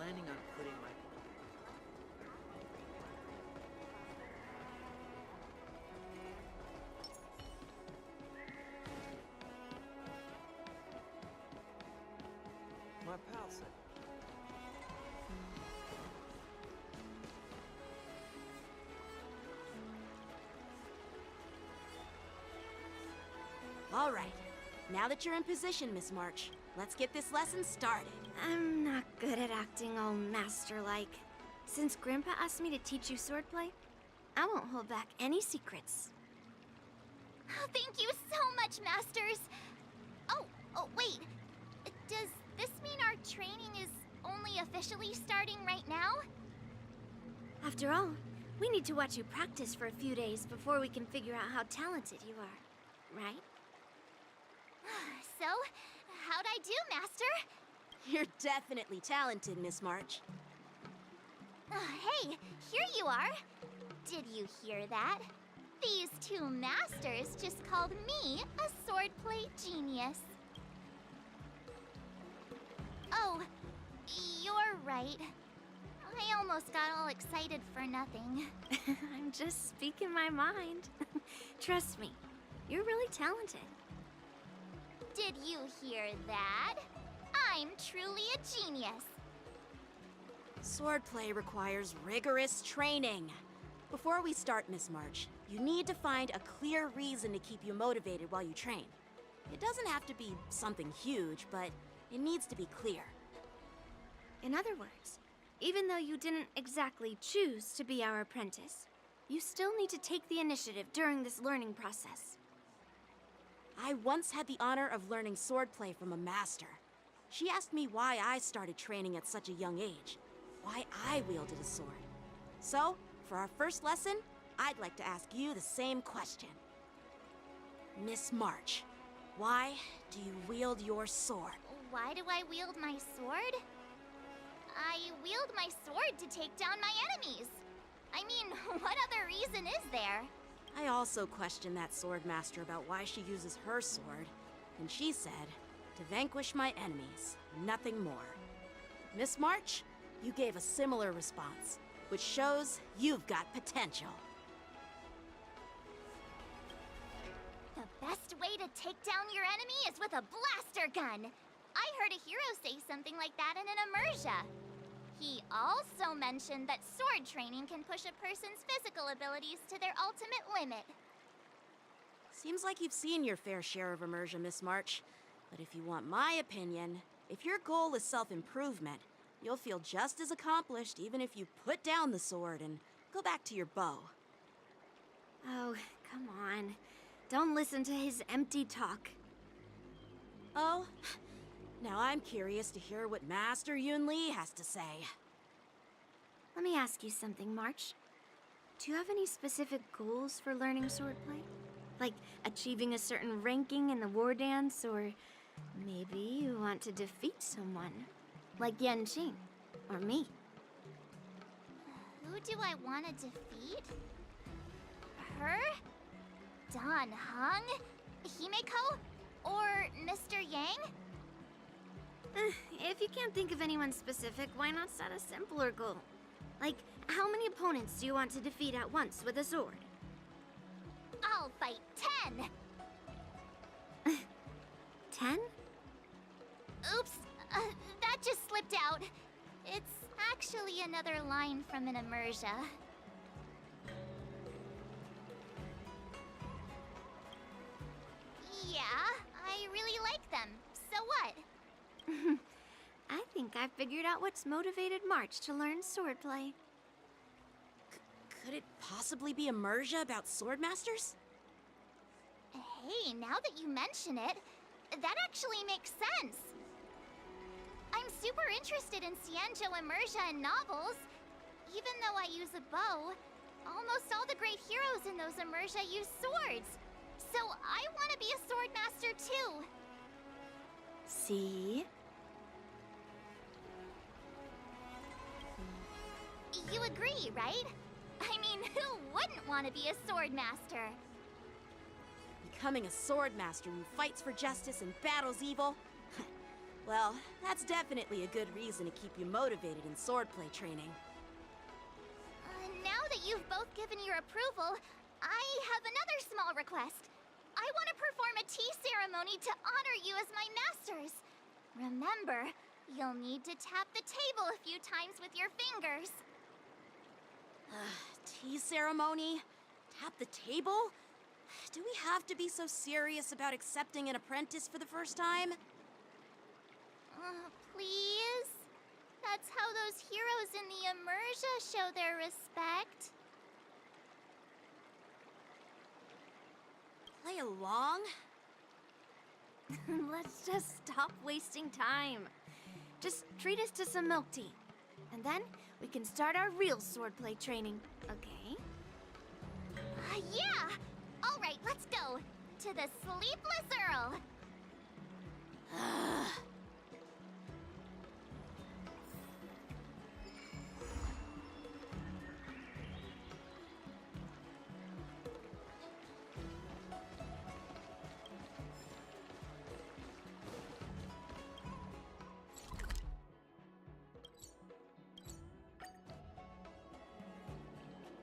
planning on putting my... My pal said... All right. Now that you're in position, Miss March, let's get this lesson started. I'm not good at acting all master-like. Since Grandpa asked me to teach you swordplay, I won't hold back any secrets. Oh, thank you so much, Masters! Oh, wait. Does this mean our training is only officially starting right now? After all, we need to watch you practice for a few days before we can figure out how talented you are, right? So, how'd I do, Master? You're definitely talented, Miss March. Hey, here you are. Did you hear that? These two masters just called me a swordplay genius. Oh, you're right. I almost got all excited for nothing. I'm just speaking my mind. Trust me, you're really talented. Did you hear that? I'm truly a genius. Swordplay requires rigorous training. Before we start, Miss March, you need to find a clear reason to keep you motivated while you train. It doesn't have to be something huge, but it needs to be clear. In other words, even though you didn't exactly choose to be our apprentice, you still need to take the initiative during this learning process. I once had the honor of learning swordplay from a master. She asked me why I started training at such a young age, why I wielded a sword. So, for our first lesson, I'd like to ask you the same question. Miss March, why do you wield your sword? Why do I wield my sword? I wield my sword to take down my enemies. I mean, what other reason is there? I also questioned that sword master about why she uses her sword, and she said, to vanquish my enemies, nothing more. Miss March, you gave a similar response, which shows you've got potential. The best way to take down your enemy is with a blaster gun. I heard a hero say something like that in an immersia. He also mentioned that sword training can push a person's physical abilities to their ultimate limit. Seems like you've seen your fair share of immersion, Miss March. But if you want my opinion, if your goal is self-improvement, you'll feel just as accomplished even if you put down the sword and go back to your bow. Oh, come on. Don't listen to his empty talk. Oh, now I'm curious to hear what Master Yun-Li has to say. Let me ask you something, March. Do you have any specific goals for learning swordplay? Like achieving a certain ranking in the war dance, or maybe you want to defeat someone, like Yanqing, or me. Who do I want to defeat? Her? Dan Heng? Himeko? Or Mr. Yang? If you can't think of anyone specific, why not set a simpler goal? Like, how many opponents do you want to defeat at once with a sword? I'll fight 10! 10? Oops, that just slipped out. It's actually another line from an immersia. Yeah, I really like them. So what? I think I figured out what's motivated March to learn swordplay. Could it possibly be immersia about sword masters? Hey, now that you mention it, that actually makes sense. I'm super interested in Xianzhou immersia and novels. Even though I use a bow, almost all the great heroes in those immersia use swords. So I want to be a sword master too. See? You agree, right? I mean, who wouldn't want to be a sword master? Becoming a sword master who fights for justice and battles evil? Well, that's definitely a good reason to keep you motivated in swordplay training. Now that you've both given your approval, I have another small request. I want to perform a tea ceremony to honor you as my masters. Remember, you'll need to tap the table a few times with your fingers. Tea ceremony? Tap the table? Do we have to be so serious about accepting an apprentice for the first time? Please? That's how those heroes in the Immersia show their respect. Play along? Let's just stop wasting time. Just treat us to some milk tea. And then we can start our real swordplay training, okay? Yeah! All right, let's go. To the Sleepless Earl.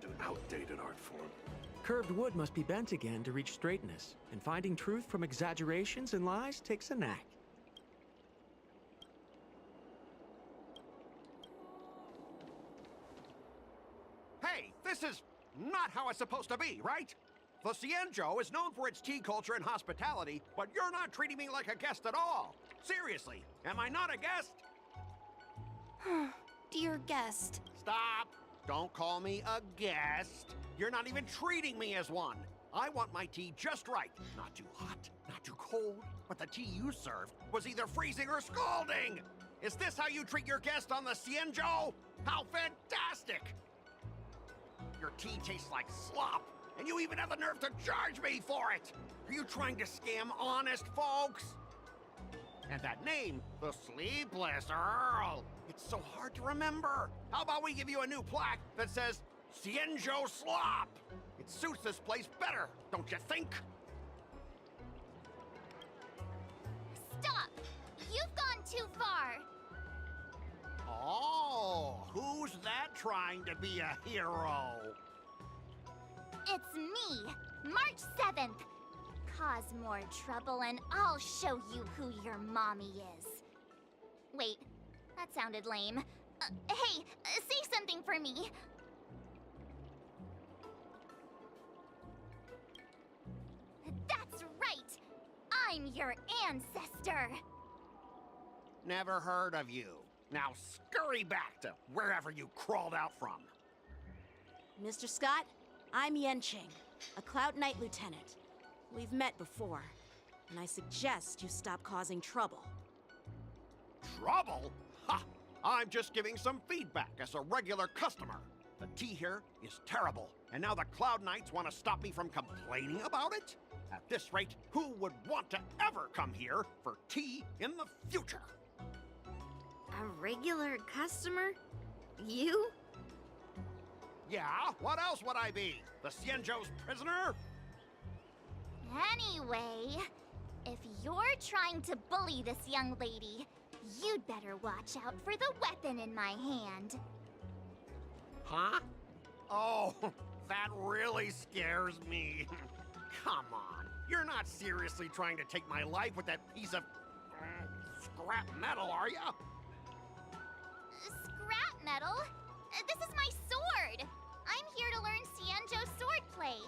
An outdated art form. Curved wood must be bent again to reach straightness, and finding truth from exaggerations and lies takes a knack. Hey, this is not how it's supposed to be, right? The Xianzhou is known for its tea culture and hospitality, but you're not treating me like a guest at all. Seriously, am I not a guest? Dear guest. Stop! Don't call me a guest. You're not even treating me as one. I want my tea just right. Not too hot, not too cold. But the tea you served was either freezing or scalding. Is this how you treat your guest on the Xianzhou? How fantastic! Your tea tastes like slop, and you even have the nerve to charge me for it! Are you trying to scam honest folks? And that name, the Sleepless Earl, it's so hard to remember. How about we give you a new plaque that says, Xianzhou Slop? It suits this place better, don't you think? Stop! You've gone too far. Oh, who's that trying to be a hero? It's me, March 7th. Cause more trouble and I'll show you who your mommy is. Wait, that sounded lame. Hey, say something for me. That's right! I'm your ancestor! Never heard of you. Now scurry back to wherever you crawled out from. Mr. Scott, I'm Yenching, a Cloud Knight Lieutenant. We've met before, and I suggest you stop causing trouble. Trouble? Ha! I'm just giving some feedback as a regular customer. The tea here is terrible, and now the Cloud Knights want to stop me from complaining about it? At this rate, who would want to ever come here for tea in the future? A regular customer? You? Yeah, what else would I be? The Xianzhou's prisoner? Anyway, if you're trying to bully this young lady, you'd better watch out for the weapon in my hand. Huh? Oh, that really scares me. Come on, you're not seriously trying to take my life with that piece of scrap metal, are you? Scrap metal? This is my sword! I'm here to learn Xianzhou swordplay.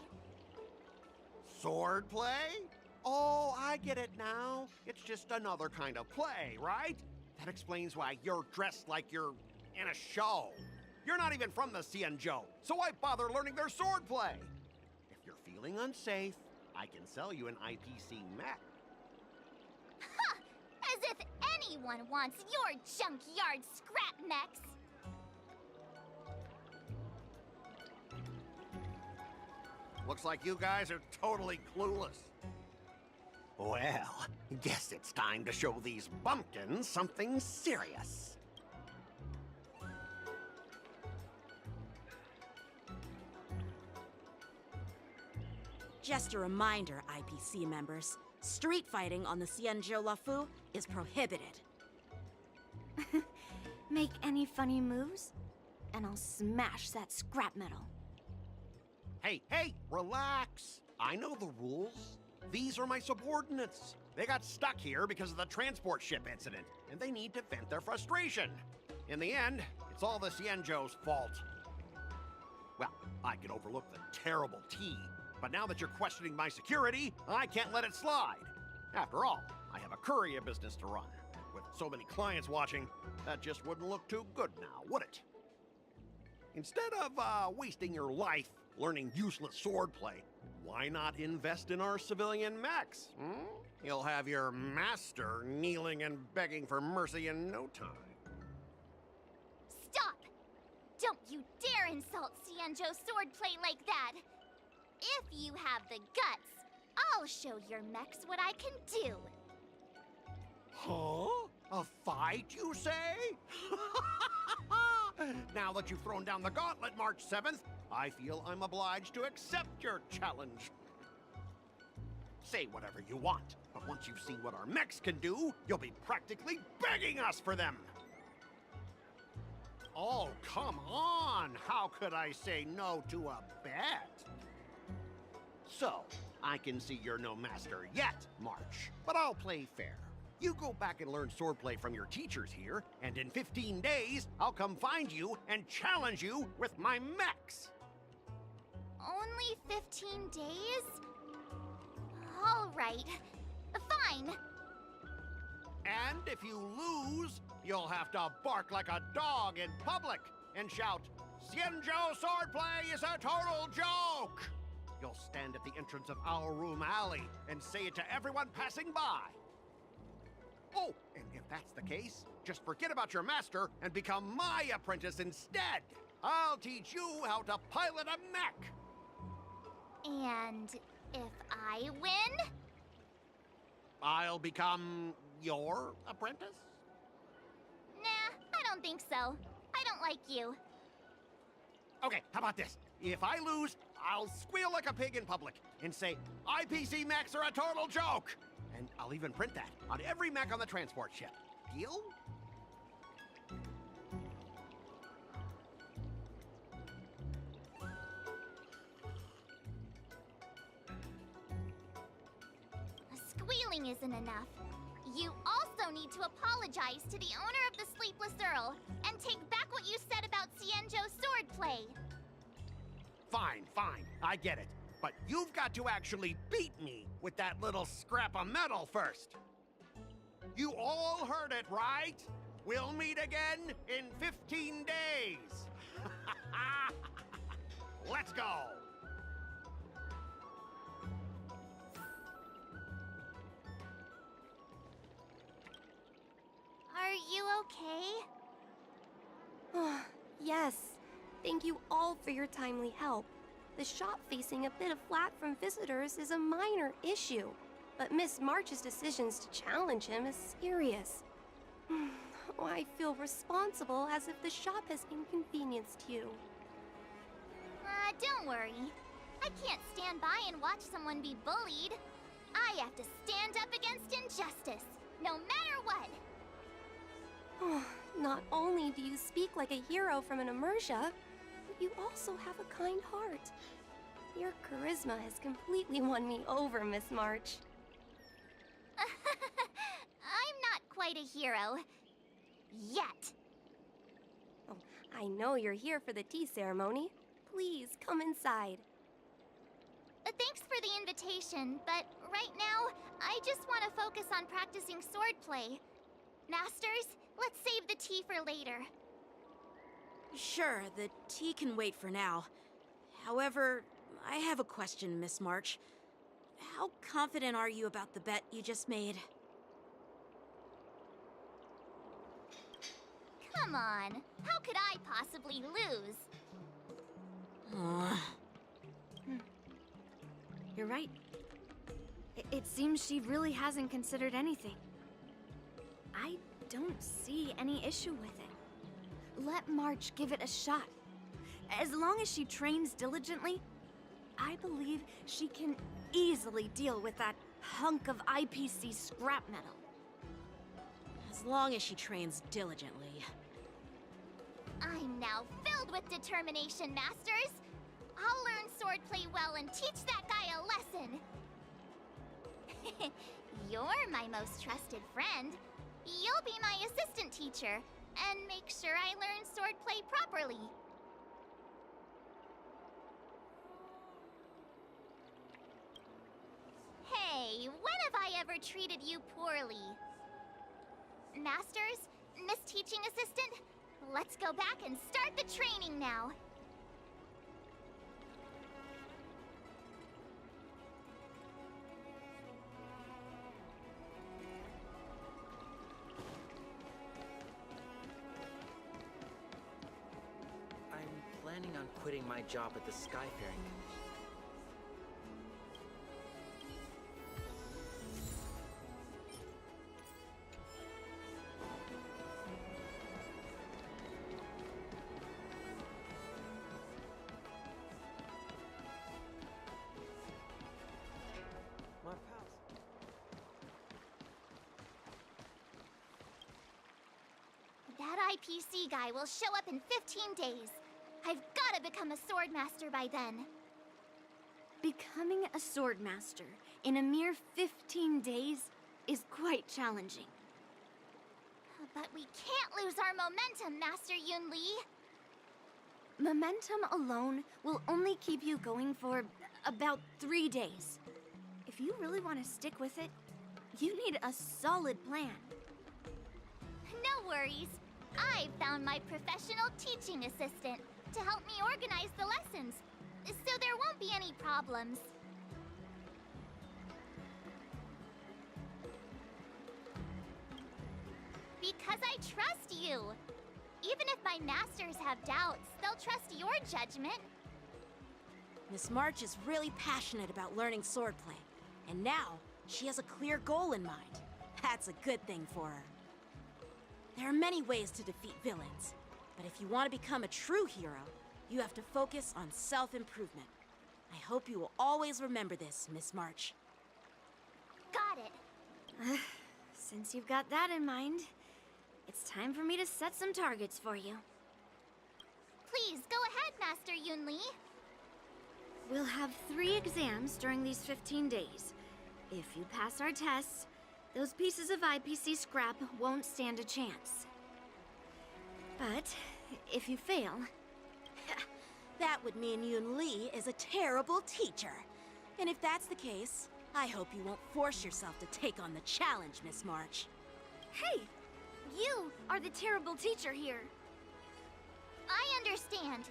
Swordplay? Oh, I get it now. It's just another kind of play, right? That explains why you're dressed like you're in a show. You're not even from the Xianzhou, so why bother learning their swordplay? If you're feeling unsafe, I can sell you an IPC mech. Ha! As if anyone wants your junkyard scrap mechs! Looks like you guys are totally clueless. Well, guess it's time to show these bumpkins something serious. Just a reminder, IPC members, street fighting on the Xianzhou Lafu is prohibited. make any funny moves, and I'll smash that scrap metal. Hey, relax. I know the rules. These are my subordinates. They got stuck here because of the transport ship incident, and they need to vent their frustration. In the end, it's all the Xianzhou's fault. Well, I can overlook the terrible tea, but now that you're questioning my security, I can't let it slide. After all, I have a courier business to run. With so many clients watching, that just wouldn't look too good now, would it? Instead of wasting your life learning useless swordplay, why not invest in our civilian mechs? You'll have your master kneeling and begging for mercy in no time. Stop! Don't you dare insult Xianzhou swordplay like that! If you have the guts, I'll show your mechs what I can do. Huh? A fight, you say? Now that you've thrown down the gauntlet, March 7th, I feel I'm obliged to accept your challenge. Say whatever you want, but once you've seen what our mechs can do, you'll be practically begging us for them. Oh, come on! How could I say no to a bet? So, I can see you're no master yet, March, but I'll play fair. You go back and learn swordplay from your teachers here, and in 15 days, I'll come find you and challenge you with my mechs. Only 15 days? All right. Fine. And if you lose, you'll have to bark like a dog in public and shout, "Xianzhou swordplay is a total joke!" You'll stand at the entrance of our room alley and say it to everyone passing by. Oh, and if that's the case, just forget about your master and become my apprentice instead. I'll teach you how to pilot a mech. And if I win? I'll become your apprentice? Nah, I don't think so. I don't like you. Okay, how about this? If I lose, I'll squeal like a pig in public and say, IPC mechs are a total joke! And I'll even print that on every mech on the transport ship. Deal? Squealing isn't enough. You also need to apologize to the owner of the Sleepless Earl and take back what you said about Xianzhou swordplay. Fine, I get it. But you've got to actually beat me with that little scrap of metal first. You all heard it, right? We'll meet again in 15 days. Let's go. Are you okay? Yes. Thank you all for your timely help. The shop facing a bit of flack from visitors is a minor issue, but Miss March's decisions to challenge him is serious. I feel responsible as if the shop has inconvenienced you. Don't worry. I can't stand by and watch someone be bullied. I have to stand up against injustice, no matter what. Not only do you speak like a hero from an immersia, but you also have a kind heart. Your charisma has completely won me over, Miss March. I'm not quite a hero. Yet. Oh, I know you're here for the tea ceremony. Please, come inside. Thanks for the invitation, but right now, I just want to focus on practicing swordplay. Masters, let's save the tea for later. Sure, the tea can wait for now. However, I have a question, Miss March. How confident are you about the bet you just made? Come on, how could I possibly lose? You're right. It seems she really hasn't considered anything. I don't see any issue with it. Let March give it a shot. As long as she trains diligently, I believe she can easily deal with that hunk of IPC scrap metal. As long as she trains diligently. I'm now filled with determination, Masters! I'll learn swordplay well and teach that guy a lesson! You're my most trusted friend. You'll be my assistant teacher, and make sure I learn swordplay properly. Hey, when have I ever treated you poorly? Masters, Miss Teaching Assistant, let's go back and start the training now. I'm planning on quitting my job at the Skyfaring Commission. My pals. That IPC guy will show up in 15 days. I've got to become a swordmaster by then. Becoming a swordmaster in a mere 15 days is quite challenging. But we can't lose our momentum, Master Yun Li. Momentum alone will only keep you going for about 3 days. If you really want to stick with it, you need a solid plan. No worries. I found my professional teaching assistant to help me organize the lessons, so there won't be any problems. Because I trust you. Even if my masters have doubts, they'll trust your judgment. Miss March is really passionate about learning swordplay, and now she has a clear goal in mind. That's a good thing for her. There are many ways to defeat villains, but if you want to become a true hero, you have to focus on self-improvement. I hope you will always remember this, Miss March. Got it. Since you've got that in mind, it's time for me to set some targets for you. Please, go ahead, Master Yun Li. We'll have 3 exams during these 15 days. If you pass our tests, those pieces of IPC scrap won't stand a chance. But if you fail, That would mean Yun Li is a terrible teacher. And if that's the case, I hope you won't force yourself to take on the challenge, Miss March. hey, you are the terrible teacher here. I understand.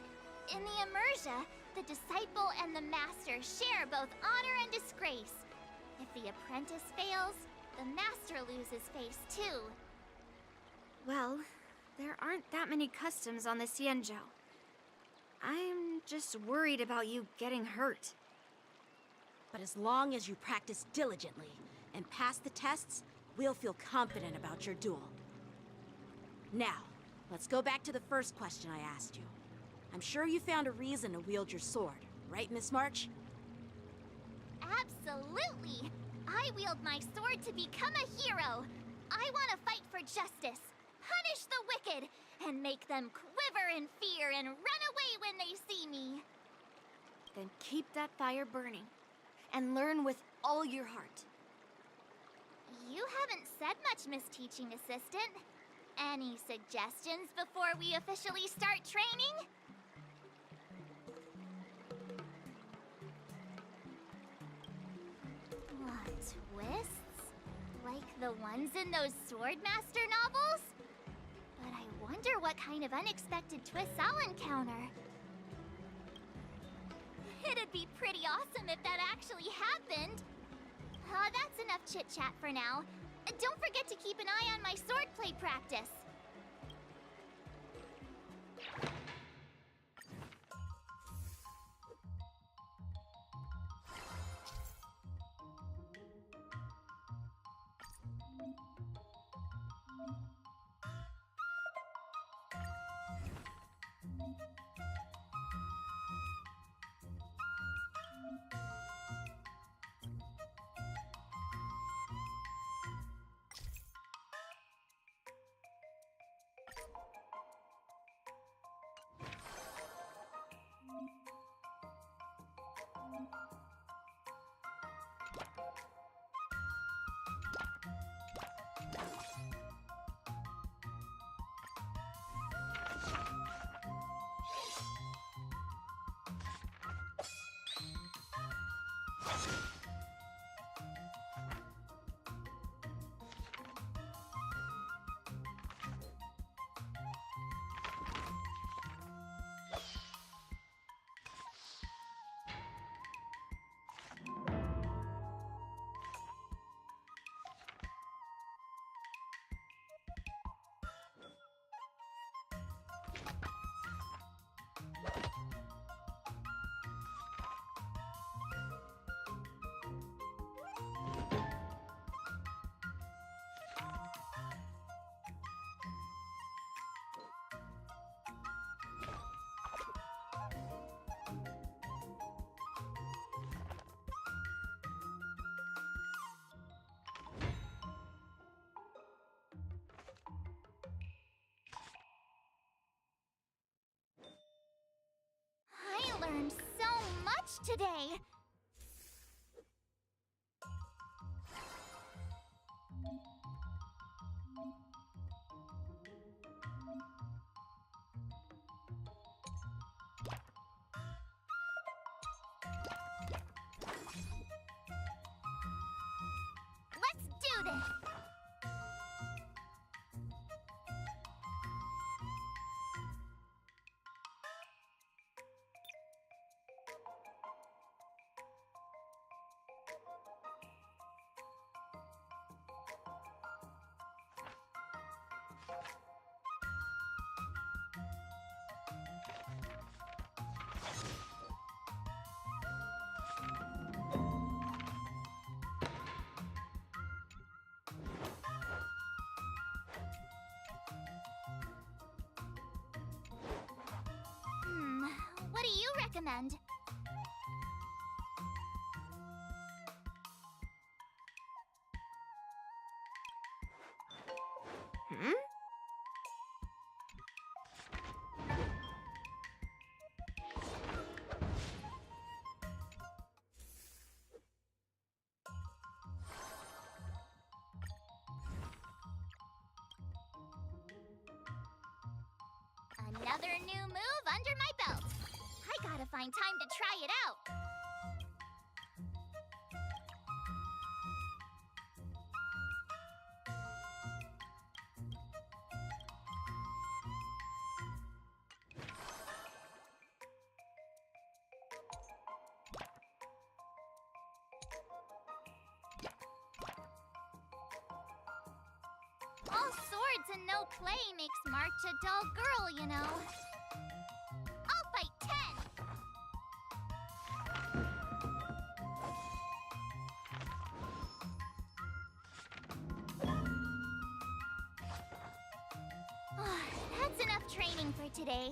In the Immersia, the disciple and the master share both honor and disgrace. If the apprentice fails, the master loses face too. Well, there aren't that many customs on the Xianzhou. I'm just worried about you getting hurt. But as long as you practice diligently and pass the tests, we'll feel confident about your duel. Now, let's go back to the first question I asked you. I'm sure you found a reason to wield your sword, right, Miss March? Absolutely! I wield my sword to become a hero. I want to fight for justice, punish the wicked, and make them quiver in fear and run away when they see me. Then keep that fire burning and learn with all your heart. You haven't said much, Miss Teaching Assistant. Any suggestions before we officially start training? Twists? Like the ones in those Swordmaster novels? But I wonder what kind of unexpected twists I'll encounter. It'd be pretty awesome if that actually happened. That's enough chit-chat for now. Don't forget to keep an eye on my swordplay practice. today. Let's do this! What do you recommend? Hmm? Another new move under my belt. I gotta find time to try it out. All swords and no play makes March a dull girl, you know. I'll fight 10! That's enough training for today.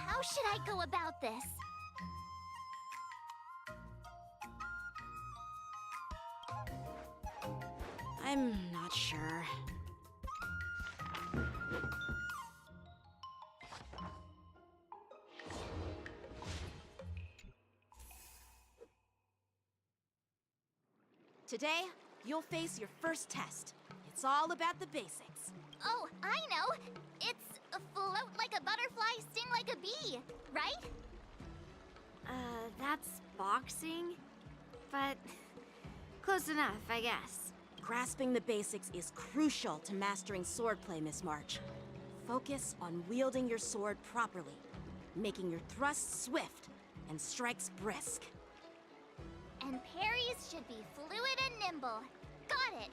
How should I go about this? I'm not sure. Today, you'll face your first test. It's all about the basics. Oh, I know! It's float like a butterfly, sting like a bee, right? That's boxing? But close enough, I guess. Grasping the basics is crucial to mastering swordplay, Miss March. Focus on wielding your sword properly, making your thrusts swift and strikes brisk. And parries should be fluid and nimble. Got it!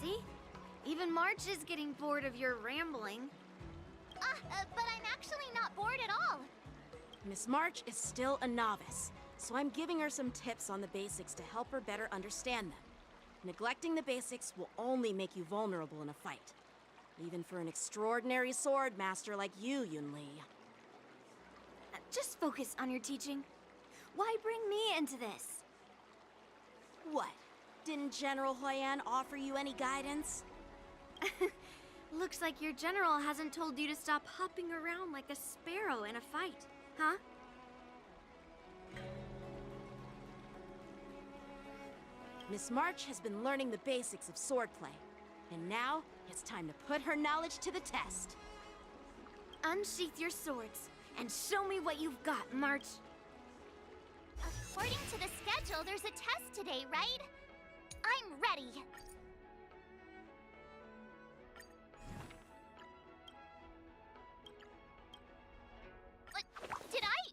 See? Even March is getting bored of your rambling. But I'm actually not bored at all. Miss March is still a novice, so I'm giving her some tips on the basics to help her better understand them. Neglecting the basics will only make you vulnerable in a fight. Even for an extraordinary sword master like you, Yunli. Just focus on your teaching. Why bring me into this? What? Didn't General Huyan offer you any guidance? Looks like your general hasn't told you to stop hopping around like a sparrow in a fight, huh? Miss March has been learning the basics of swordplay, and now it's time to put her knowledge to the test. Unsheath your swords and show me what you've got, March. According to the schedule, there's a test today, right? I'm ready. Did I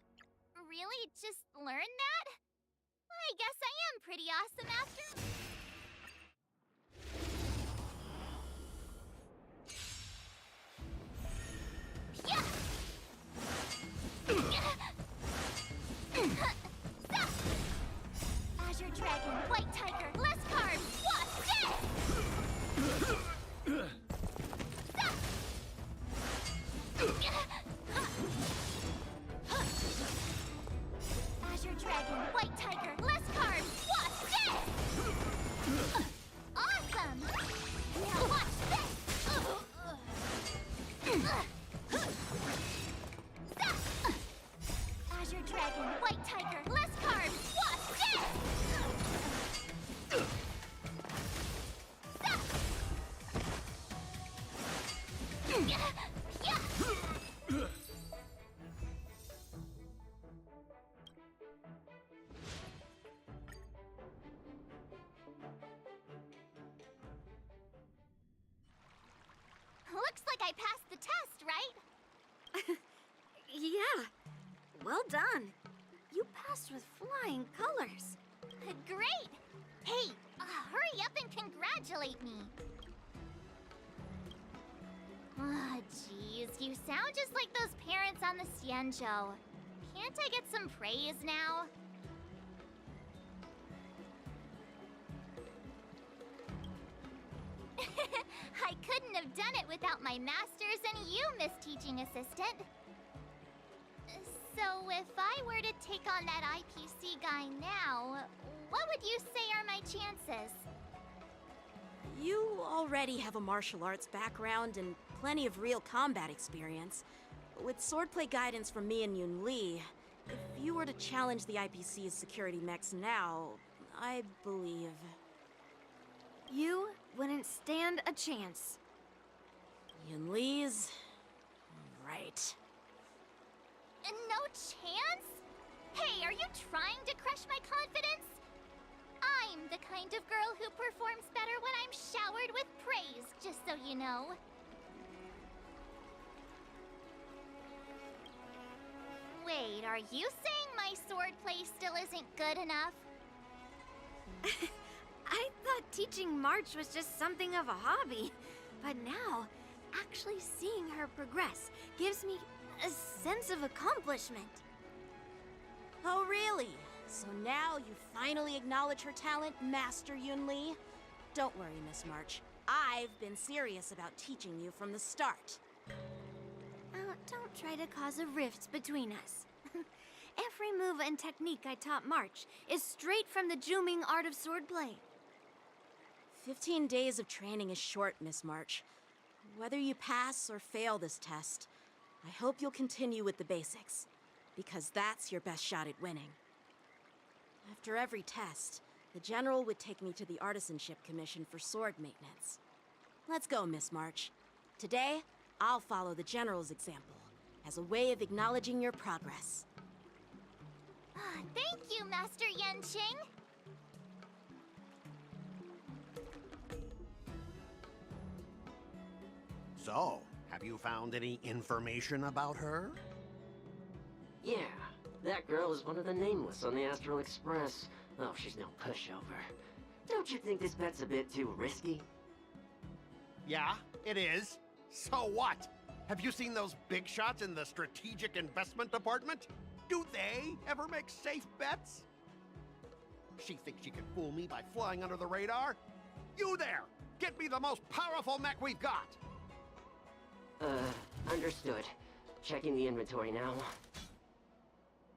really just learn that? I guess I am pretty awesome after... Azure Dragon, White Tiger, less carbs, watch this! Awesome! Now watch this! Azure Dragon, White Tiger, less carbs, watch this! Looks like I passed the test, right? Yeah. Well done. You passed with flying colors. Great! Hey, hurry up and congratulate me. Ah, jeez, you sound just like those parents on the Cien show. Can't I get some praise now? I couldn't have done it without my masters and you, Miss Teaching Assistant. So if I were to take on that IPC guy now, what would you say are my chances? You already have a martial arts background and plenty of real combat experience. With swordplay guidance from me and Yun Li, if you were to challenge the IPC's security mechs now, I believe... You wouldn't stand a chance. Yun Li's... right. No chance? Hey, are you trying to crush my confidence? I'm the kind of girl who performs better when I'm showered with praise, just so you know. Wait, are you saying my swordplay still isn't good enough? I thought teaching March was just something of a hobby, but now, actually seeing her progress gives me a sense of accomplishment. Oh, really? So now you finally acknowledge her talent, Master Yun Li? Don't worry, Miss March. I've been serious about teaching you from the start. Don't try to cause a rift between us. Every move and technique I taught March is straight from the Juming art of swordplay. 15 days of training is short, Miss March. Whether you pass or fail this test, I hope you'll continue with the basics, because that's your best shot at winning. After every test, the General would take me to the Artisanship Commission for sword maintenance. Let's go, Miss March. Today, I'll follow the General's example as a way of acknowledging your progress. Thank you, Master Yanqing. So, have you found any information about her? Yeah, that girl is one of the nameless on the Astral Express. Oh, she's no pushover. Don't you think this bet's a bit too risky? Yeah, it is. So what? Have you seen those big shots in the Strategic Investment Department? Do they ever make safe bets? She thinks she can fool me by flying under the radar? You there! Get me the most powerful mech we've got! Understood. Checking the inventory now.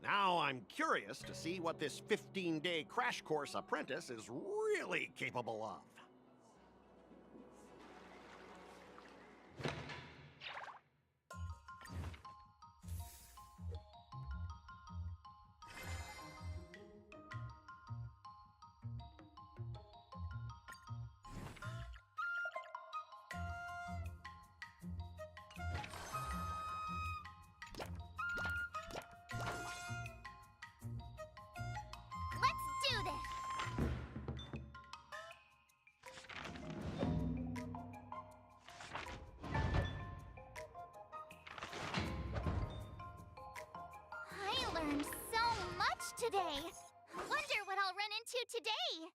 Now I'm curious to see what this 15-day crash course apprentice is really capable of. Let's do this! I learned so much today. Wonder what I'll run into today.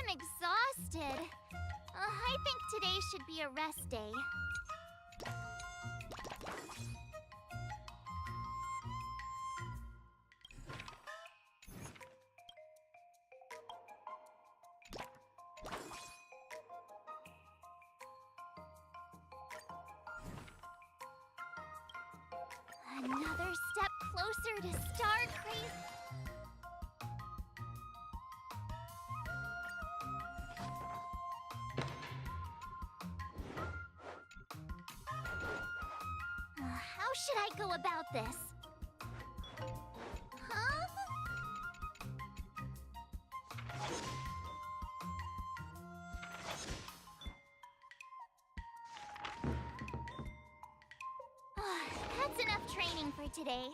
I'm exhausted. I think today should be a rest day. Another step closer to Star Craze. How should I go about this? Huh? That's enough training for today.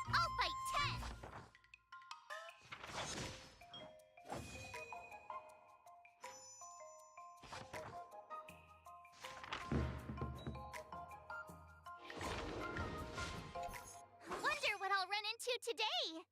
I'll fight 10. Wonder what I'll run into today.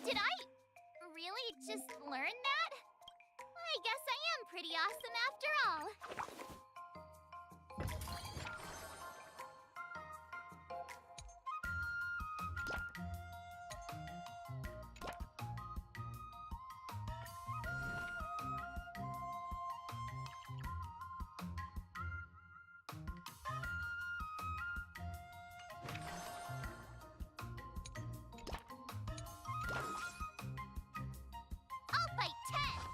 Did I really just learn that? I guess I am pretty awesome after all. I'll fight 10.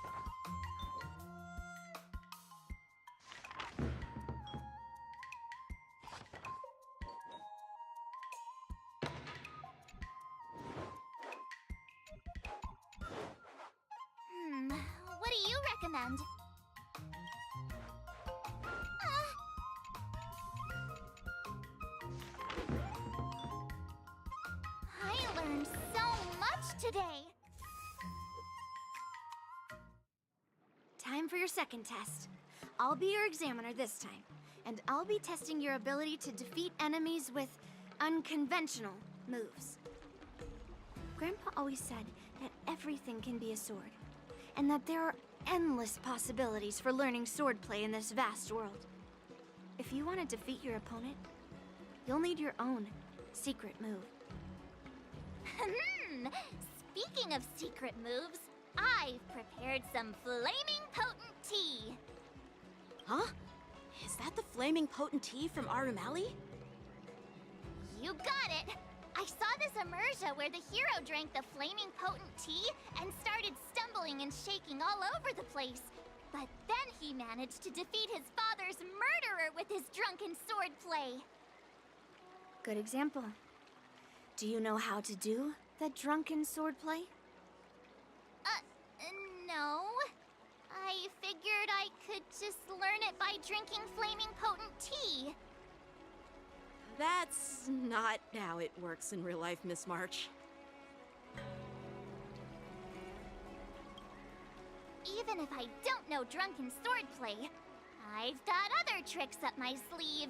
What do you recommend? I learned so much today. Time for your second test. I'll be your examiner this time, and I'll be testing your ability to defeat enemies with unconventional moves. Grandpa always said that everything can be a sword, and that there are endless possibilities for learning swordplay in this vast world. If you want to defeat your opponent, you'll need your own secret move. Speaking of secret moves, I've prepared some flaming potent tea. Huh? Is that the flaming potent tea from Arumali? You got it! I saw this immersion where the hero drank the flaming potent tea and started stumbling and shaking all over the place. But then he managed to defeat his father's murderer with his drunken swordplay. Good example. Do you know how to do the drunken swordplay? No. I figured I could just learn it by drinking flaming potent tea. That's not how it works in real life, Miss March. Even if I don't know drunken swordplay, I've got other tricks up my sleeve.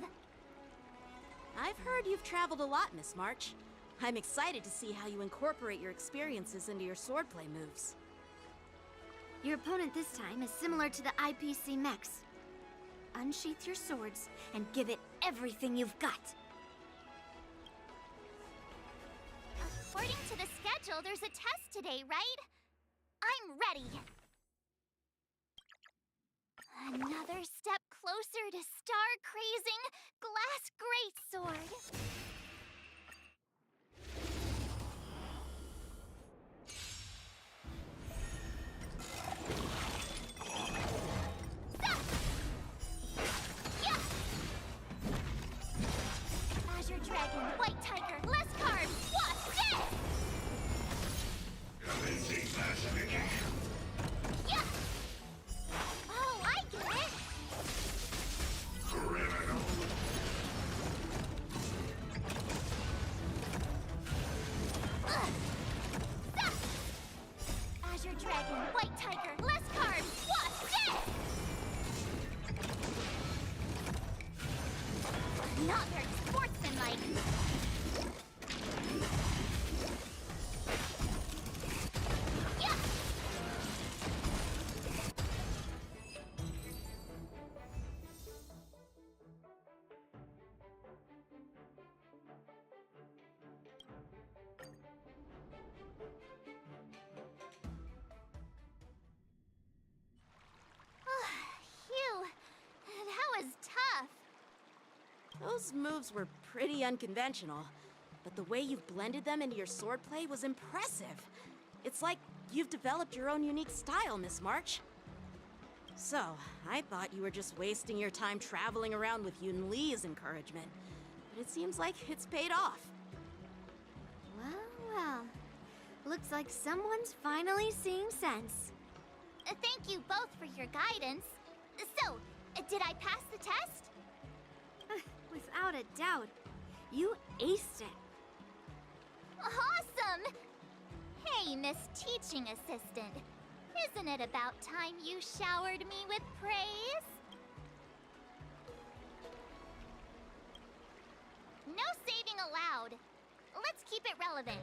I've heard you've traveled a lot, Miss March. I'm excited to see how you incorporate your experiences into your swordplay moves. Your opponent this time is similar to the IPC mechs. Unsheath your swords and give it everything you've got. According to the schedule, there's a test today, right? I'm ready. Another step closer to star-crazing glass greatsword. Azure Dragon, White Tiger, less carbs, what's this? Yeah! Oh, I get it! Azure Dragon, White Tiger, less carbs, what's this? Not very sportsmanlike. Yeah! Phew, that was tough. Those moves were pretty unconventional, but the way you've blended them into your swordplay was impressive. It's like you've developed your own unique style, Miss March. So, I thought you were just wasting your time traveling around with Yun Li's encouragement, but it seems like it's paid off. Well, well. Looks like someone's finally seeing sense. Thank you both for your guidance. So, did I pass the test? Without a doubt. You aced it. Awesome! Hey, Miss Teaching Assistant. Isn't it about time you showered me with praise? No saving allowed. Let's keep it relevant.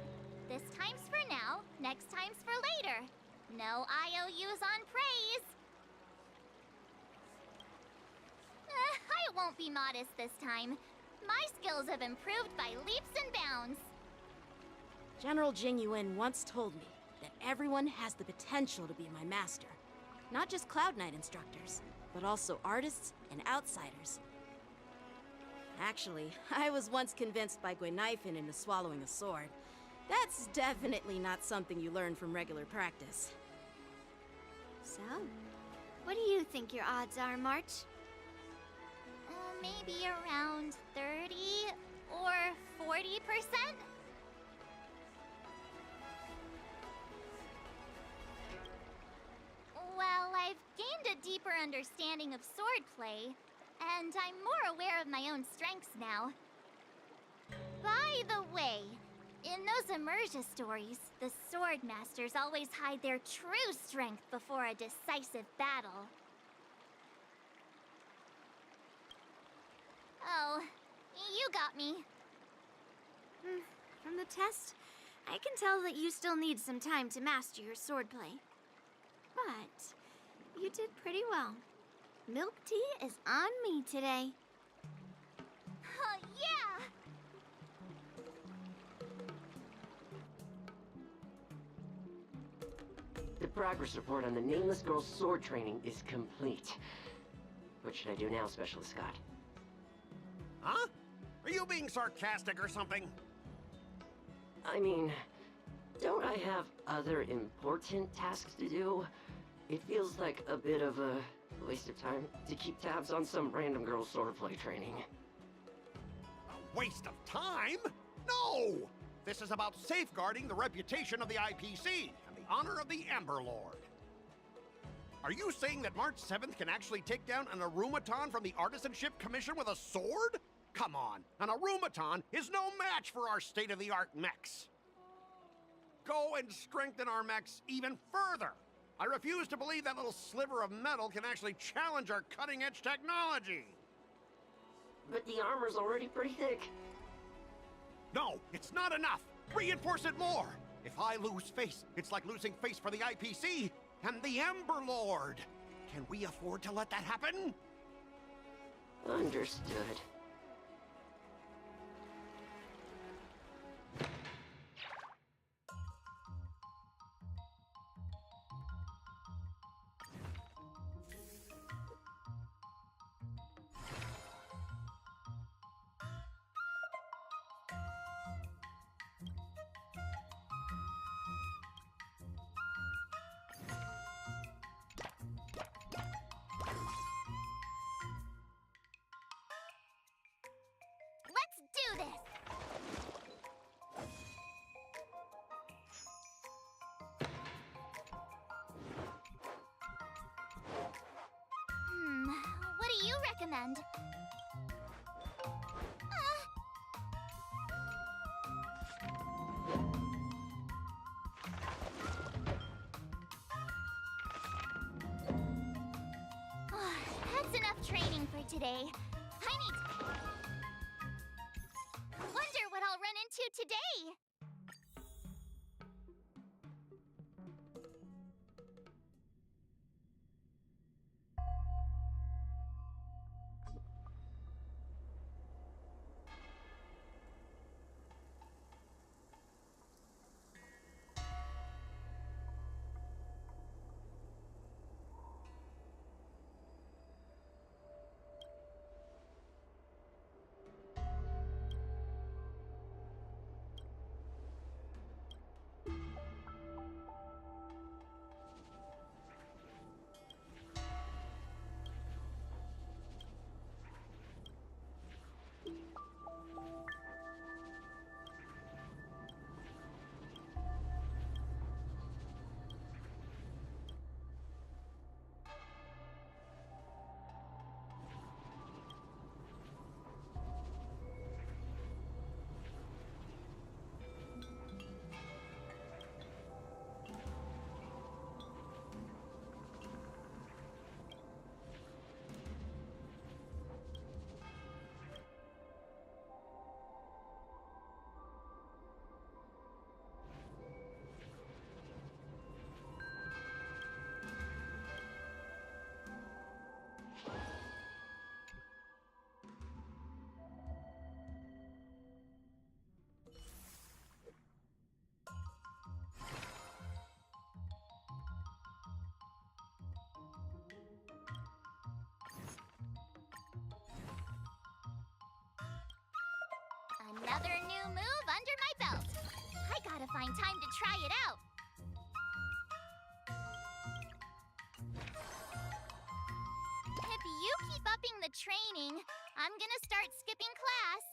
This time's for now, next time's for later. No IOUs on praise. I won't be modest this time. My skills have improved by leaps and bounds. General Jing Yuan once told me that everyone has the potential to be my master. Not just Cloud Knight instructors, but also artists and outsiders. Actually, I was once convinced by Guinaifen into swallowing a sword. That's definitely not something you learn from regular practice. So, what do you think your odds are, March? Maybe around 30 or 40%? Well, I've gained a deeper understanding of swordplay, and I'm more aware of my own strengths now. By the way, in those Immersia stories, the sword masters always hide their true strength before a decisive battle. Oh, you got me. From the test, I can tell that you still need some time to master your swordplay. But you did pretty well. Milk tea is on me today. Yeah! The progress report on the nameless girl's sword training is complete. What should I do now, Specialist Scott? Huh? Are you being sarcastic or something? I mean, don't I have other important tasks to do? It feels like a bit of a waste of time to keep tabs on some random girl's swordplay training. A waste of time? No! This is about safeguarding the reputation of the IPC and the honor of the Ember Lord. Are you saying that March 7th can actually take down an Arumaton from the Artisanship Commission with a sword? Come on, an Arumaton is no match for our state-of-the-art mechs. Go and strengthen our mechs even further. I refuse to believe that little sliver of metal can actually challenge our cutting-edge technology. But the armor's already pretty thick. No, it's not enough. Reinforce it more. If I lose face, it's like losing face for the IPC and the Ember Lord. Can we afford to let that happen? Understood. Let's do this! What do you recommend? That's enough training for today. I need to... Wonder what I'll run into today. Another new move under my belt. I gotta find time to try it out. If you keep upping the training, I'm gonna start skipping class.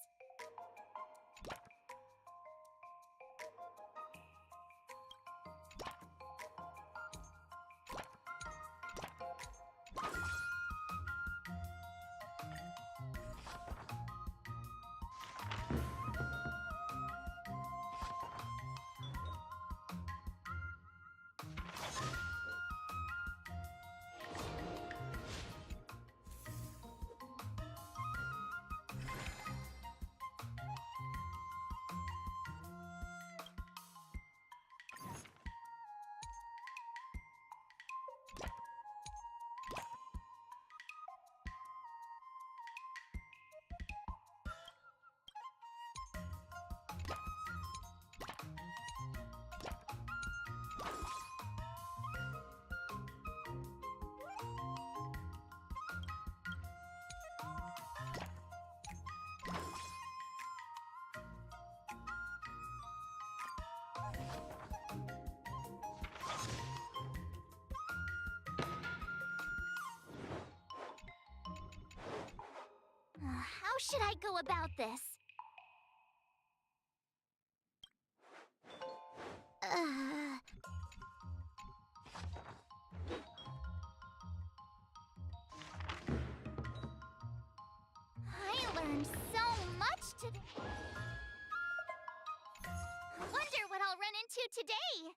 How should I go about this? I learned so much today. Wonder what I'll run into today.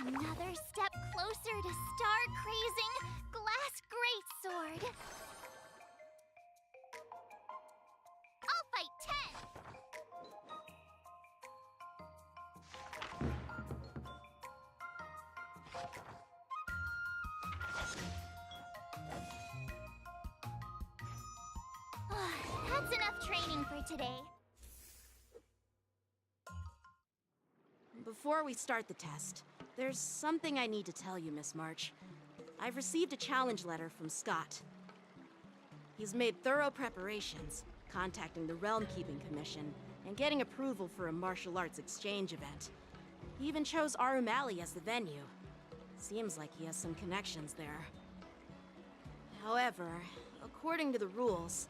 Another step closer to star-crazing glass greatsword. I'll fight 10. That's enough training for today. Before we start the test, there's something I need to tell you, Miss March. I've received a challenge letter from Scott. He's made thorough preparations, contacting the Realm Keeping Commission, and getting approval for a martial arts exchange event. He even chose Arumali as the venue. Seems like he has some connections there. However, according to the rules,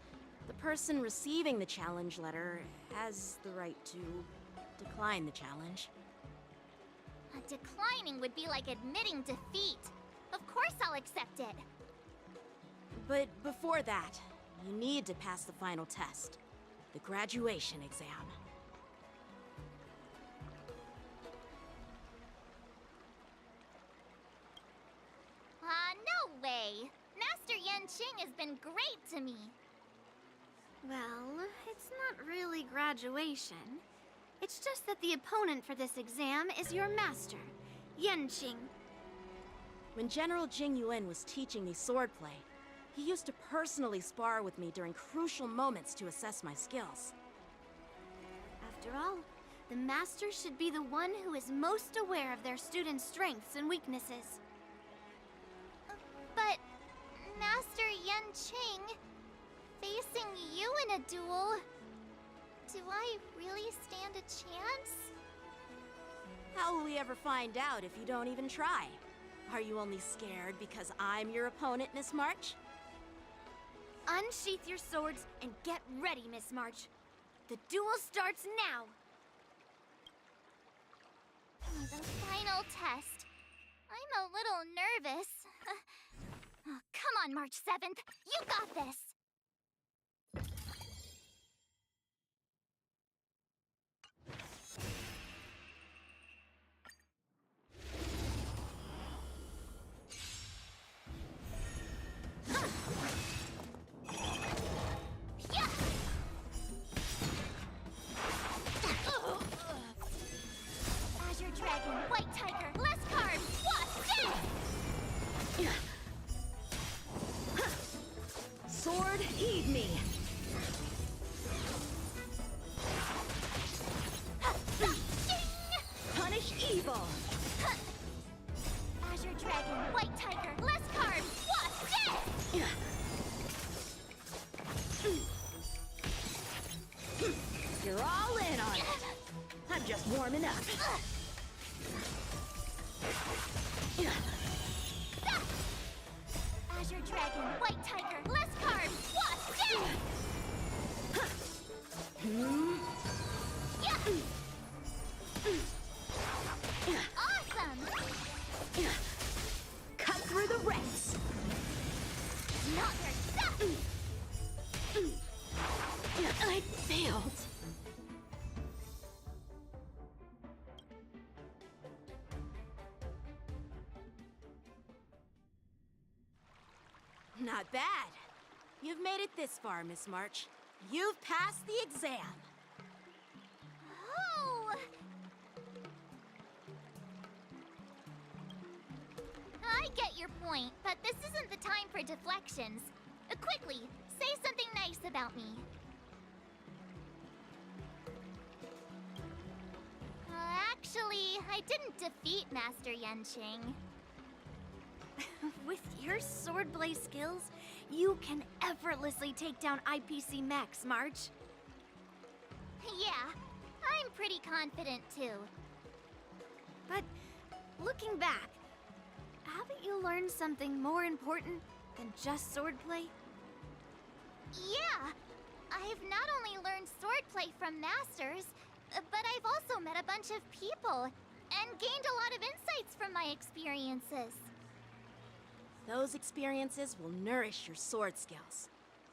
the person receiving the challenge letter has the right to decline the challenge. Declining would be like admitting defeat. Of course I'll accept it. But before that, you need to pass the final test, the graduation exam. No way. Master Yanqing has been great to me. Well, it's not really graduation. It's just that the opponent for this exam is your master, Yanqing. When General Jing Yuan was teaching me swordplay, he used to personally spar with me during crucial moments to assess my skills. After all, the master should be the one who is most aware of their students' strengths and weaknesses. But, Master Yanqing, facing you in a duel, do I really stand a chance? How will we ever find out if you don't even try? Are you only scared because I'm your opponent, Miss March? Unsheath your swords and get ready, Miss March. The duel starts now! The final test. I'm a little nervous. Oh, come on, March 7th. You got this! Azure Dragon, White Tiger, less carbs, what? Sword, heed me! Punish evil! Azure Dragon, White Tiger, less carbs, what? You're all in on it! I'm just warming up. Azure Dragon, White Tiger, less carbs, what? Awesome! Cut through the ranks. Not your stuff! I failed. Not bad. You've made it this far, Miss March. You've passed the exam. Oh! I get your point, but this isn't the time for deflections. Quickly, say something nice about me. Actually, I didn't defeat Master Yenqing. With your swordplay skills, you can effortlessly take down IPC Max, March. Yeah, I'm pretty confident too. But looking back, haven't you learned something more important than just swordplay? Yeah, I've not only learned swordplay from masters, but I've also met a bunch of people and gained a lot of insights from my experiences. Those experiences will nourish your sword skills.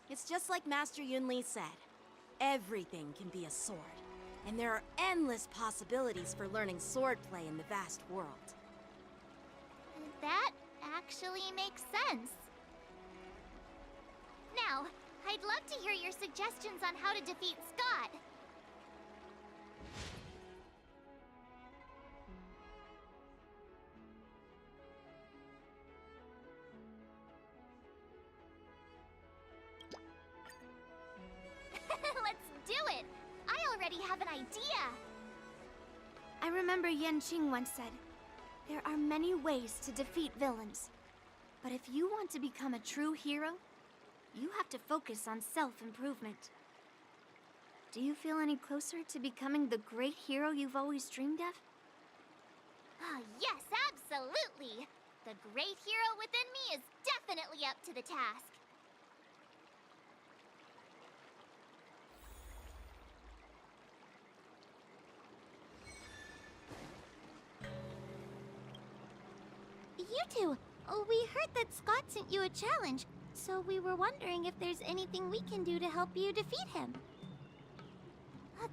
It's just like Master Yunli said. Everything can be a sword, and there are endless possibilities for learning swordplay in the vast world. That actually makes sense. Now, I'd love to hear your suggestions on how to defeat Scott. Let's do it! I already have an idea! I remember Yenqing once said, there are many ways to defeat villains. But if you want to become a true hero, you have to focus on self-improvement. Do you feel any closer to becoming the great hero you've always dreamed of? Ah, yes, absolutely! The great hero within me is definitely up to the task. You two, we heard that Scott sent you a challenge, so we were wondering if there's anything we can do to help you defeat him.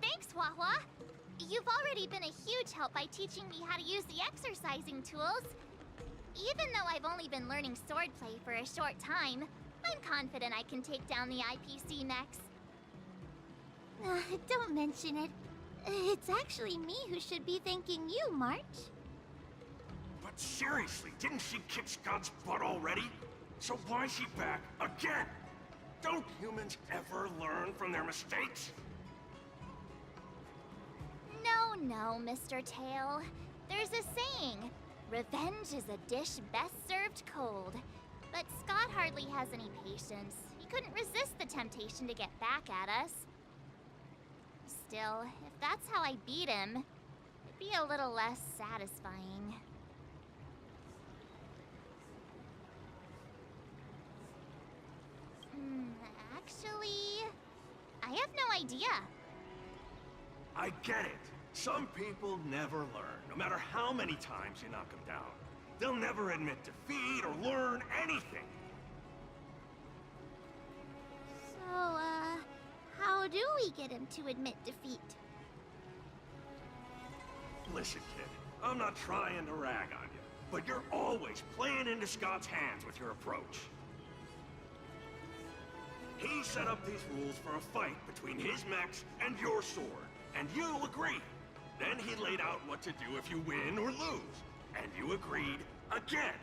Thanks, Hua-Hua. You've already been a huge help by teaching me how to use the exercising tools. Even though I've only been learning swordplay for a short time, I'm confident I can take down the IPC mechs. Don't mention it. It's actually me who should be thanking you, March. But seriously, didn't she kick Scott's butt already? So why is she back again? Don't humans ever learn from their mistakes? No, Mr. Tail. There's a saying, revenge is a dish best served cold. But Scott hardly has any patience. He couldn't resist the temptation to get back at us. Still, if that's how I beat him, it'd be a little less satisfying. Actually, I have no idea. I get it. Some people never learn, no matter how many times you knock them down. They'll never admit defeat or learn anything. So, how do we get him to admit defeat? Listen, kid, I'm not trying to rag on you, but you're always playing into Scott's hands with your approach. He set up these rules for a fight between his mechs and your sword, and you agreed. Then he laid out what to do if you win or lose, and you agreed again.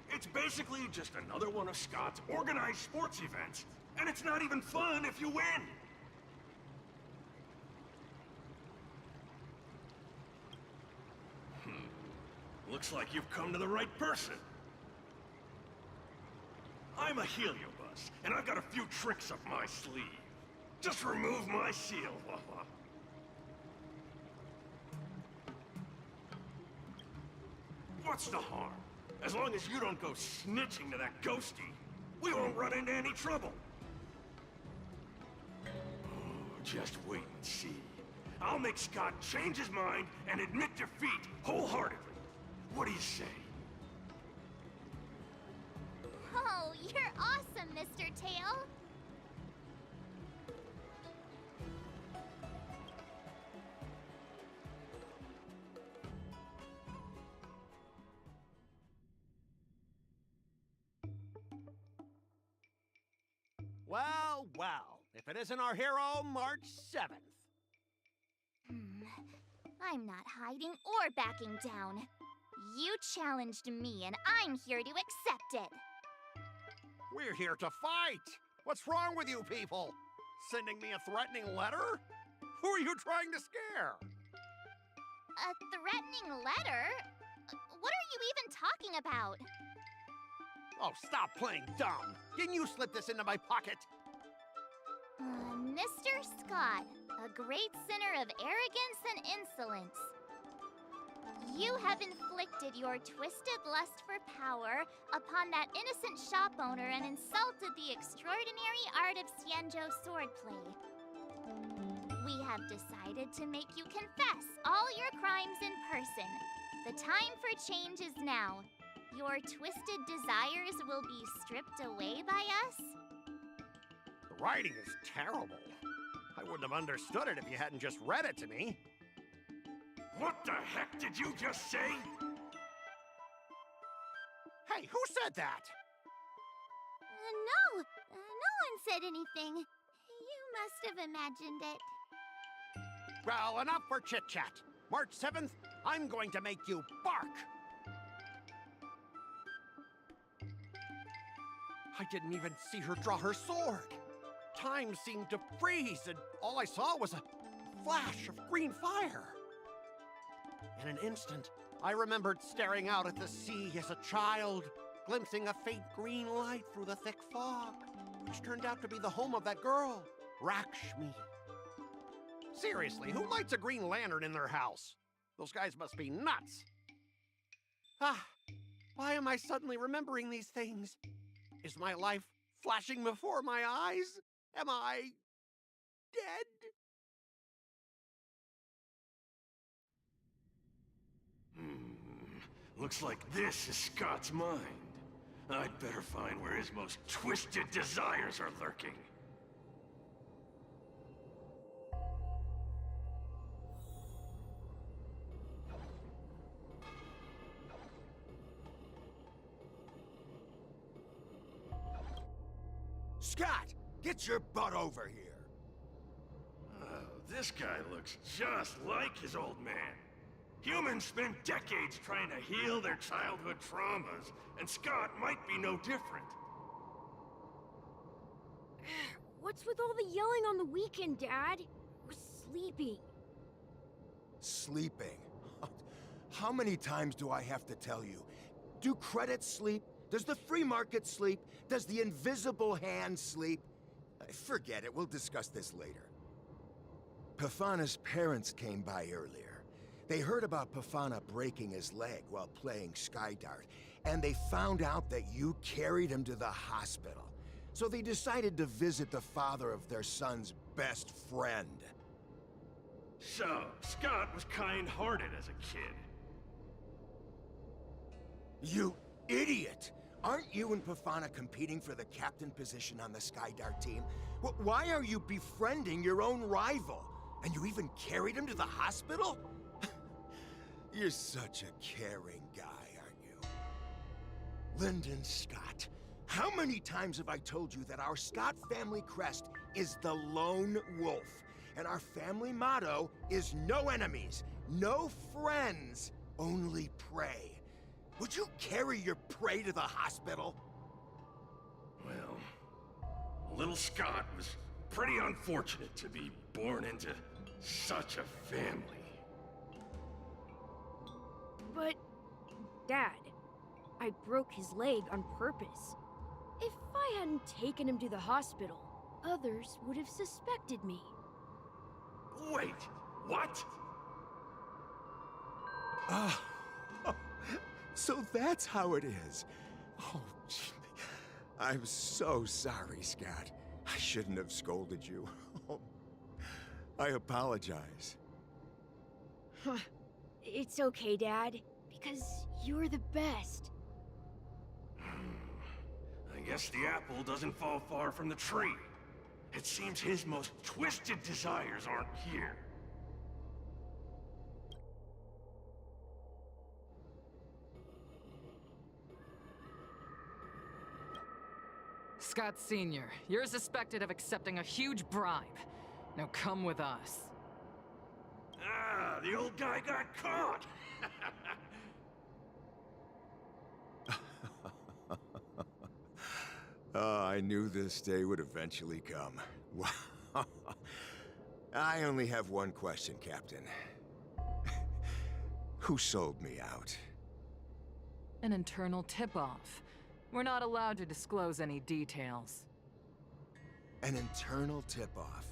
It's basically just another one of Scott's organized sports events, and it's not even fun if you win. Looks like you've come to the right person. I'm a heliobus, and I've got a few tricks up my sleeve. Just remove my seal, Wawa. What's the harm? As long as you don't go snitching to that ghosty. we won't run into any trouble. Just wait and see. I'll make Scott change his mind and admit defeat wholeheartedly. What do you say? Oh, you're awesome, Mr. Tail. Well, well, if it isn't our hero, March 7th. I'm not hiding or backing down. You challenged me, and I'm here to accept it. We're here to fight! What's wrong with you people? Sending me a threatening letter? Who are you trying to scare? A threatening letter? What are you even talking about? Oh, stop playing dumb! Didn't you slip this into my pocket? Mr. Scott, a great sinner of arrogance and insolence. You have inflicted your twisted lust for power upon that innocent shop owner and insulted the extraordinary art of Xianzhou swordplay. We have decided to make you confess all your crimes in person. The time for change is now. Your twisted desires will be stripped away by us? The writing is terrible. I wouldn't have understood it if you hadn't just read it to me. What the heck did you just say? Hey, who said that? No one said anything. You must have imagined it. Well, enough for chit-chat. March 7th, I'm going to make you bark. I didn't even see her draw her sword. Time seemed to freeze, and all I saw was a flash of green fire. In an instant, I remembered staring out at the sea as a child, glimpsing a faint green light through the thick fog, which turned out to be the home of that girl, Rakshmi. Seriously, who lights a green lantern in their house? Those guys must be nuts. Why am I suddenly remembering these things? Is my life flashing before my eyes? Am I dead? Looks like this is Scott's mind. I'd better find where his most twisted desires are lurking. Scott, get your butt over here. Oh, this guy looks just like his old man. Humans spend decades trying to heal their childhood traumas, and Scott might be no different. What's with all the yelling on the weekend, Dad? We're sleeping. Sleeping? How many times do I have to tell you? Do credits sleep? Does the free market sleep? Does the invisible hand sleep? Forget it, we'll discuss this later. Pafana's parents came by earlier. They heard about Pafana breaking his leg while playing Skydart, and they found out that you carried him to the hospital. So they decided to visit the father of their son's best friend. So, Scott was kind-hearted as a kid. You idiot! Aren't you and Pafana competing for the captain position on the Skydart team? Why are you befriending your own rival? And you even carried him to the hospital? You're such a caring guy, aren't you? Lyndon Scott, how many times have I told you that our Scott family crest is the Lone Wolf, and our family motto is no enemies, no friends, only prey. Would you carry your prey to the hospital? Well, little Scott was pretty unfortunate to be born into such a family. But, Dad, I broke his leg on purpose. If I hadn't taken him to the hospital, others would have suspected me. Wait, what? So that's how it is. Oh, gee. I'm so sorry, Scott. I shouldn't have scolded you. I apologize. It's okay, Dad, because you're the best. I guess the apple doesn't fall far from the tree. It seems his most twisted desires aren't here. Scott Sr., you're suspected of accepting a huge bribe. Now come with us. Ah, the old guy got caught! I knew this day would eventually come. I only have one question, Captain. Who sold me out? An internal tip-off. We're not allowed to disclose any details. An internal tip-off.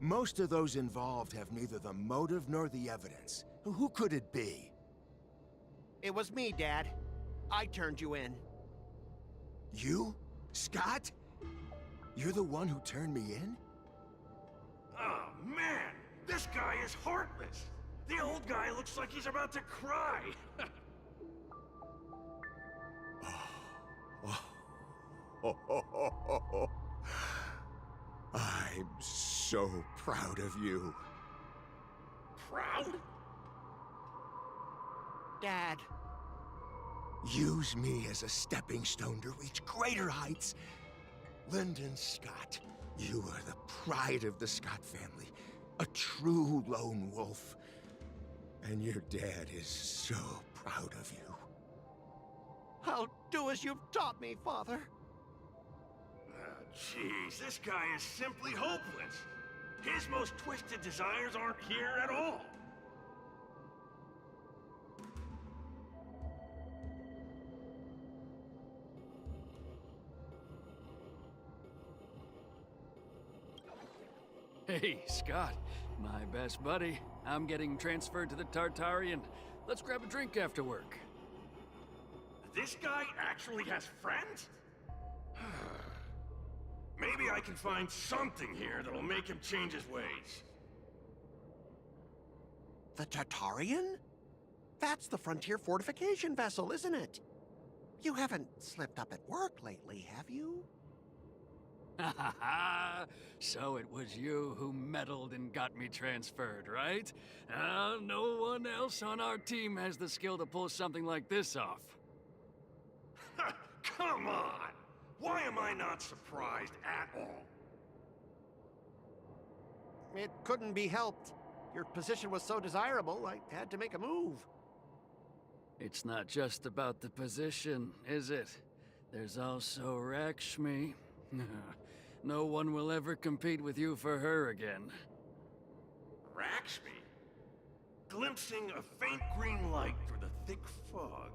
Most of those involved have neither the motive nor the evidence. Who could it be? It was me, Dad. I turned you in. You? Scott? You're the one who turned me in? Oh, man! This guy is heartless! The old guy looks like he's about to cry! I'm so proud of you. Proud? Dad. Use me as a stepping stone to reach greater heights. Lyndon Scott, you are the pride of the Scott family. A true lone wolf. And your dad is so proud of you. I'll do as you've taught me, Father. Jeez, this guy is simply hopeless. His most twisted desires aren't here at all. Hey, Scott. My best buddy. I'm getting transferred to the Tartarian. Let's grab a drink after work. This guy actually has friends? Maybe I can find something here that'll make him change his ways. The Tartarian? That's the frontier fortification vessel, isn't it? You haven't slipped up at work lately, have you? Ha ha ha! So it was you who meddled and got me transferred, right? No one else on our team has the skill to pull something like this off. Come on! Why am I not surprised at all? It couldn't be helped. Your position was so desirable, I had to make a move. It's not just about the position, is it? There's also Rakshmi. No one will ever compete with you for her again. Rakshmi? Glimpsing a faint green light through the thick fog.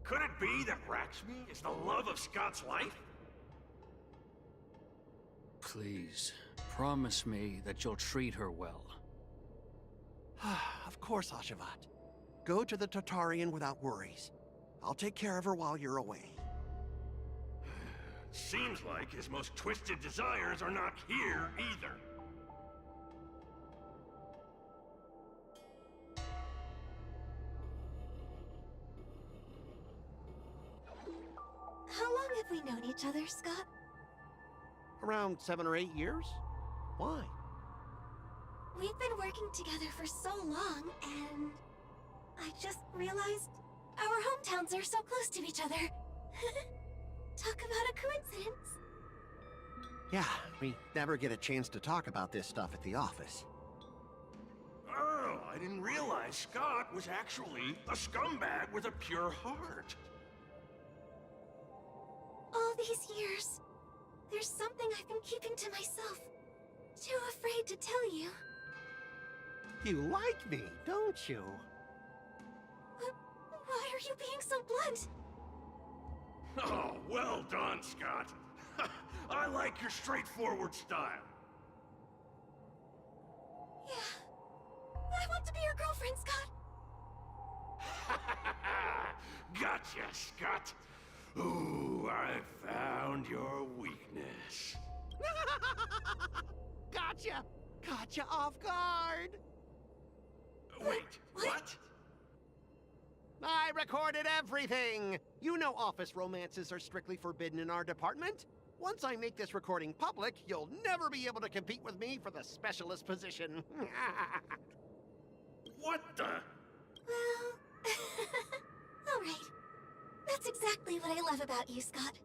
Could it be that Rakshmi is the love of Scott's life? Please, promise me that you'll treat her well. Of course, Ashavat. Go to the Tartarian without worries. I'll take care of her while you're away. Seems like his most twisted desires are not here either. How long have we known each other, Scott? Around 7 or 8 years? Why? We've been working together for so long, and I just realized our hometowns are so close to each other. Talk about a coincidence. Yeah, we never get a chance to talk about this stuff at the office. Oh, I didn't realize Scott was actually a scumbag with a pure heart. All these years, there's something I've been keeping to myself. Too afraid to tell you. You like me, don't you? Why are you being so blunt? Oh, well done, Scott. I like your straightforward style. Yeah. I want to be your girlfriend, Scott. Gotcha, Scott. Ooh, I found your weakness. Gotcha! Gotcha off guard! Wait, what? I recorded everything! You know office romances are strictly forbidden in our department. Once I make this recording public, you'll never be able to compete with me for the specialist position. What the? Well... Alright. That's exactly what I love about you, Scott.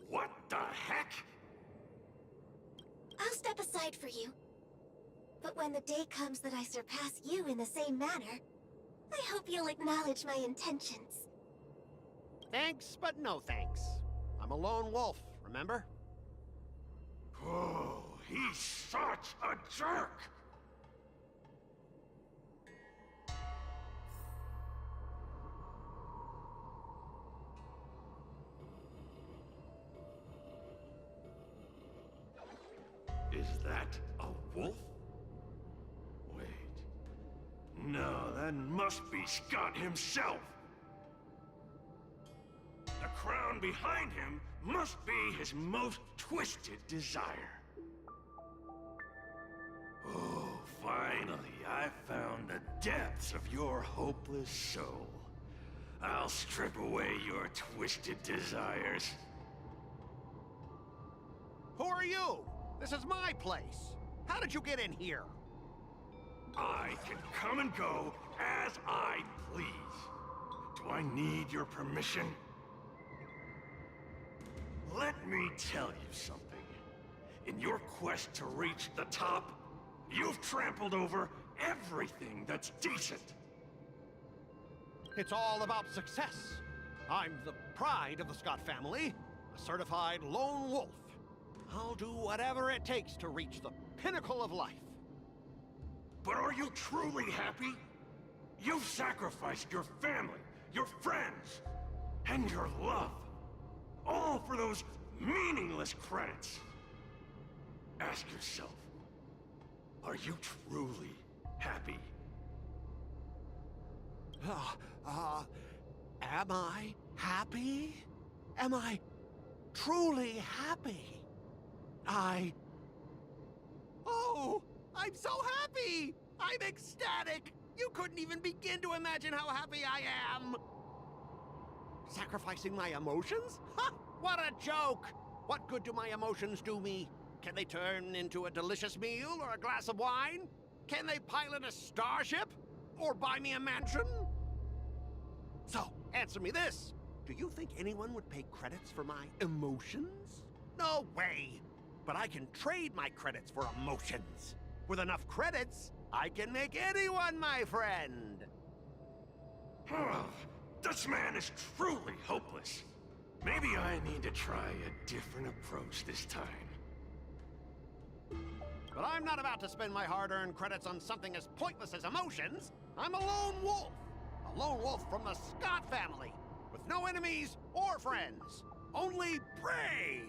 What the heck? I'll step aside for you. But when the day comes that I surpass you in the same manner, I hope you'll acknowledge my intentions. Thanks, but no thanks. I'm a lone wolf, remember? Oh, he's such a jerk! Is that a wolf? Wait. No, that must be Scott himself. The crown behind him must be his most twisted desire. Oh, finally, I found the depths of your hopeless soul. I'll strip away your twisted desires. Who are you? This is my place. How did you get in here? I can come and go as I please. Do I need your permission? Let me tell you something. In your quest to reach the top, you've trampled over everything that's decent. It's all about success. I'm the pride of the Scott family, a certified lone wolf. I'll do whatever it takes to reach the pinnacle of life. But are you truly happy? You've sacrificed your family, your friends, and your love. All for those meaningless credits. Ask yourself, are you truly happy? Am I happy? Am I truly happy? Oh, I'm so happy! I'm ecstatic! You couldn't even begin to imagine how happy I am! Sacrificing my emotions? Ha! What a joke! What good do my emotions do me? Can they turn into a delicious meal or a glass of wine? Can they pilot a starship? Or buy me a mansion? So, answer me this. Do you think anyone would pay credits for my emotions? No way! But I can trade my credits for emotions. With enough credits, I can make anyone my friend. This man is truly hopeless. Maybe I need to try a different approach this time. But I'm not about to spend my hard-earned credits on something as pointless as emotions. I'm a lone wolf. A lone wolf from the Scott family. With no enemies or friends. Only prey!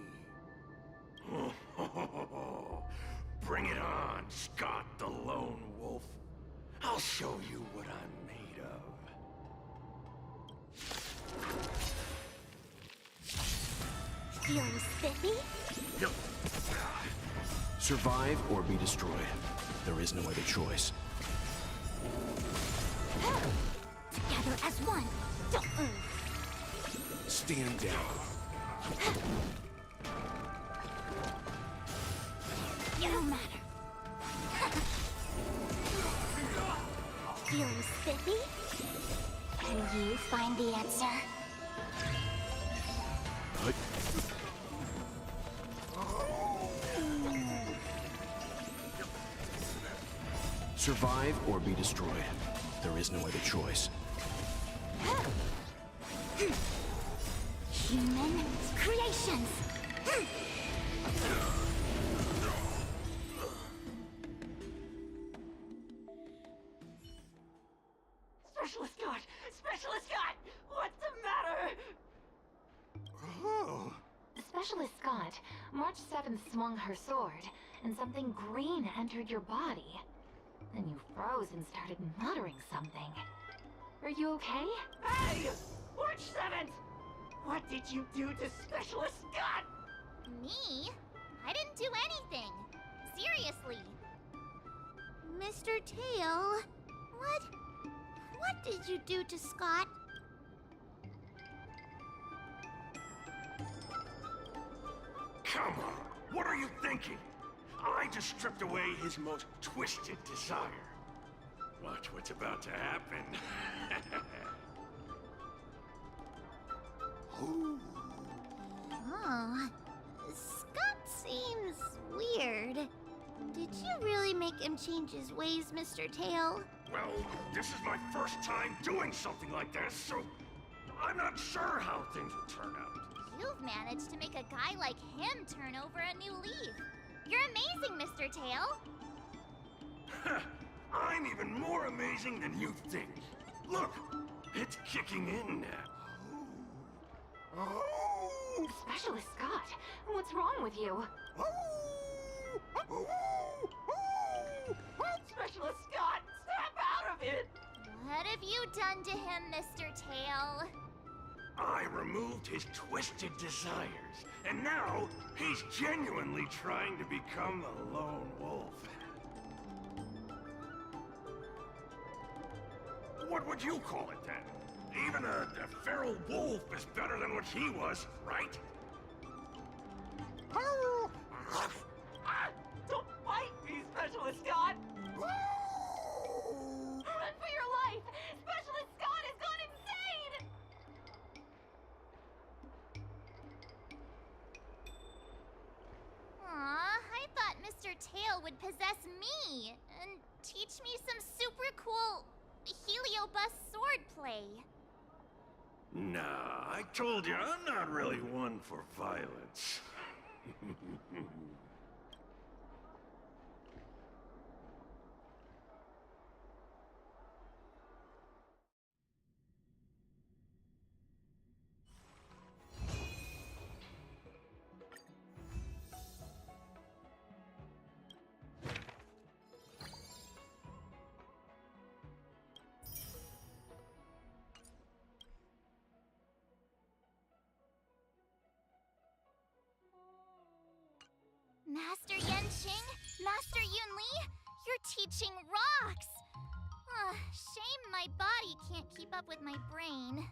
Bring it on, Scott the Lone Wolf. I'll show you what I'm made of. Feeling spiffy? Survive or be destroyed. There is no other choice. Together as one. Stand down. No matter. Feeling spiffy? Can you find the answer? What? Survive or be destroyed. There is no other choice. Human creations! Specialist Scott! Specialist Scott! What's the matter? Oh. Specialist Scott, March 7th swung her sword, and something green entered your body. Then you froze and started muttering something. Are you okay? Hey! March 7th! What did you do to Specialist Scott? Me? I didn't do anything. Seriously. Mr. Tail, what did you do to Scott? Come on, what are you thinking? I just stripped away his most twisted desire. Watch what's about to happen. Oh, Scott seems weird. Did you really make him change his ways, Mr. Tail? Well, this is my first time doing something like this, so I'm not sure how things will turn out. You've managed to make a guy like him turn over a new leaf. You're amazing, Mr. Tail. I'm even more amazing than you think. Look, it's kicking in now. Specialist Scott, what's wrong with you? Specialist Scott, snap out of it! What have you done to him, Mr. Tail? I removed his twisted desires, and now he's genuinely trying to become a lone wolf. What would you call it then? Even a feral wolf is better than what he was, right? Don't fight me, Specialist Scott! Run for your life! Specialist Scott has gone insane! Aw, I thought Mr. Tail would possess me and teach me some super cool Heliobus swordplay. Nah, I told you, I'm not really one for violence. Master Yenqing, Master Yunli, you're teaching rocks! Shame my body can't keep up with my brain.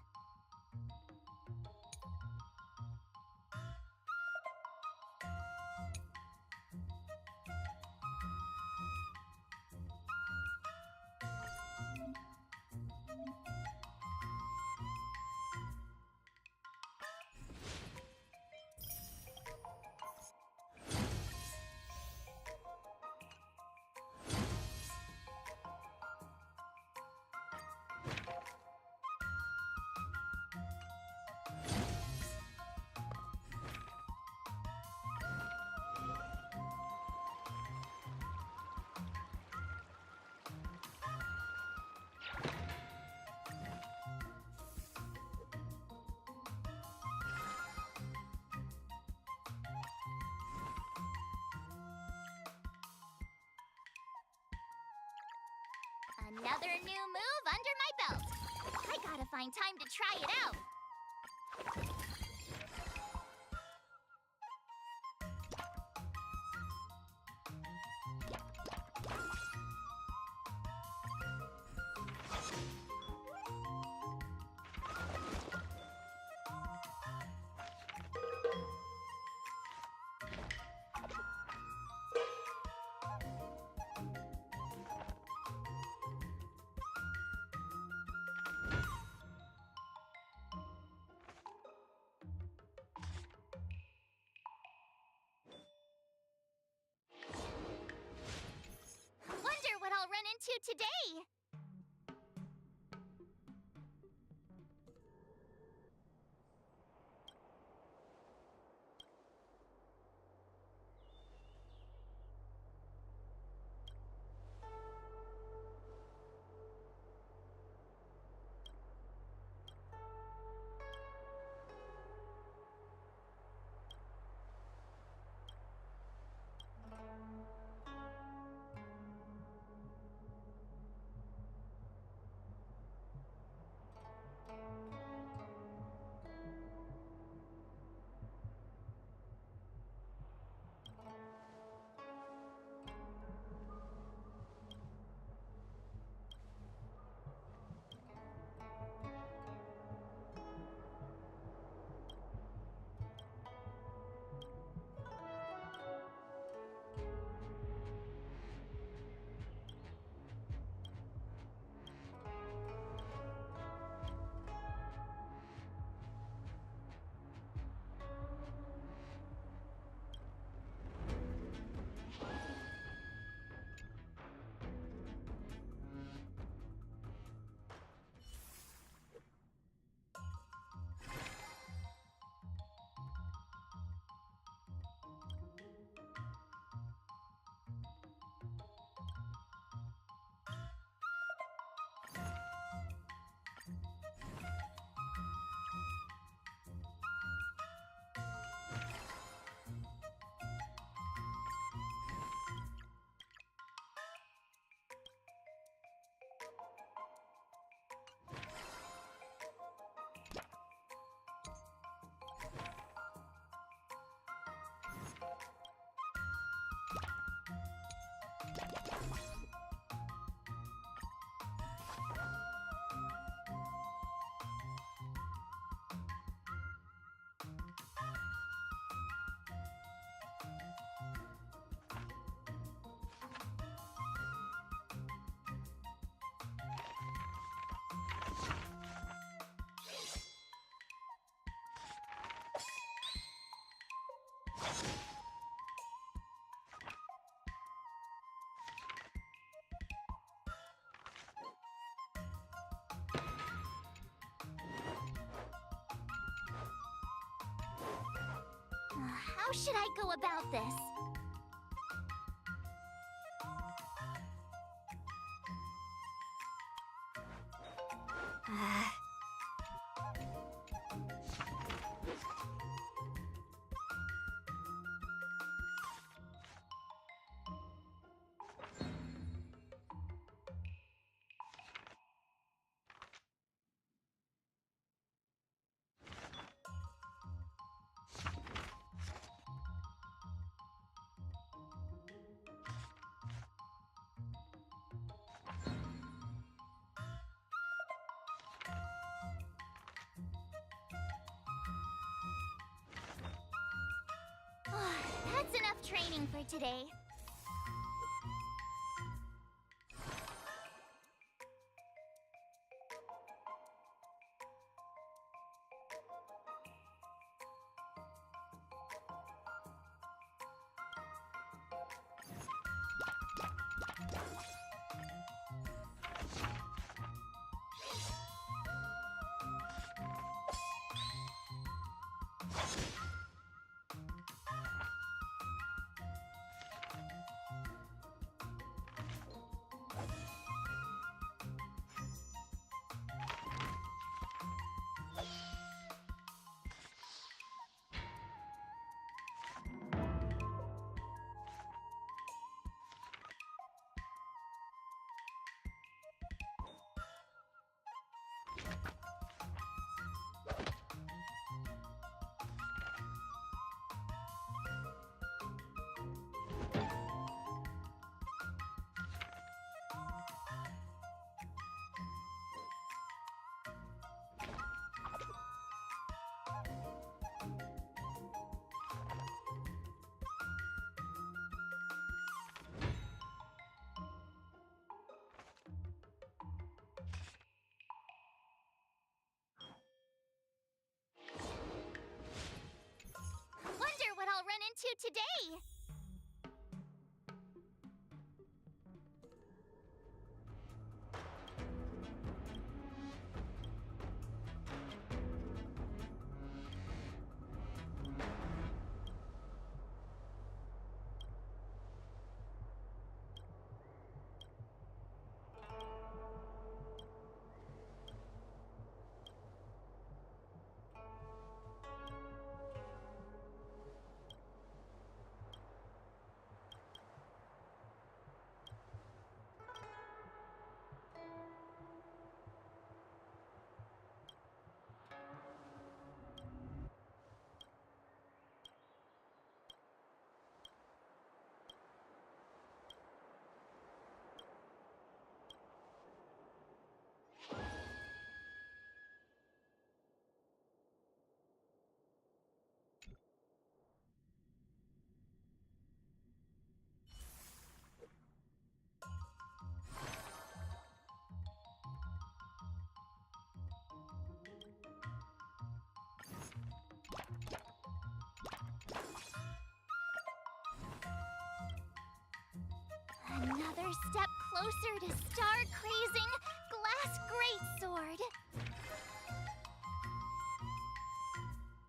Another new move under my belt. I gotta find time to try it out. Wonder what I'll run into today. How should I go about this? That's enough training for today. Wonder what I'll run into today. Another step closer to star-crazing glass greatsword.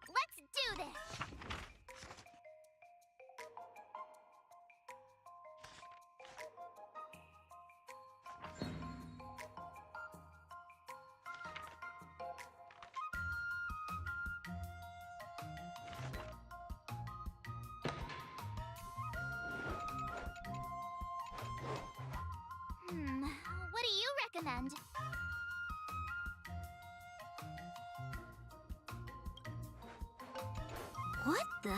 Let's do this! What do you recommend? What the?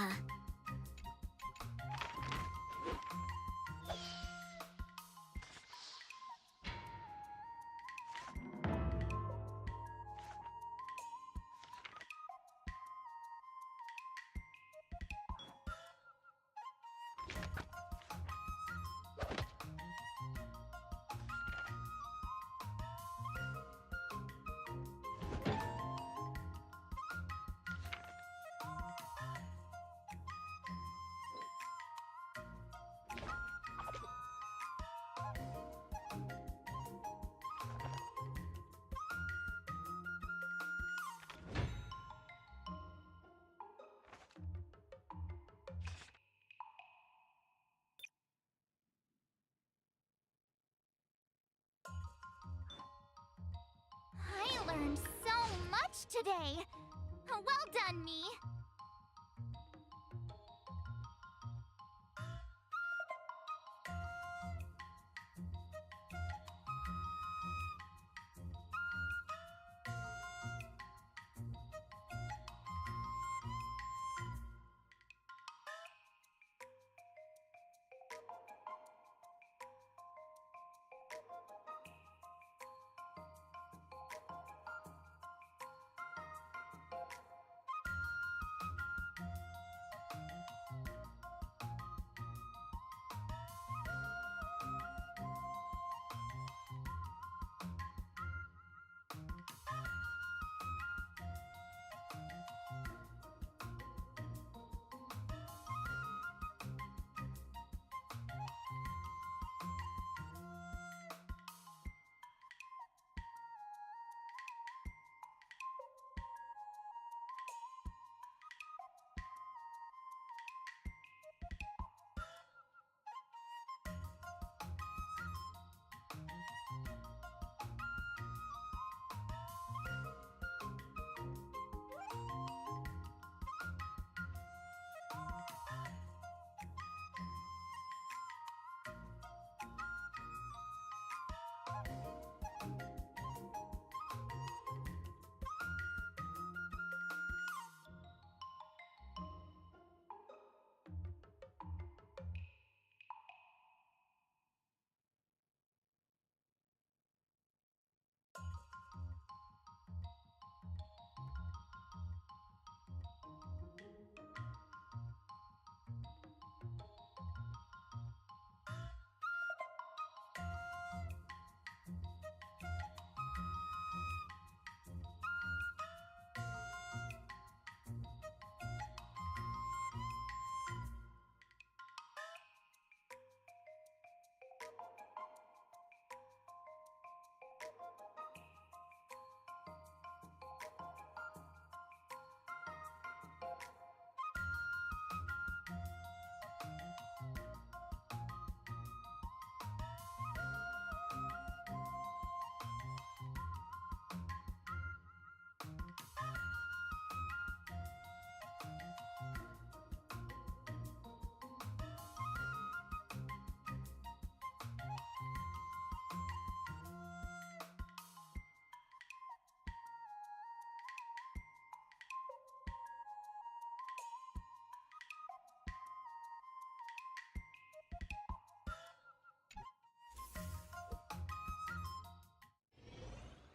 today. Well done, me.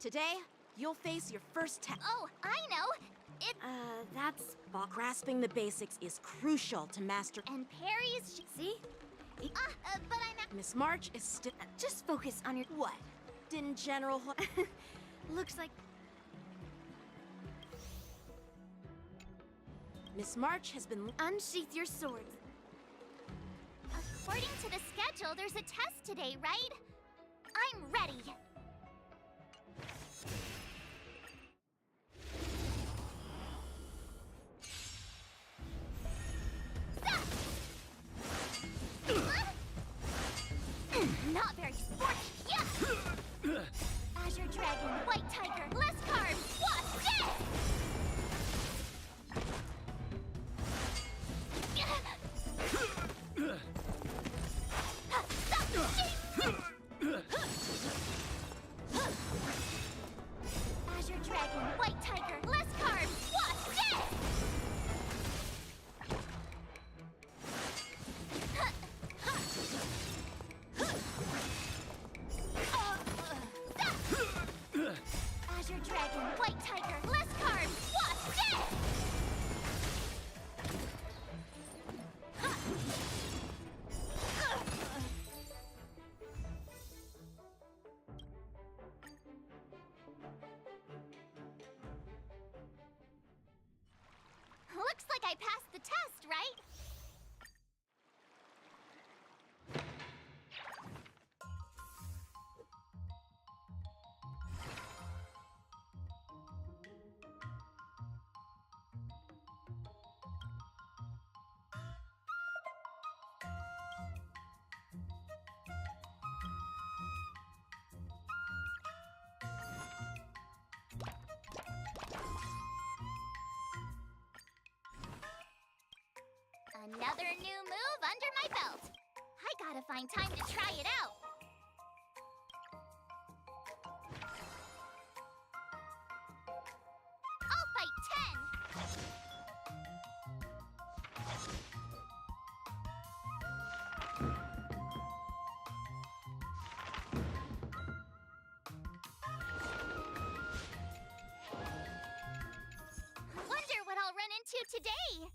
Today, you'll face your first test. Oh, I know. That's... Grasping the basics is crucial to master. And Perry's... See? but I'm... Miss March is still... Just focus on your... What? Didn't General... Looks like... Miss March has been... Unsheath your swords. According to the schedule, there's a test today, right? I'm ready. Not very sporty. Yeah. Azure Dragon, White Tiger, less carbs. What's this? Azure Dragon, White Tiger, less carbs. What's this? Azure Dragon, White Tiger, less carbs. What's this? Looks like I passed the test, right? Another new move under my belt. I gotta find time to try it out. I'll fight 10. Wonder what I'll run into today.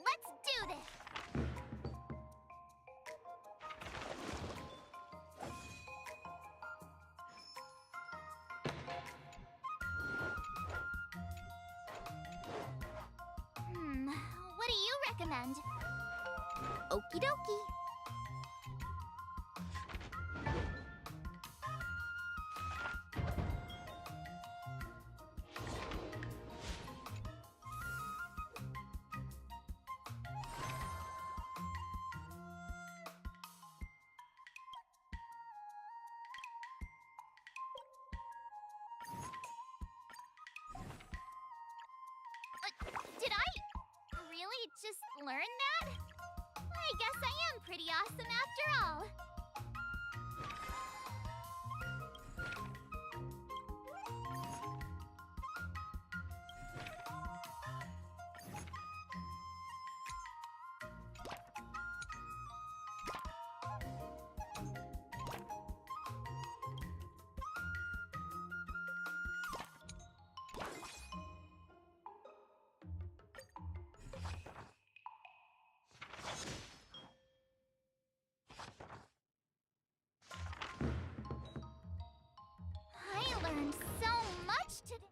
Let's do this! What do you recommend? Okie dokie. Did I really just learn that? I guess I am pretty awesome after all. I learned so much today.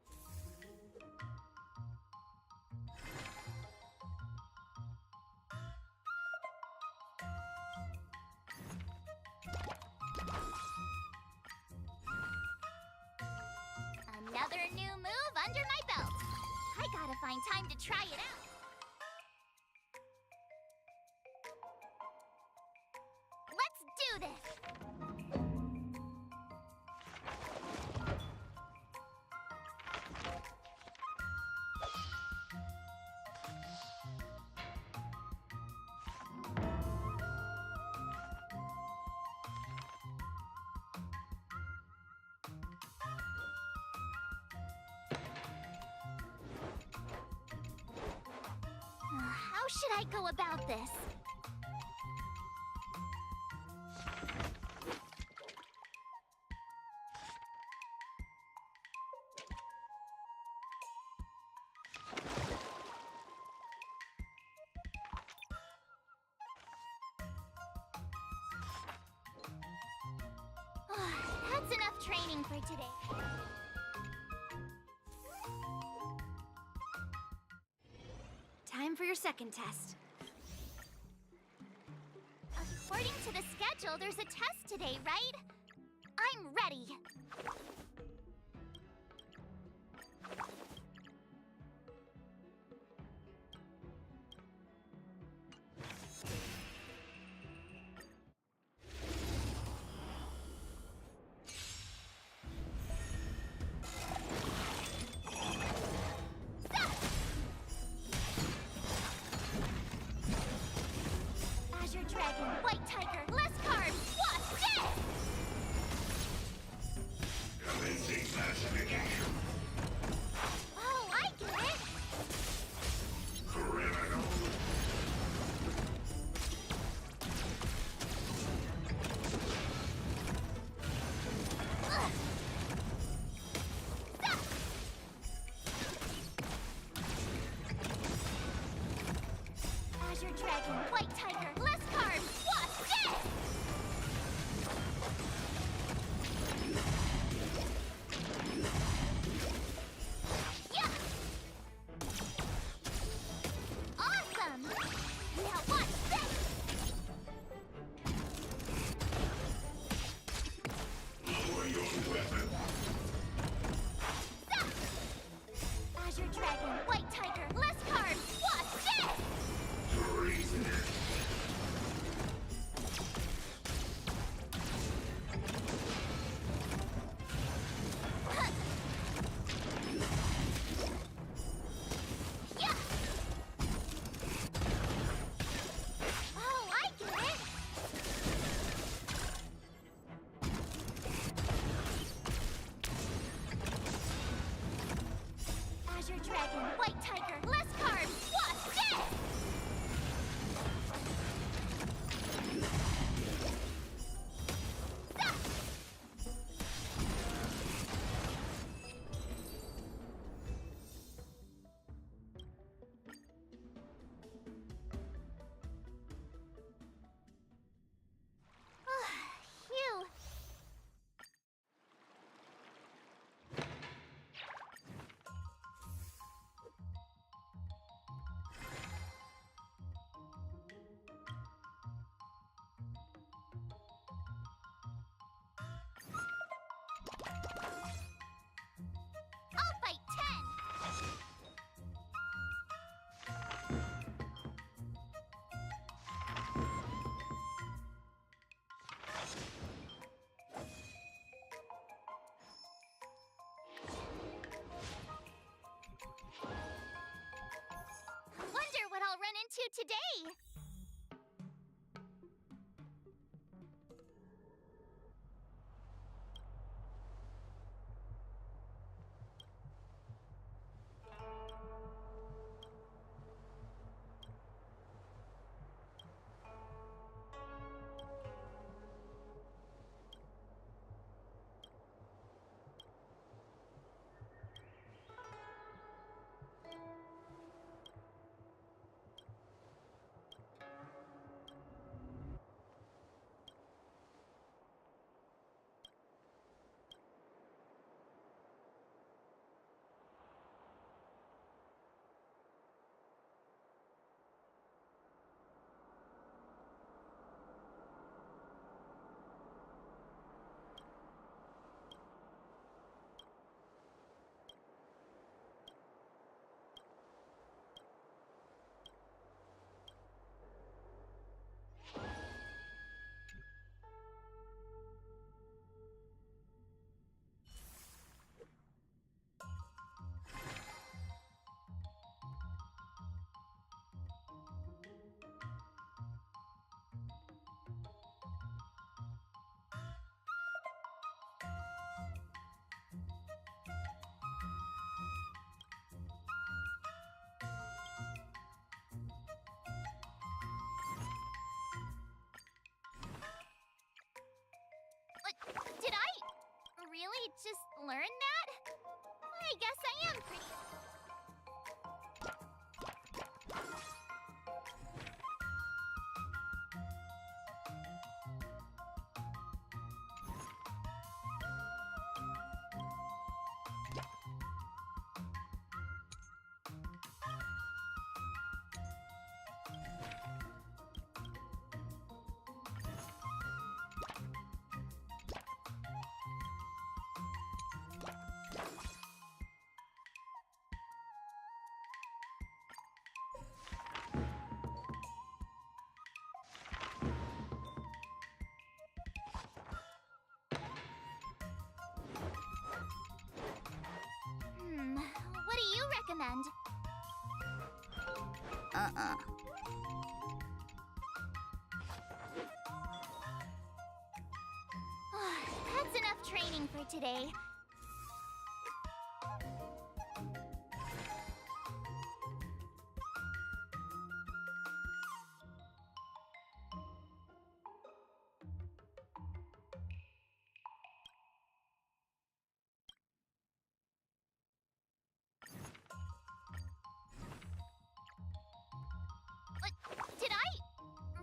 Another new move under my belt. I gotta find time to try it out. Let's do this! How should I go about this? That's enough training for today. Time for your second test. According to the schedule, there's a test today, right? I'm ready. today? Did I really just learn that? I guess I am pretty... What do you recommend? That's enough training for today. Did I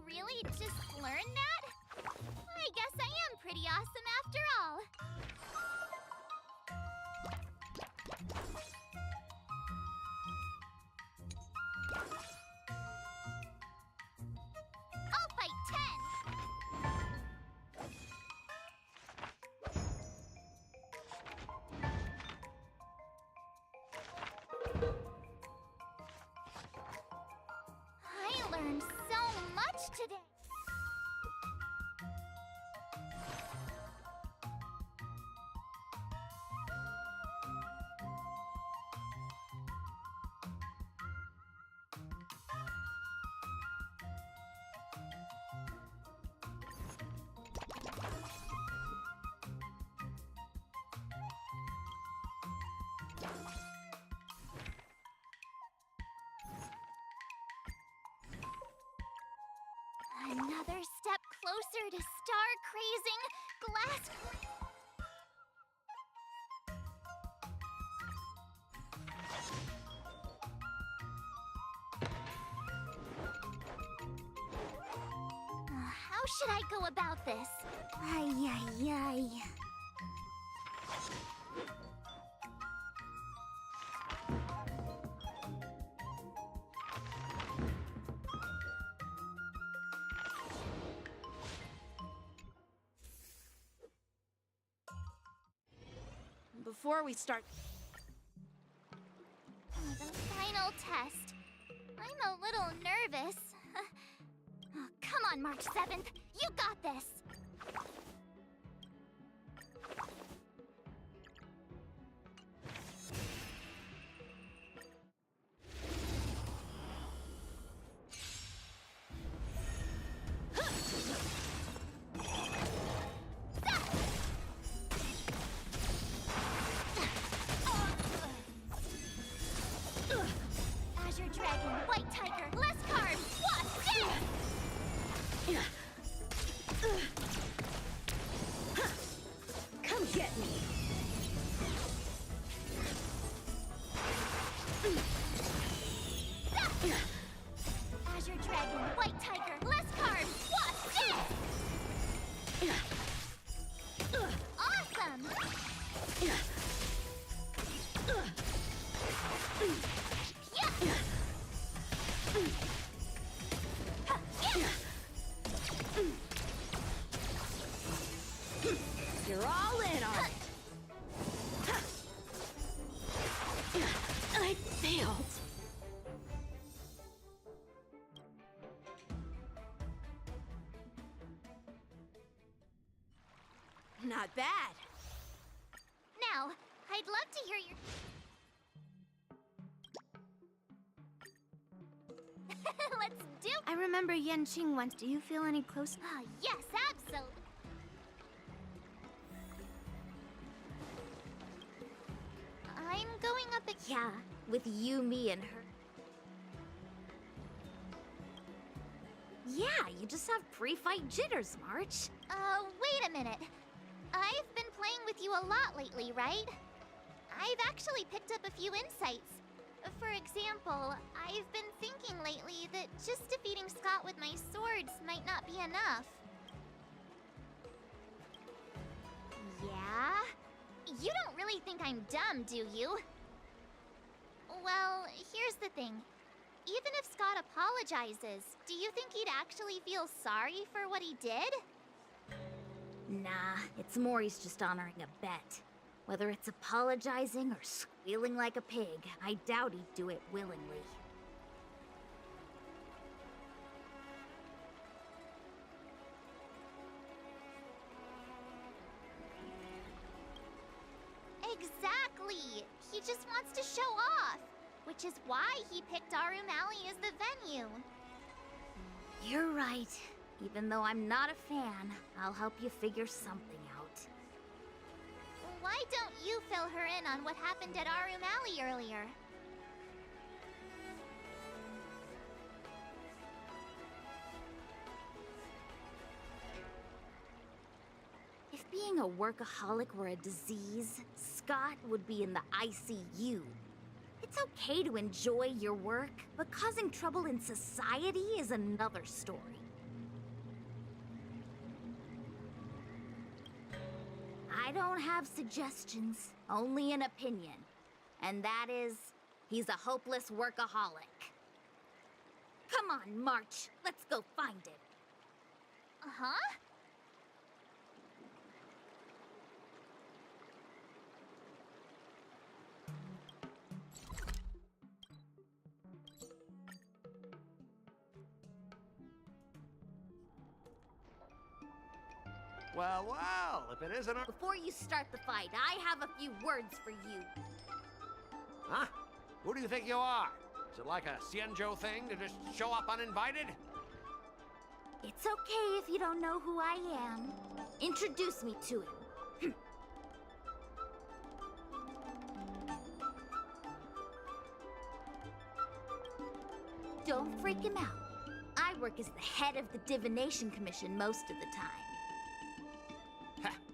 really just learn that? I guess I am pretty awesome after all. I'll fight 10. I learned so much today. Another step closer to star-crazing glass... How should I go about this? Ay, ay, ay. Before we start... The final test. I'm a little nervous. Oh, come on, March 7th. You got this. You're all in on it. I failed. Not bad. Now, I'd love to hear your... Let's do... I remember Yanqing once. Do you feel any closer? Yes, absolutely. I'm going up a... Yeah, with you, me, and her. Yeah, you just have pre-fight jitters, March. Wait a minute. I've been playing with you a lot lately, right? I've actually picked up a few insights. For example, I've been thinking lately that just defeating Scott with my swords might not be enough. Yeah? You don't really think I'm dumb, do you? Well, here's the thing. Even if Scott apologizes, do you think he'd actually feel sorry for what he did? Nah, it's more he's just honoring a bet. Whether it's apologizing or squealing like a pig, I doubt he'd do it willingly. Exactly! He just wants to show off, which is why he picked Arum Alley as the venue. You're right. Even though I'm not a fan, I'll help you figure something out. Why don't you fill her in on what happened at Arum Alley earlier? If being a workaholic were a disease, Scott would be in the ICU. It's okay to enjoy your work, but causing trouble in society is another story. I don't have suggestions, only an opinion. And that is, he's a hopeless workaholic. Come on, March, let's go find it. Uh-huh? Well, well, if it isn't a... Before you start the fight, I have a few words for you. Huh? Who do you think you are? Is it like a Xianzhou thing to just show up uninvited? It's okay if you don't know who I am. Introduce me to him. Don't freak him out. I work as the head of the Divination Commission most of the time.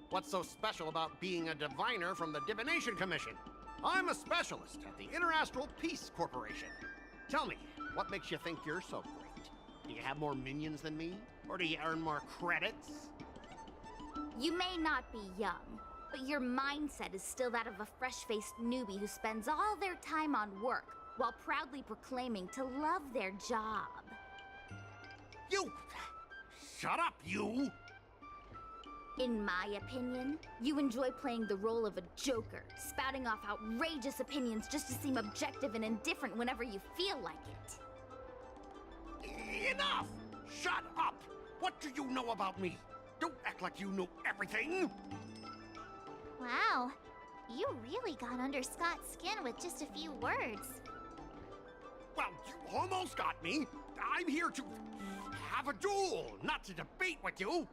What's so special about being a diviner from the Divination Commission? I'm a specialist at the Interastral Peace Corporation. Tell me, what makes you think you're so great? Do you have more minions than me? Or do you earn more credits? You may not be young, but your mindset is still that of a fresh-faced newbie who spends all their time on work while proudly proclaiming to love their job. You! Shut up, you! In my opinion, you enjoy playing the role of a joker, spouting off outrageous opinions just to seem objective and indifferent whenever you feel like it. Enough! Shut up! What do you know about me? Don't act like you know everything! Wow, you really got under Scott's skin with just a few words. Well, you almost got me. I'm here to have a duel, not to debate with you.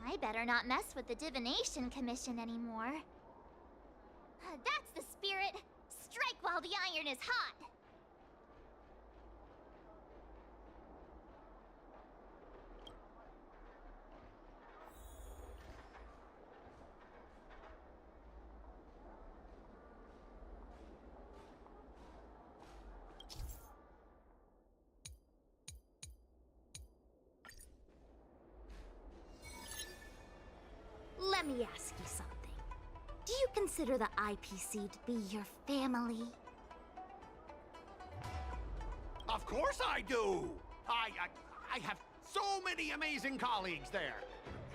I better not mess with the Divination Commission anymore. That's the spirit! Strike while the iron is hot! let me ask you something. Do you consider the IPC to be your family? Of course I do! I have so many amazing colleagues there.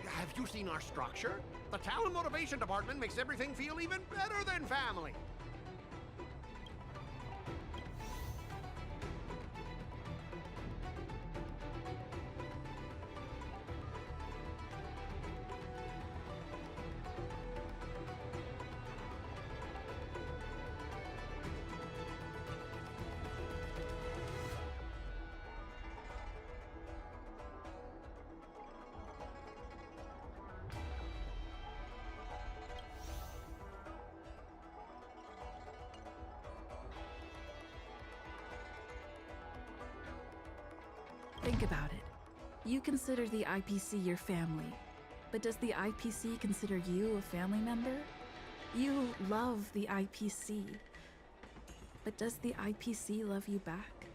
Have you seen our structure? The talent motivation department makes everything feel even better than family. Think about it. You consider the IPC your family, but does the IPC consider you a family member? You love the IPC, but does the IPC love you back?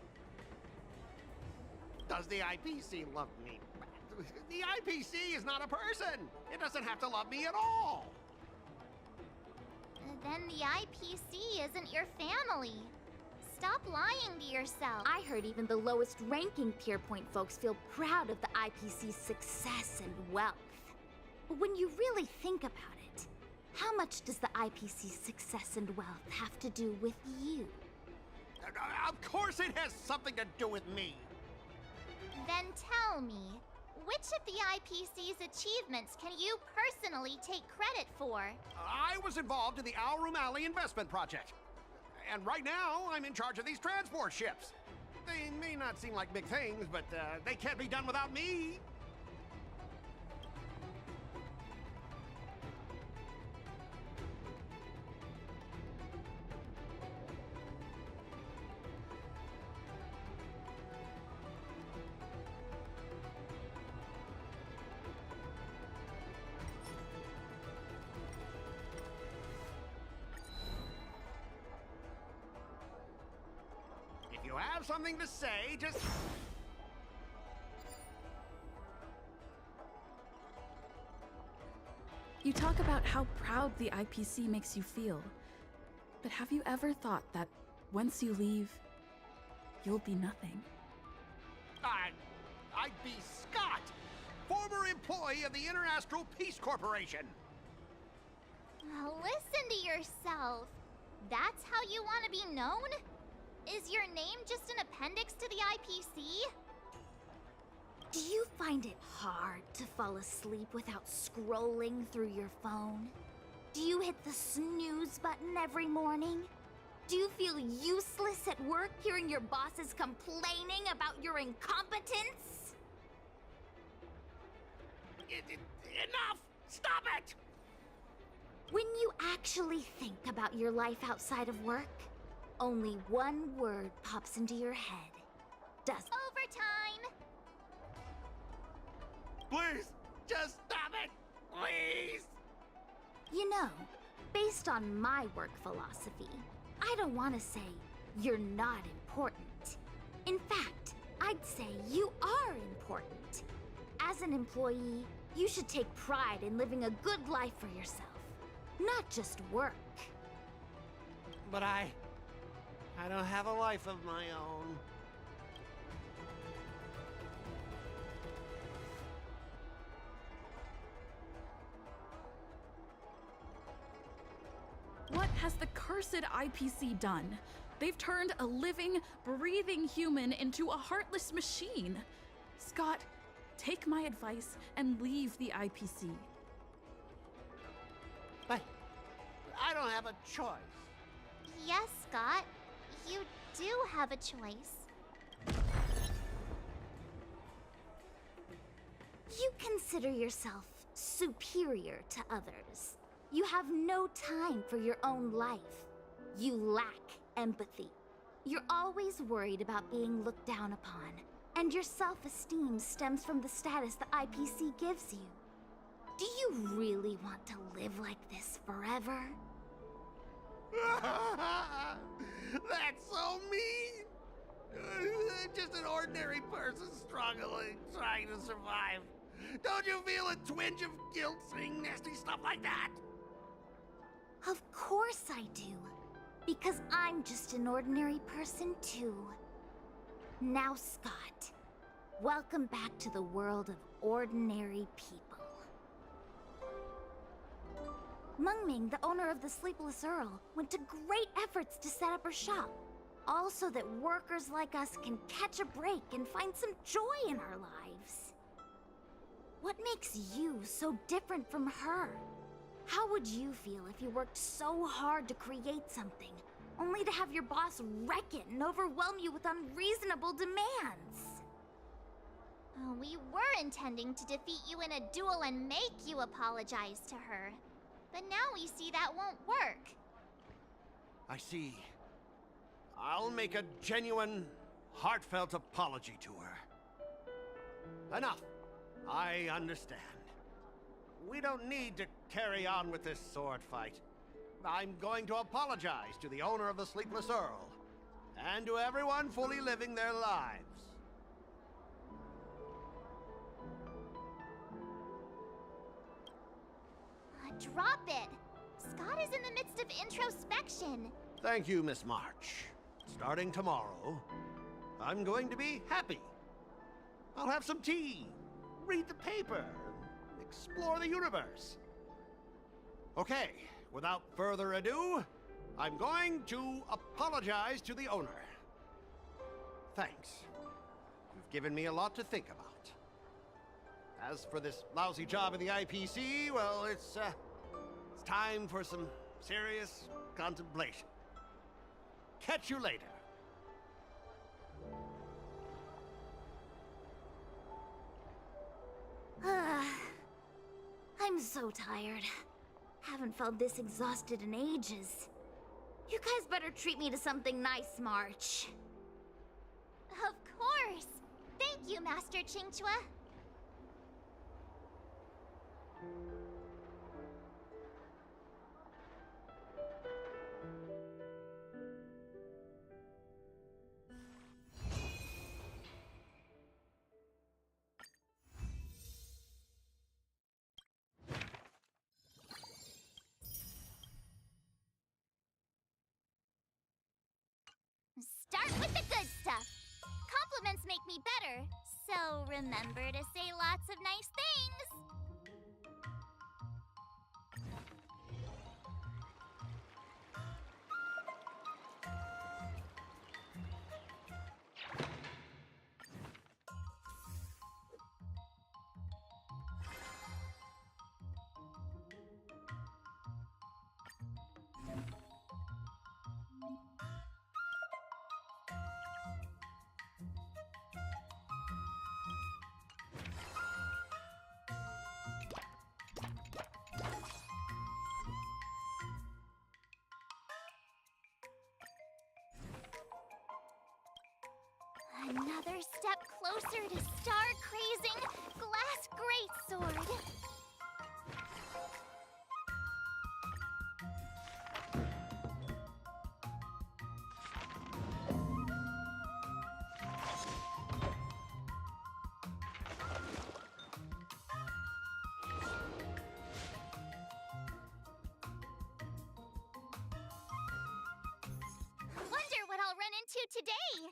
Does the IPC love me? The IPC is not a person. It doesn't have to love me at all. Then the IPC isn't your family. Stop lying to yourself. I heard even the lowest ranking Pierpoint folks feel proud of the IPC's success and wealth. But when you really think about it, how much does the IPC's success and wealth have to do with you? Of course it has something to do with me. Then tell me, which of the IPC's achievements can you personally take credit for? I was involved in the Alroom Alley investment project. And right now, I'm in charge of these transport ships. They may not seem like big things, but they can't be done without me. If you have something to say, just... You talk about how proud the IPC makes you feel, but have you ever thought that once you leave, you'll be nothing? I'd be Scott, former employee of the Interastral Peace Corporation. Listen to yourself. That's how you want to be known? Is your name just an appendix to the IPC? Do you find it hard to fall asleep without scrolling through your phone? Do you hit the snooze button every morning? Do you feel useless at work hearing your bosses complaining about your incompetence? Enough! Stop it! When you actually think about your life outside of work, only one word pops into your head. Overtime! Please, just stop it! Please! You know, based on my work philosophy, I don't want to say you're not important. In fact, I'd say you are important. As an employee, you should take pride in living a good life for yourself, not just work. But I don't have a life of my own. What has the cursed IPC done? They've turned a living, breathing human into a heartless machine. Scott, take my advice and leave the IPC. But I don't have a choice. Yes, Scott. You do have a choice. You consider yourself superior to others. You have no time for your own life. You lack empathy. You're always worried about being looked down upon, and your self-esteem stems from the status the IPC gives you. Do you really want to live like this forever? That's so mean! Just an ordinary person struggling, trying to survive. Don't you feel a twinge of guilt saying nasty stuff like that? Of course I do. Because I'm just an ordinary person too. Now, Scott, welcome back to the world of ordinary people. Mungming, the owner of the Sleepless Earl, went to great efforts to set up her shop. All so that workers like us can catch a break and find some joy in our lives. What makes you so different from her? How would you feel if you worked so hard to create something, only to have your boss wreck it and overwhelm you with unreasonable demands? We were intending to defeat you in a duel and make you apologize to her. But now we see that won't work. I see. I'll make a genuine, heartfelt apology to her. Enough. I understand. We don't need to carry on with this sword fight. I'm going to apologize to the owner of the Sleepless Earl, and to everyone fully living their lives. Drop it! Scott is in the midst of introspection. Thank you, Miss March. Starting tomorrow, I'm going to be happy. I'll have some tea, read the paper, explore the universe. Okay, without further ado, I'm going to apologize to the owner. Thanks. You've given me a lot to think about. As for this lousy job in the IPC, well, it's time for some serious contemplation. Catch you later. I'm so tired. Haven't felt this exhausted in ages. You guys better treat me to something nice, March. Of course! Thank you, Master Qingchua. Start with the good stuff. Compliments make me better, so remember to say lots of nice things. Another step closer to star-crazing Glass Greatsword. Wonder what I'll run into today.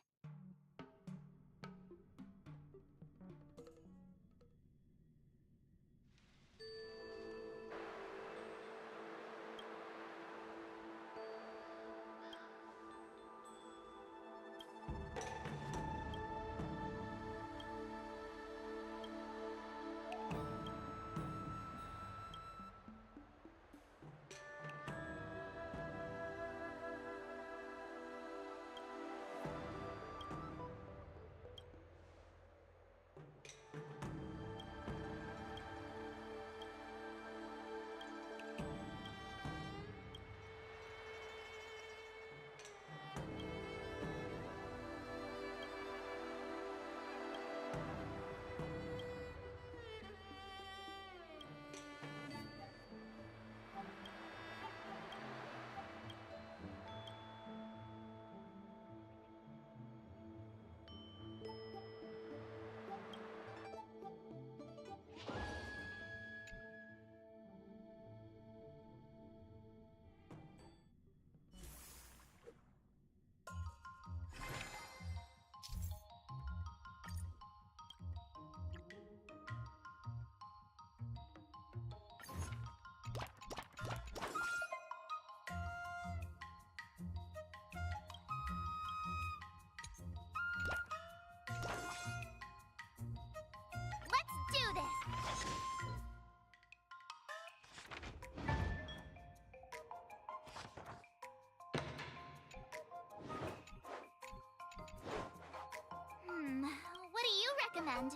recommend.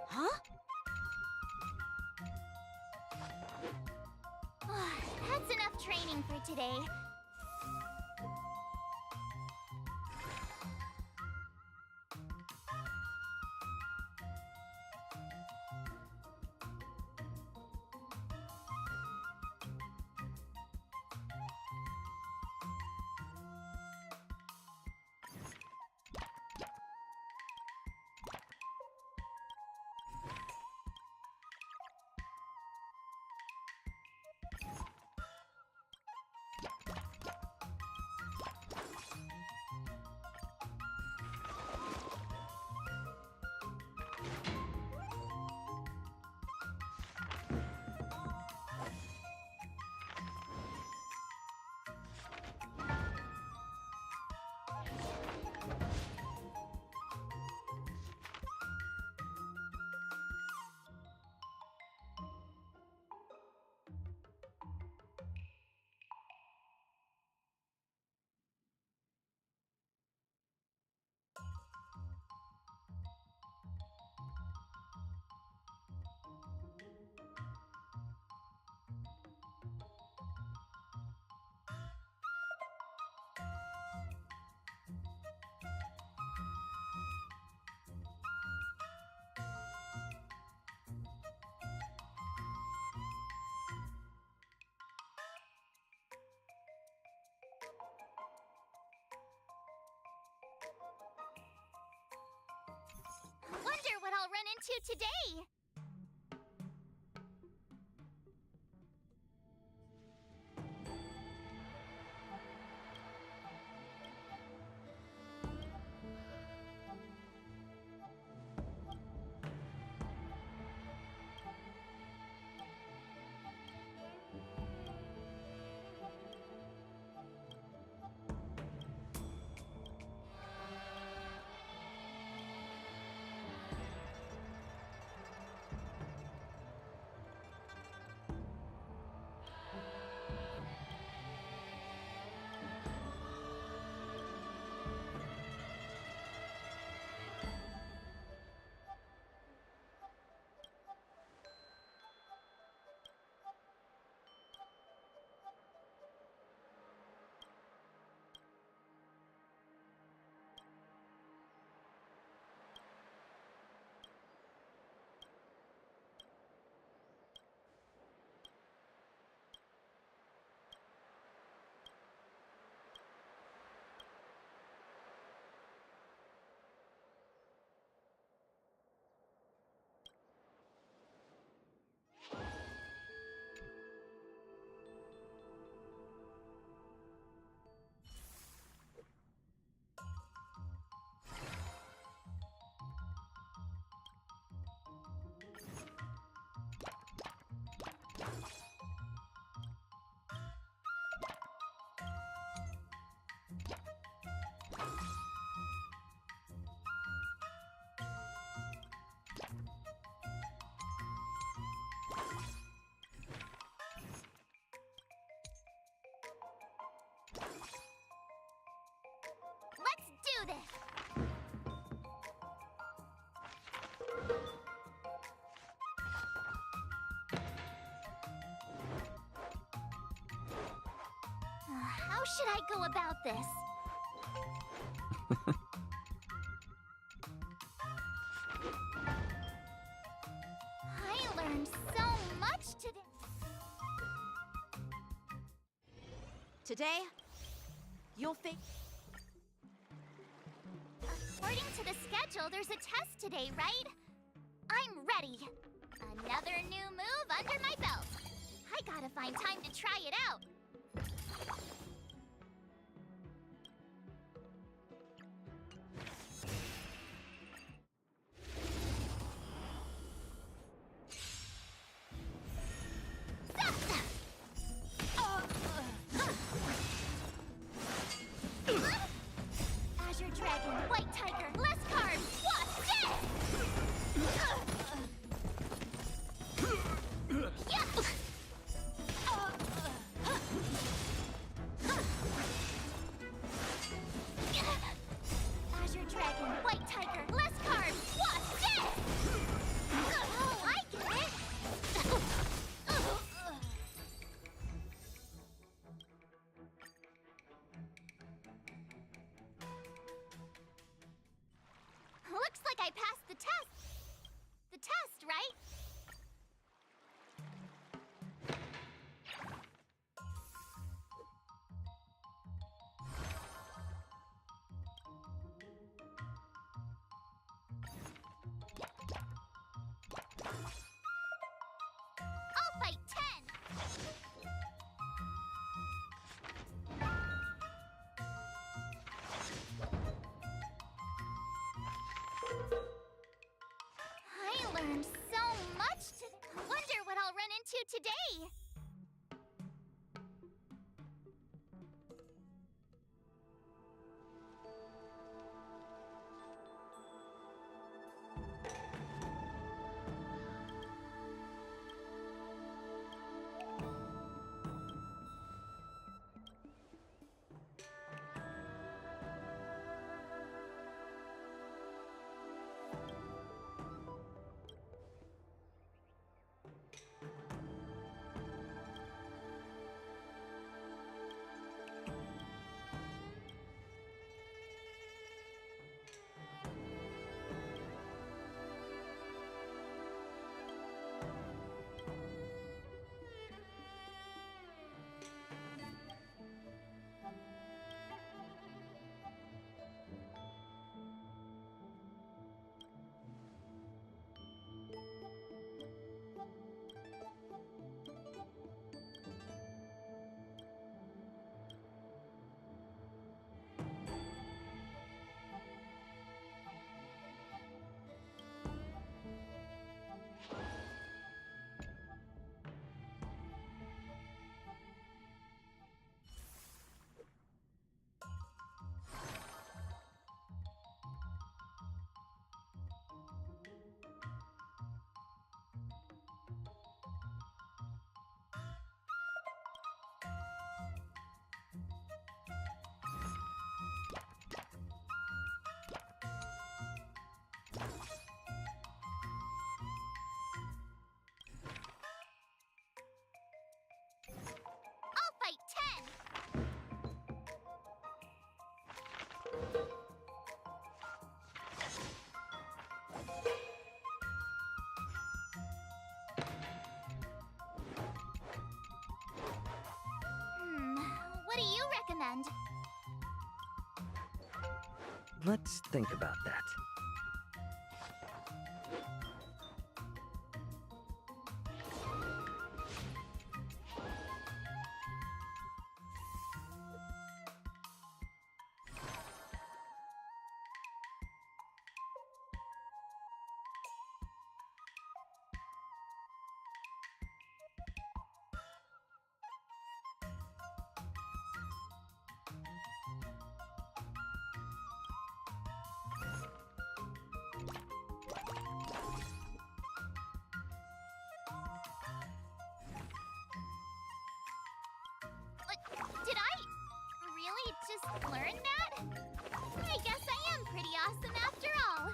Huh? That's enough training for today. Wonder what I'll run into today. Let's do this! How should I go about this? I learned so much today. Today, you'll face... According to the schedule, there's a test today, right? I'm ready. Another new move under my belt. I gotta find time to try it out. Azure Dragon, White Tiger, less carbs, what's this? Yeah. best, right? I'll fight 10! I learned so much wonder what I'll run into today! I'll fight 10! What do you recommend? Let's think about that. Did I really just learn that? I guess I am pretty awesome after all.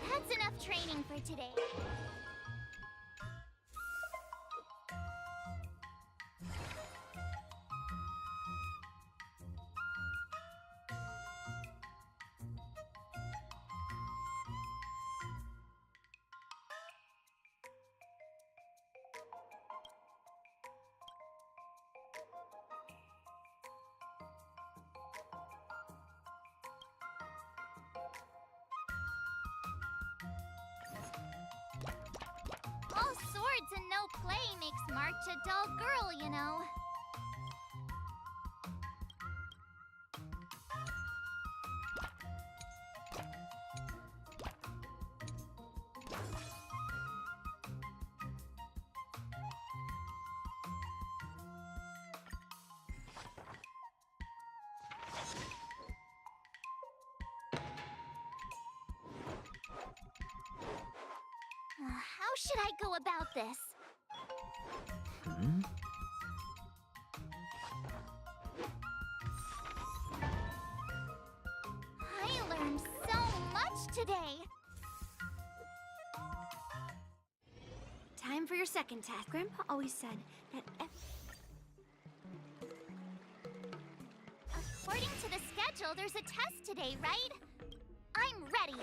That's enough training for today. All swords and no play makes March a dull girl, you know. How should I go about this? I learned so today. Time for your second task. Grandpa always said that According to the schedule, there's a test today, right? I'm ready.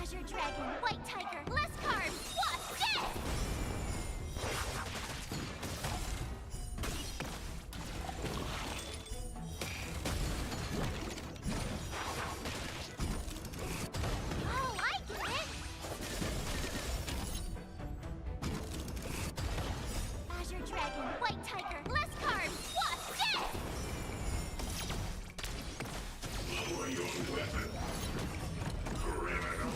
Azure Dragon, White Tiger, less carbs, watch this! Oh, I get it! Azure Dragon, White Tiger, less carbs, watch this! Lower your weapon. Criminal.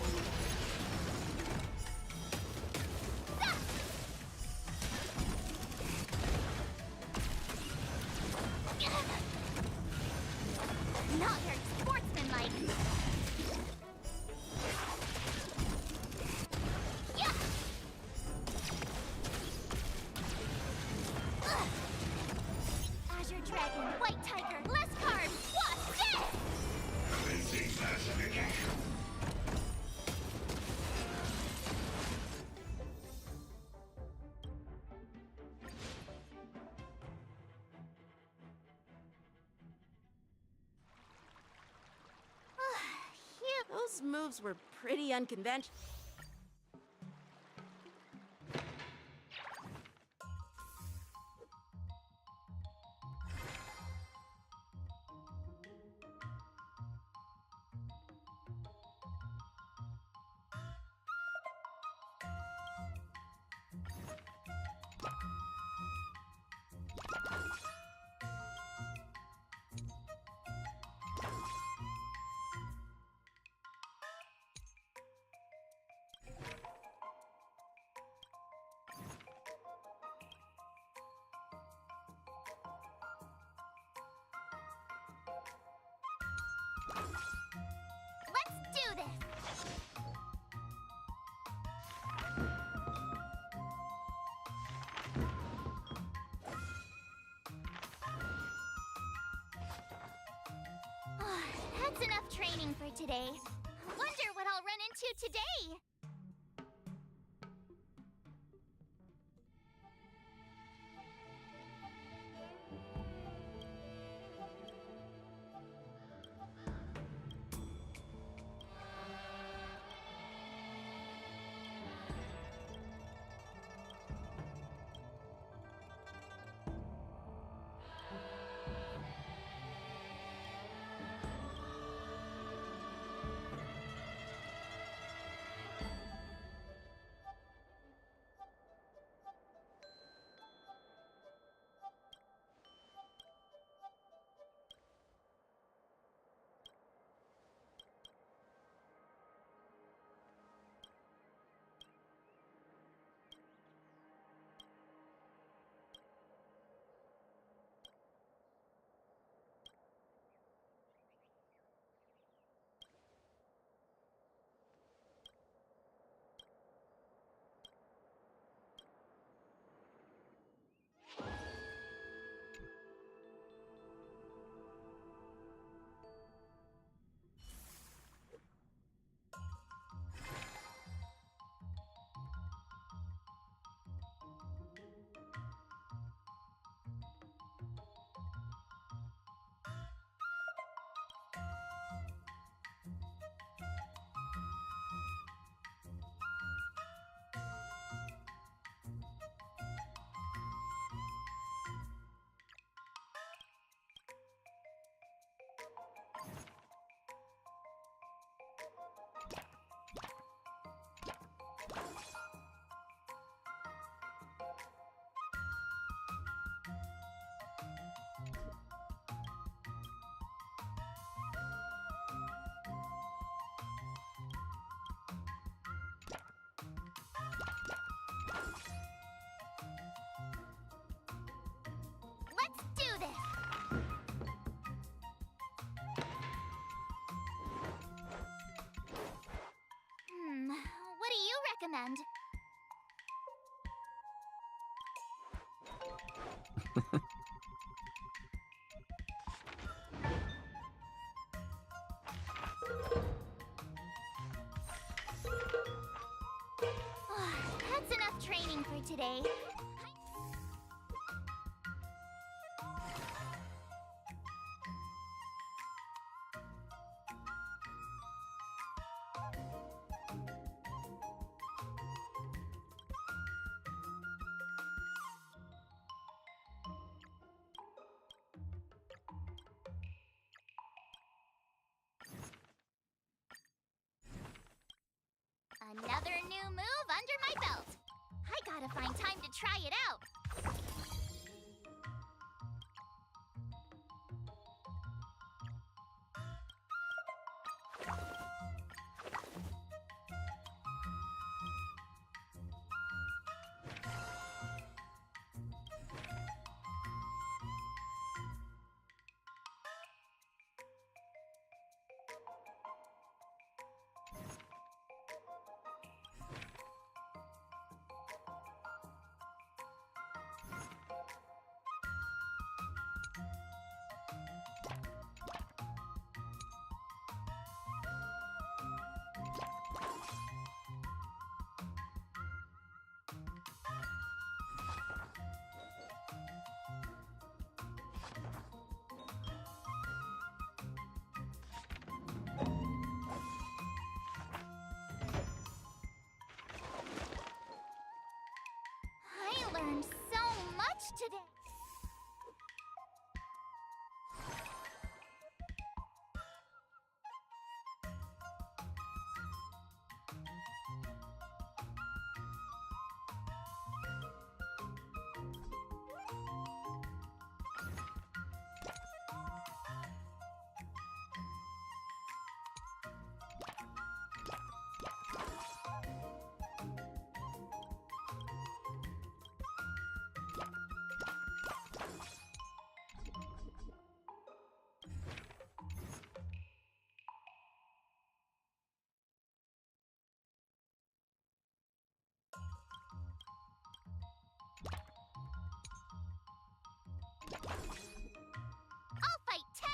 Not very sportsmanlike. Yeah. Ugh. Azure Dragon, White Tiger, less carbs, watch this! Commencing pacification. Phew. Those moves were pretty unconventional. Let's do this! That's enough training for today. Wonder what I'll run into today. end. That's enough training for today. Another new move under my belt. I gotta find time to try it out. I learned so much today. I'll fight 10!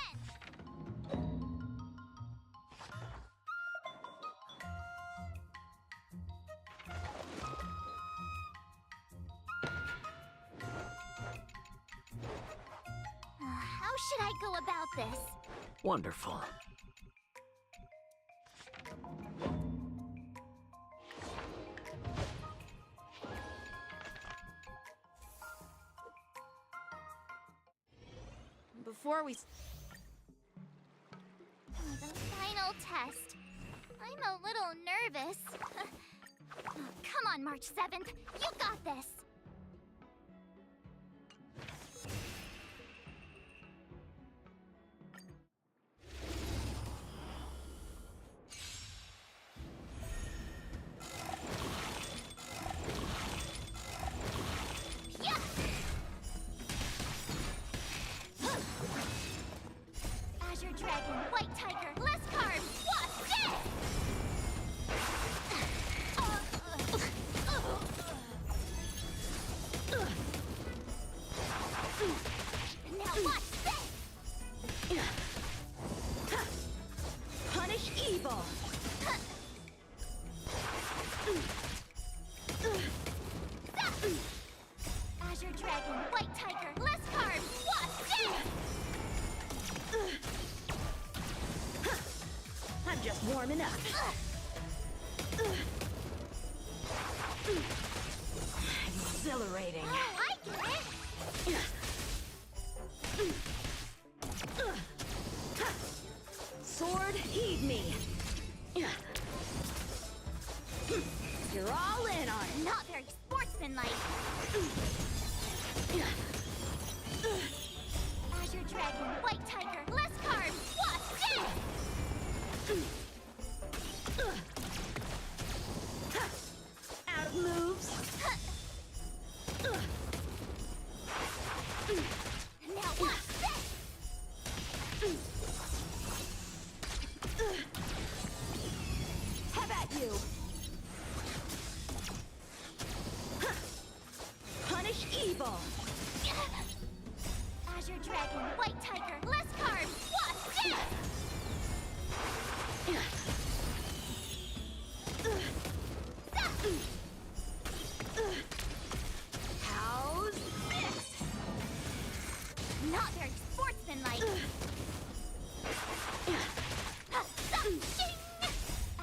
How should I go about this? Wonderful. Before we... The final test. I'm a little nervous. Come on, March 7th. You got this. Azure Dragon, White Tiger, less carbs, what's this? Now watch this! Punish evil! Azure Dragon, White Tiger, less carbs, what's this? I'm just warming up. Exhilarating. I get it! Sword, heed me. You're all in on it. Not very sportsmanlike. Azure Dragon, White Tiger, less carbs, what's this? Out of moves. Now watch this! Have at you. dragon, white tiger, less carbs, wasp, death! How's this? Not very sportsmanlike. Shing!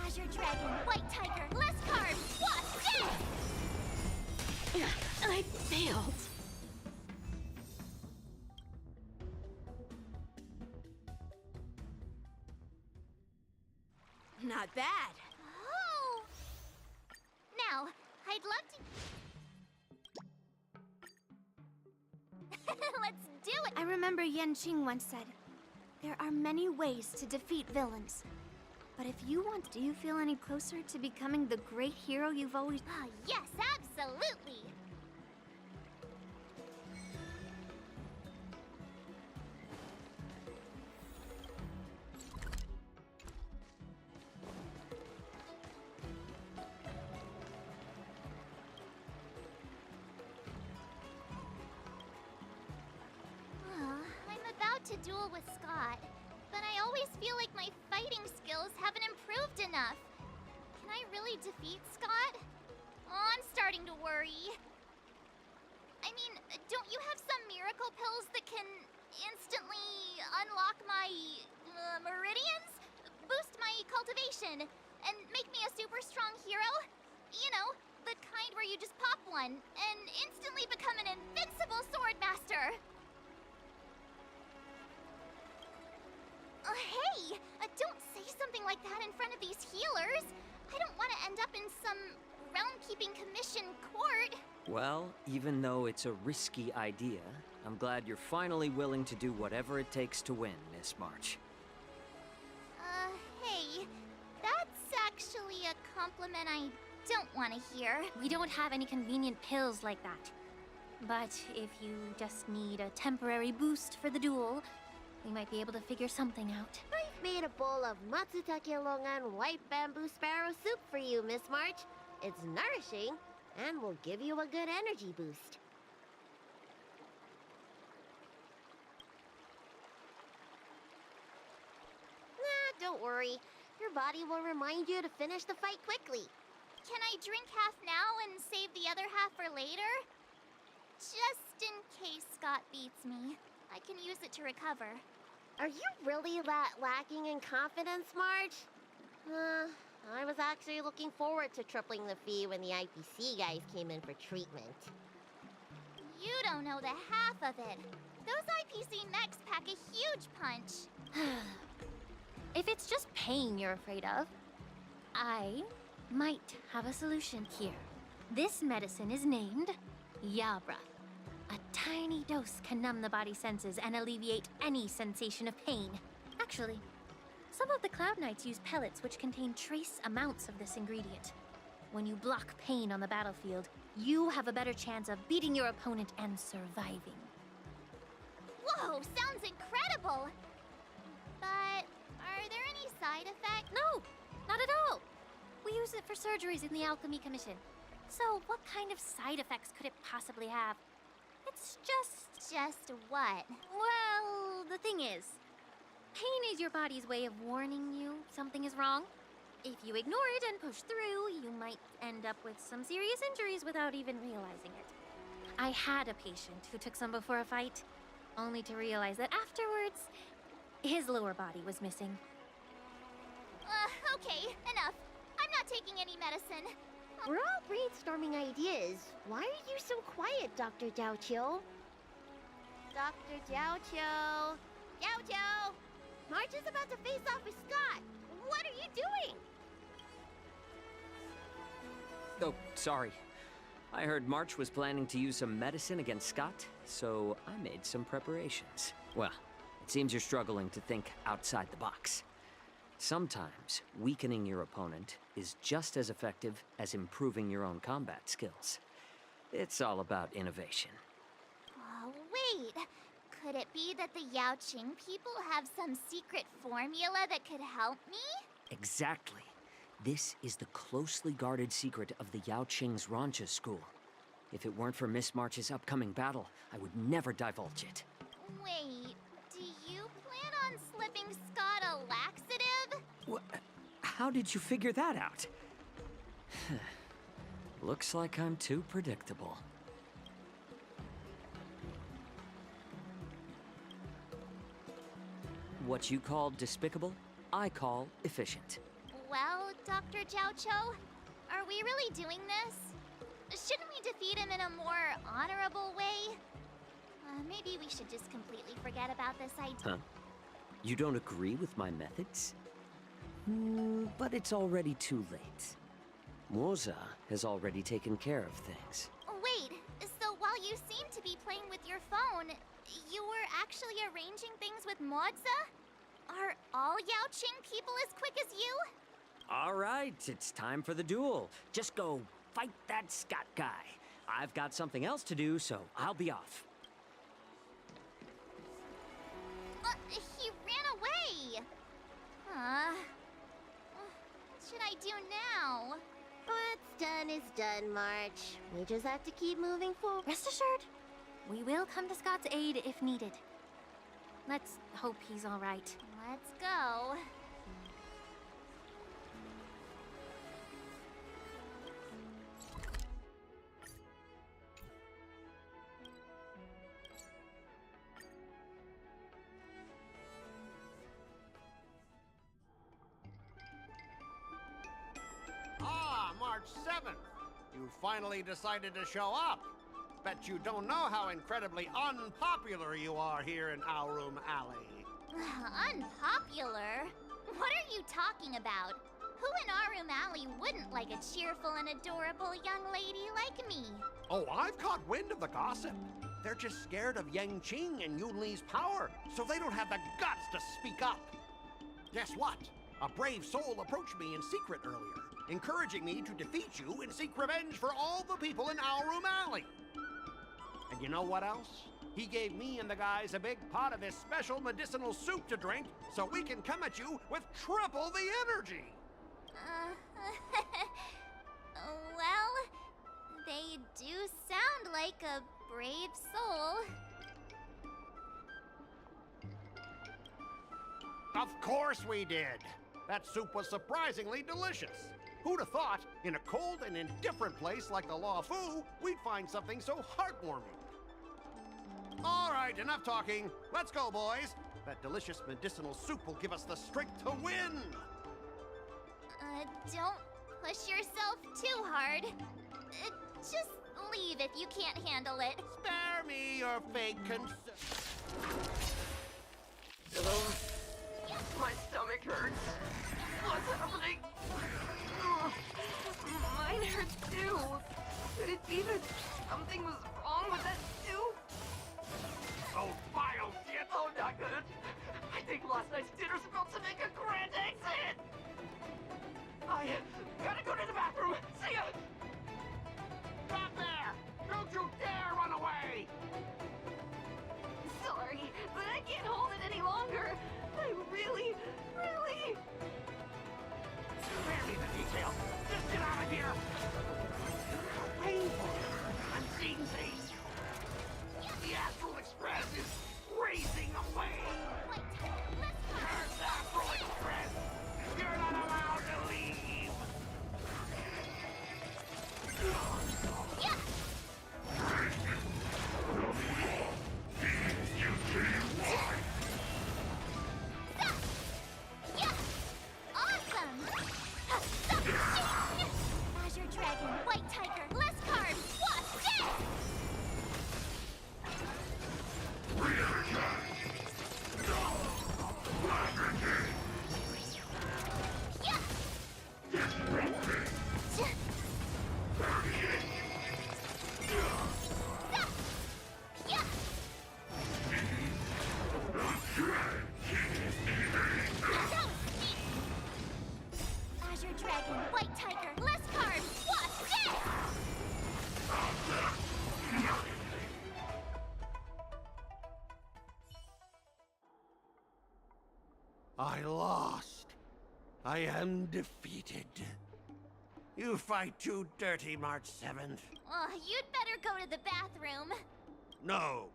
Azure dragon, white tiger, less carbs, wasp, death! I failed. Not bad. Oh! Now, I'd love to... Let's do it! I remember Yan Qing once said, there are many ways to defeat villains. But if you want, do you feel any closer to becoming the great hero you've always... Ah, yes, absolutely! I'm about to duel with Scott, but I always feel like my fighting skills haven't improved enough. Can I really defeat Scott? Oh, I'm starting to worry. I mean, don't you have some miracle pills that can instantly unlock my meridians? Boost my cultivation and make me a super strong hero? You know, the kind where you just pop one and instantly become an invincible sword master. Hey! Don't say something like that in front of these healers! I don't want to end up in some realm-keeping commission court! Well, even though it's a risky idea, I'm glad you're finally willing to do whatever it takes to win, Miss March. Hey, that's actually a compliment I don't want to hear. We don't have any convenient pills like that. But if you just need a temporary boost for the duel, we might be able to figure something out. I've made a bowl of matsutake longan white bamboo sparrow soup for you, Miss March. It's nourishing and will give you a good energy boost. Nah, don't worry. Your body will remind you to finish the fight quickly. Can I drink half now and save the other half for later? Just in case Scott beats me, I can use it to recover. Are you really lacking in confidence, Marge? I was actually looking forward to tripling the fee when the IPC guys came in for treatment. You don't know the half of it. Those IPC mechs pack a huge punch. If it's just pain you're afraid of, I might have a solution here. This medicine is named Yabra. A tiny dose can numb the body's senses and alleviate any sensation of pain. Actually, some of the Cloud Knights use pellets which contain trace amounts of this ingredient. When you block pain on the battlefield, you have a better chance of beating your opponent and surviving. Whoa, sounds incredible! But are there any side effects? No, not at all. We use it for surgeries in the Alchemy Commission. So what kind of side effects could it possibly have? It's Just what? Well, the thing is, pain is your body's way of warning you something is wrong. If you ignore it and push through, you might end up with some serious injuries without even realizing it. I had a patient who took some before a fight, only to realize that afterwards, his lower body was missing. Okay, enough. I'm not taking any medicine. We're all brainstorming ideas. Why are you so quiet, Dr. Jiaoqiu? Dr. Jiaoqiu! Jiaoqiu! March is about to face off with Scott! What are you doing? Oh, sorry. I heard March was planning to use some medicine against Scott, so I made some preparations. Well, it seems you're struggling to think outside the box. Sometimes, weakening your opponent is just as effective as improving your own combat skills. It's all about innovation. Oh, wait. Could it be that the Yaoqing people have some secret formula that could help me? Exactly. This is the closely guarded secret of the Yaoqing's Rancha school. If it weren't for Miss March's upcoming battle, I would never divulge it. Wait, do you plan on slipping Scott a laxative? How did you figure that out? Looks like I'm too predictable. What you call despicable, I call efficient. Well, Dr. Jiaoqiu, are we really doing this? Shouldn't we defeat him in a more honorable way? Maybe we should just completely forget about this idea. Huh? You don't agree with my methods? But it's already too late. Moza has already taken care of things. Wait, so while you seem to be playing with your phone, you were actually arranging things with Moza? Are all Yaoqing people as quick as you? All right, it's time for the duel. Just go fight that Scott guy. I've got something else to do, so I'll be off. He ran away! What should I do now? What's done is done, March. We just have to keep moving forward. Rest assured, we will come to Scott's aid if needed. Let's hope he's all right. Let's go. March 7th. You finally decided to show up. Bet you don't know how incredibly unpopular you are here in Aurum Alley. Unpopular? What are you talking about? Who in Aurum Alley wouldn't like a cheerful and adorable young lady like me? Oh, I've caught wind of the gossip. They're just scared of Yang Qing and Yunli's power, so they don't have the guts to speak up. Guess what? A brave soul approached me in secret earlier, encouraging me to defeat you and seek revenge for all the people in Aurum Alley. And you know what else? He gave me and the guys a big pot of his special medicinal soup to drink, so we can come at you with triple the energy. Well, they do sound like a brave soul. Of course we did. That soup was surprisingly delicious. Who'd have thought, in a cold and indifferent place like the Law Fu, we'd find something so heartwarming? All right, enough talking. Let's go, boys. That delicious medicinal soup will give us the strength to win. Don't push yourself too hard. Just leave if you can't handle it. Spare me your fake concern. My stomach hurts. What's happening? Mine hurts too. Could it be that something was wrong with that soup? Oh, vile shit! Oh, not good. I think last night's dinner's about to make a grand exit. I gotta go to the bathroom. See ya! Stop there! Don't you dare run away! Sorry, but I can't hold it any longer. I really... Spare me the details. Just get out of here! Painful. I'm seeing things. The Astral Express is racing away. There's the Astral Express. You're not allowed to leave. Yeah. Awesome! Azure Dragon, White Tiger, less card, what's this? Azure Dragon, White Tiger, less card, what's this? I lost. I am defeated. You fight too dirty, March 7th. Oh, you'd better go to the bathroom. No.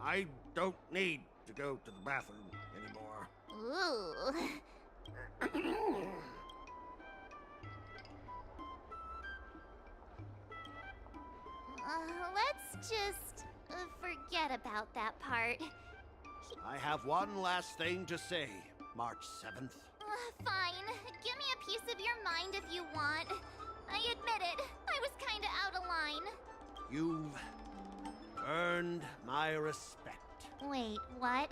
I don't need to go to the bathroom anymore. Ooh. Let's just forget about that part. I have one last thing to say, March 7th. Fine. Give me a piece of your mind if you want. I admit it. I was kinda out of line. You've earned my respect. Wait, what?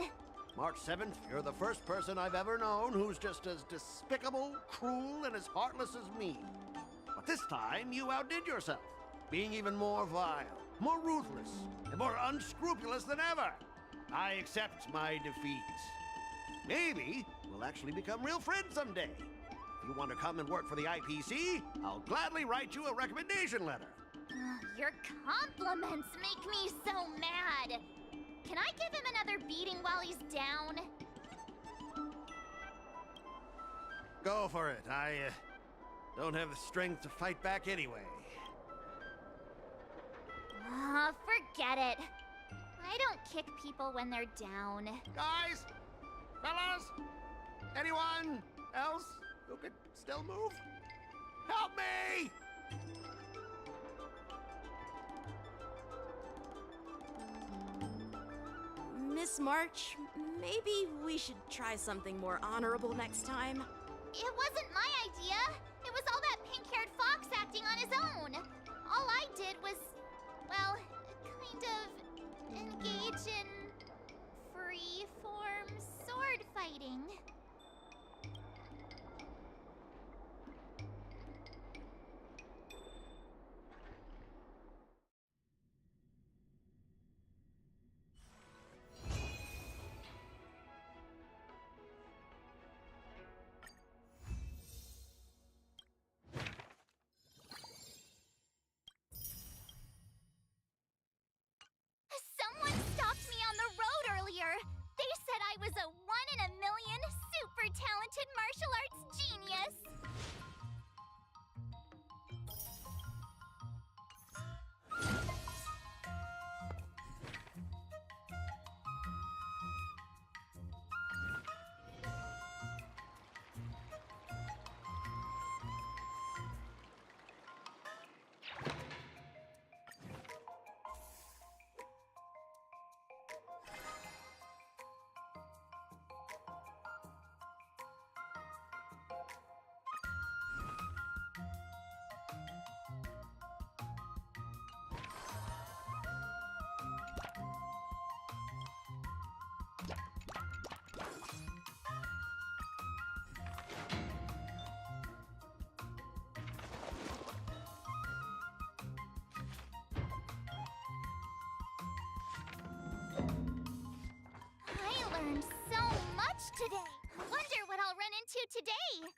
March 7th, you're the first person I've ever known who's just as despicable, cruel, and as heartless as me. But this time, you outdid yourself, being even more vile, more ruthless, and more unscrupulous than ever. I accept my defeat. Maybe we'll actually become real friends someday. If you want to come and work for the IPC, I'll gladly write you a recommendation letter. Your compliments make me so mad. Can I give him another beating while he's down? Go for it. I don't have the strength to fight back anyway. Forget it. I don't kick people when they're down. Guys! Fellas! Anyone else who could still move? Help me! Miss March, maybe we should try something more honorable next time. It wasn't my idea. It was all that pink-haired fox acting on his own. All I did was, well, kind of engage in free-form sword fighting. Someone stopped me on the road earlier. They said I was a 1-in-a-million super talented martial arts genius. I learned so much today. Wonder what I'll run into today.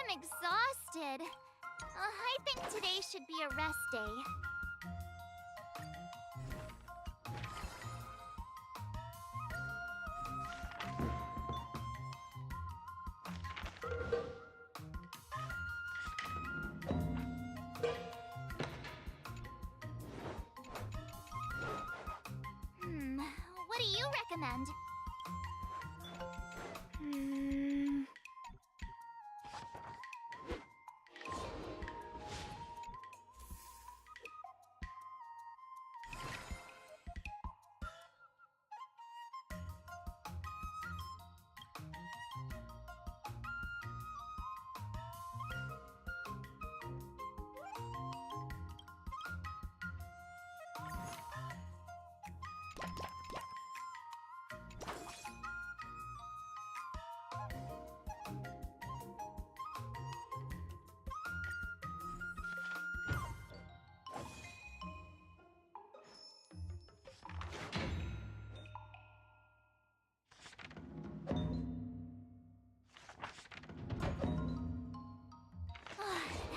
I'm exhausted. I think today should be a rest day. What do you recommend?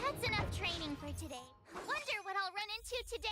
That's enough training for today. Wonder what I'll run into today.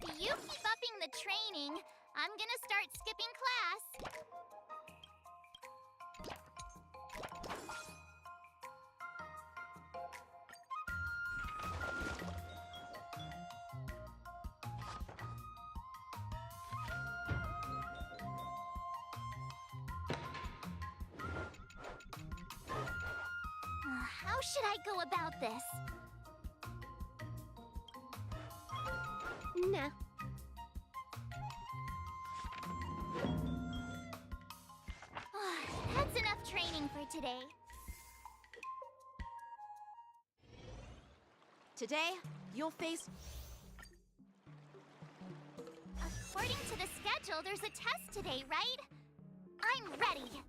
If you keep upping the training, I'm gonna start skipping class. How should I go about this? Nah. That's enough training for today. Today, you'll face... According to the schedule, there's a test today, right? I'm ready.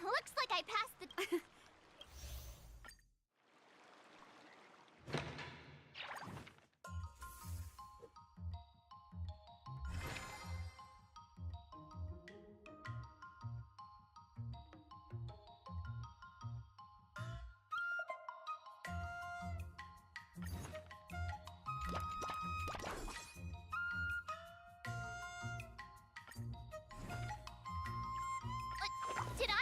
Looks like I passed the... Did I?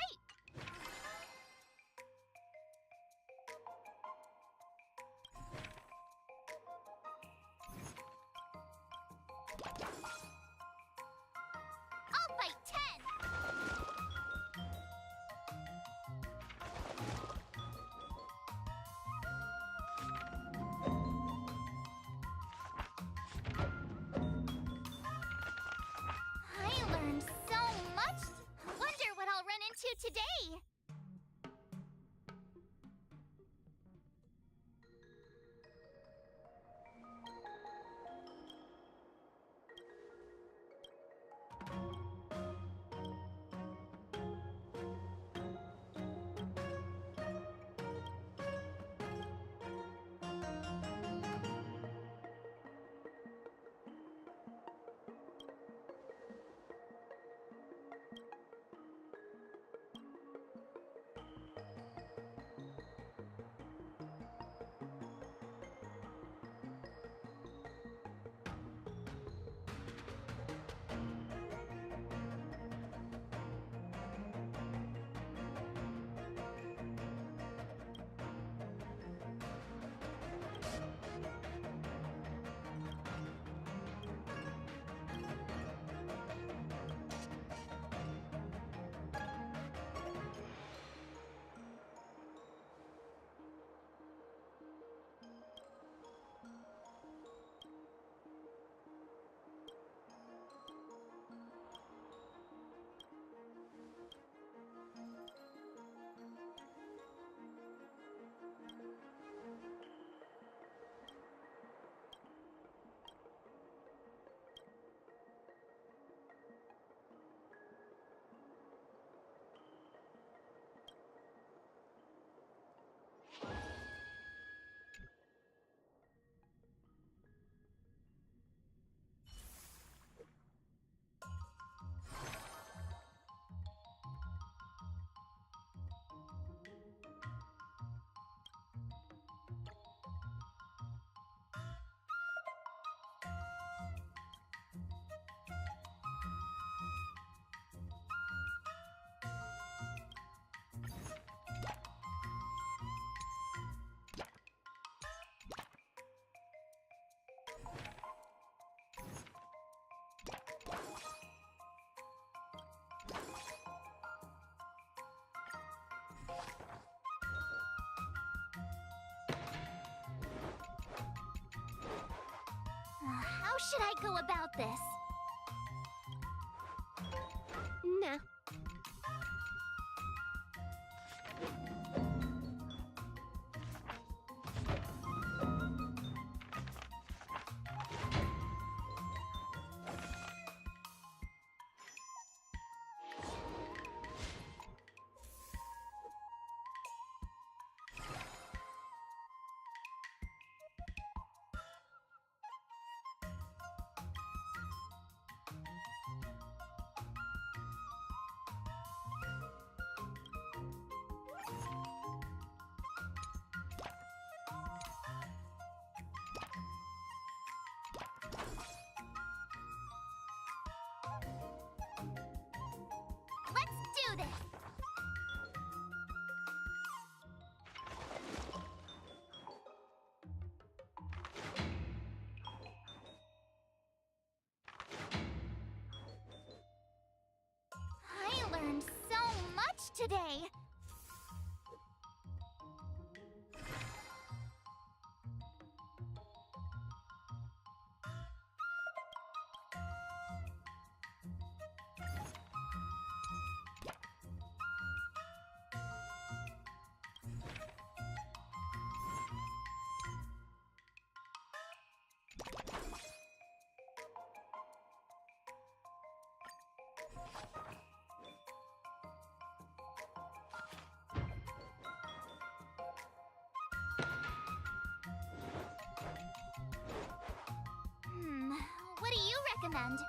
I'll fight 10! I learned so much! Wonder what I'll run into today! How should I go about this? Nah. Let's do this! I learned so much today! What do you recommend?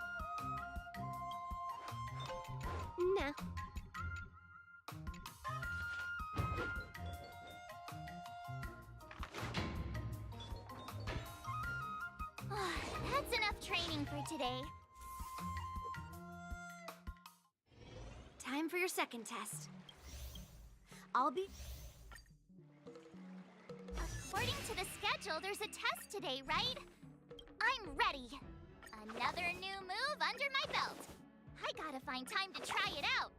Nah. That's enough training for today. Time time for your second test. I'll be... According to the schedule, there's a test today, right? I'm ready. Another new move under my belt. I gotta find time to try it out.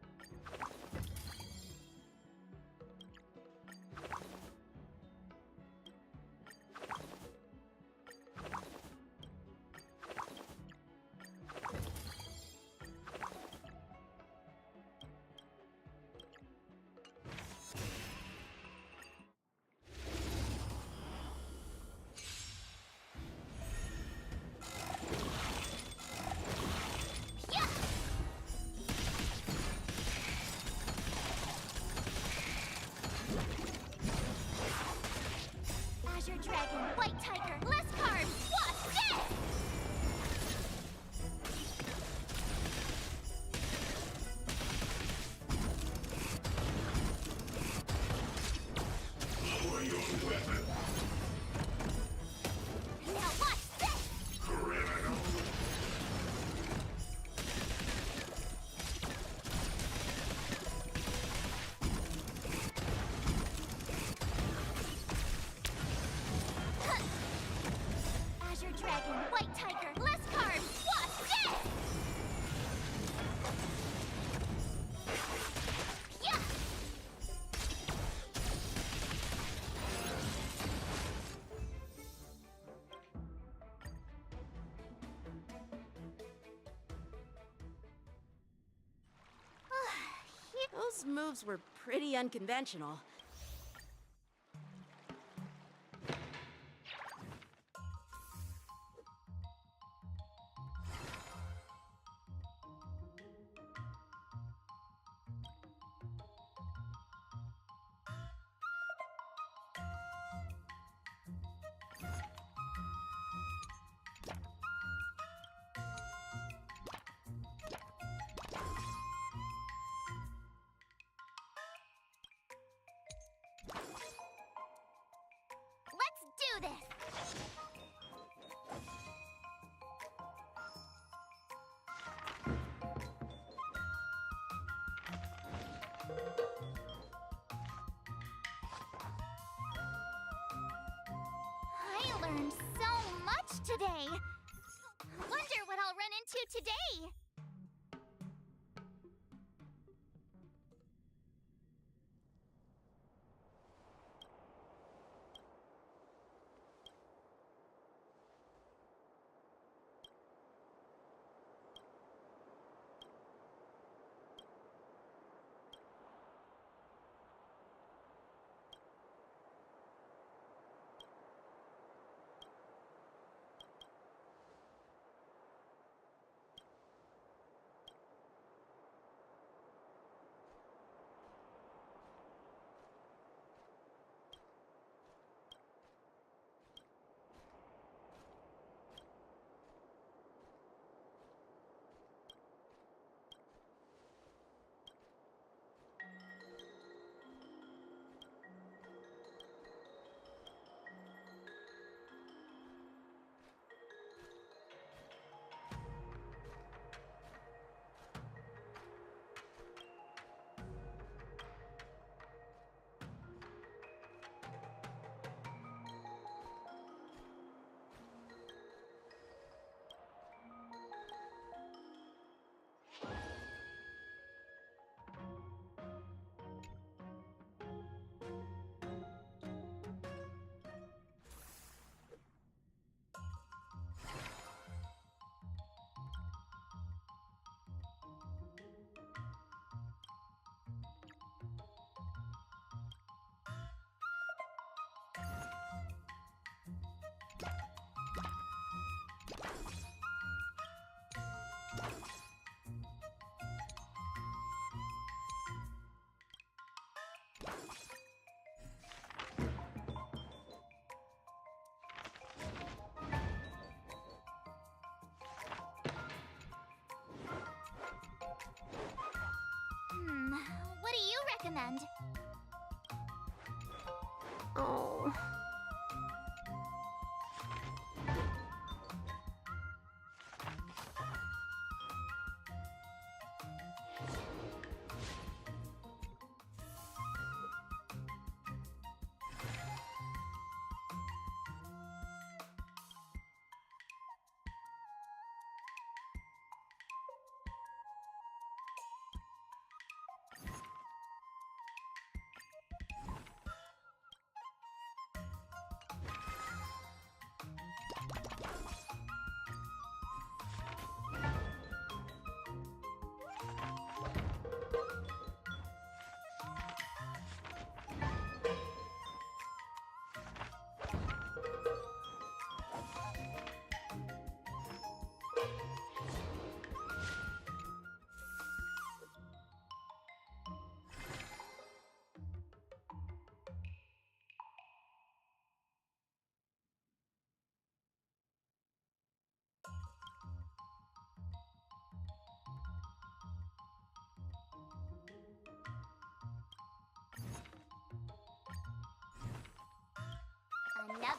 Azure Dragon, White Tiger, less carbs, what's this? Lower your weapon. Now watch this! Criminal. Azure Dragon, White Tiger, less carbs, what's this? Yeah! Those moves were pretty unconventional. Let's do this! I learned so much today! Wonder what I'll run into today! What do you recommend? Oh.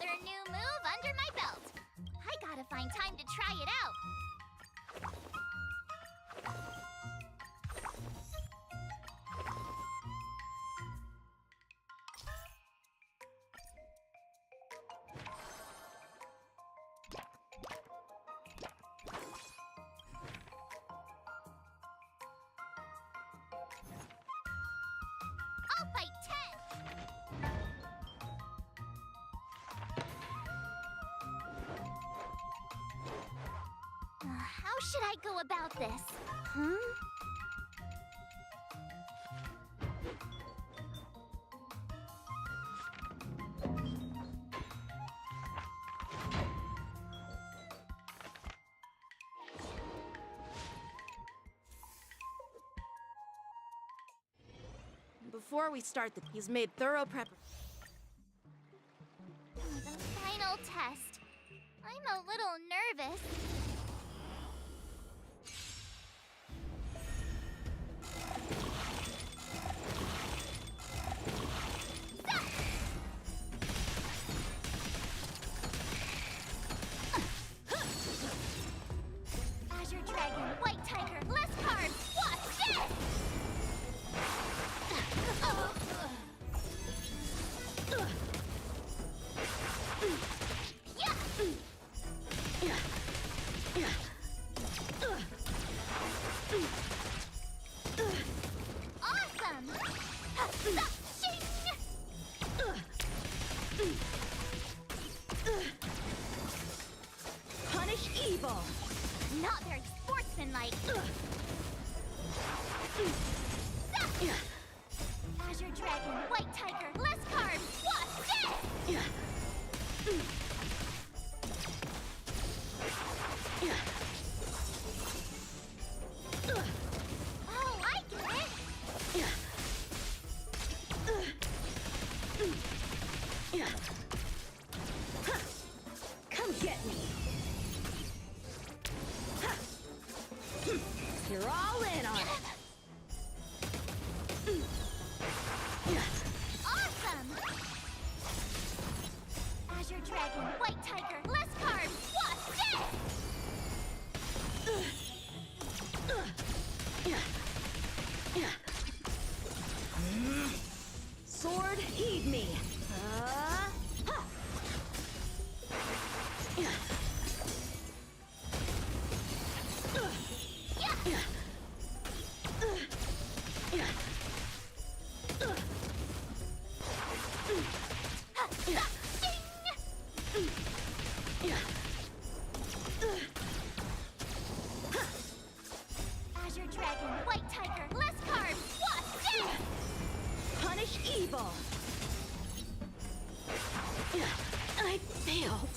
another new move under my belt. I gotta find time to try it out. I'll fight 10! How should I go about this? Huh? Before we start, he's made thorough prep. The final test. I'm a little nervous. Azure Dragon, White Tiger, less carbs. Watch this! Awesome! Punish evil! Not very sportsmanlike. Azure Dragon, White Tiger, less carbs. Watch this! Oh, I get it! Come get me! You're all in on it! Awesome! Azure Dragon, White Tiger, less carbs. Watch this! Sword, heed me! Azure Dragon, White Tiger, less carbs. Watch this! Punish evil! I failed.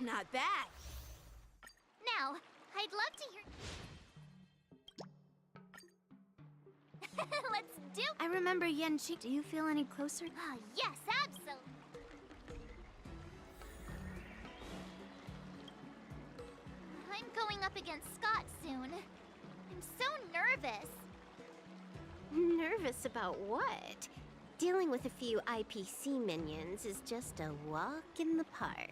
Not bad. Now, I'd love to hear... Let's do... I remember Yanqi. Do you feel any closer? Yes, absolutely. I'm going up against Scott soon. I'm so nervous. Nervous about what? Dealing with a few IPC minions is just a walk in the park.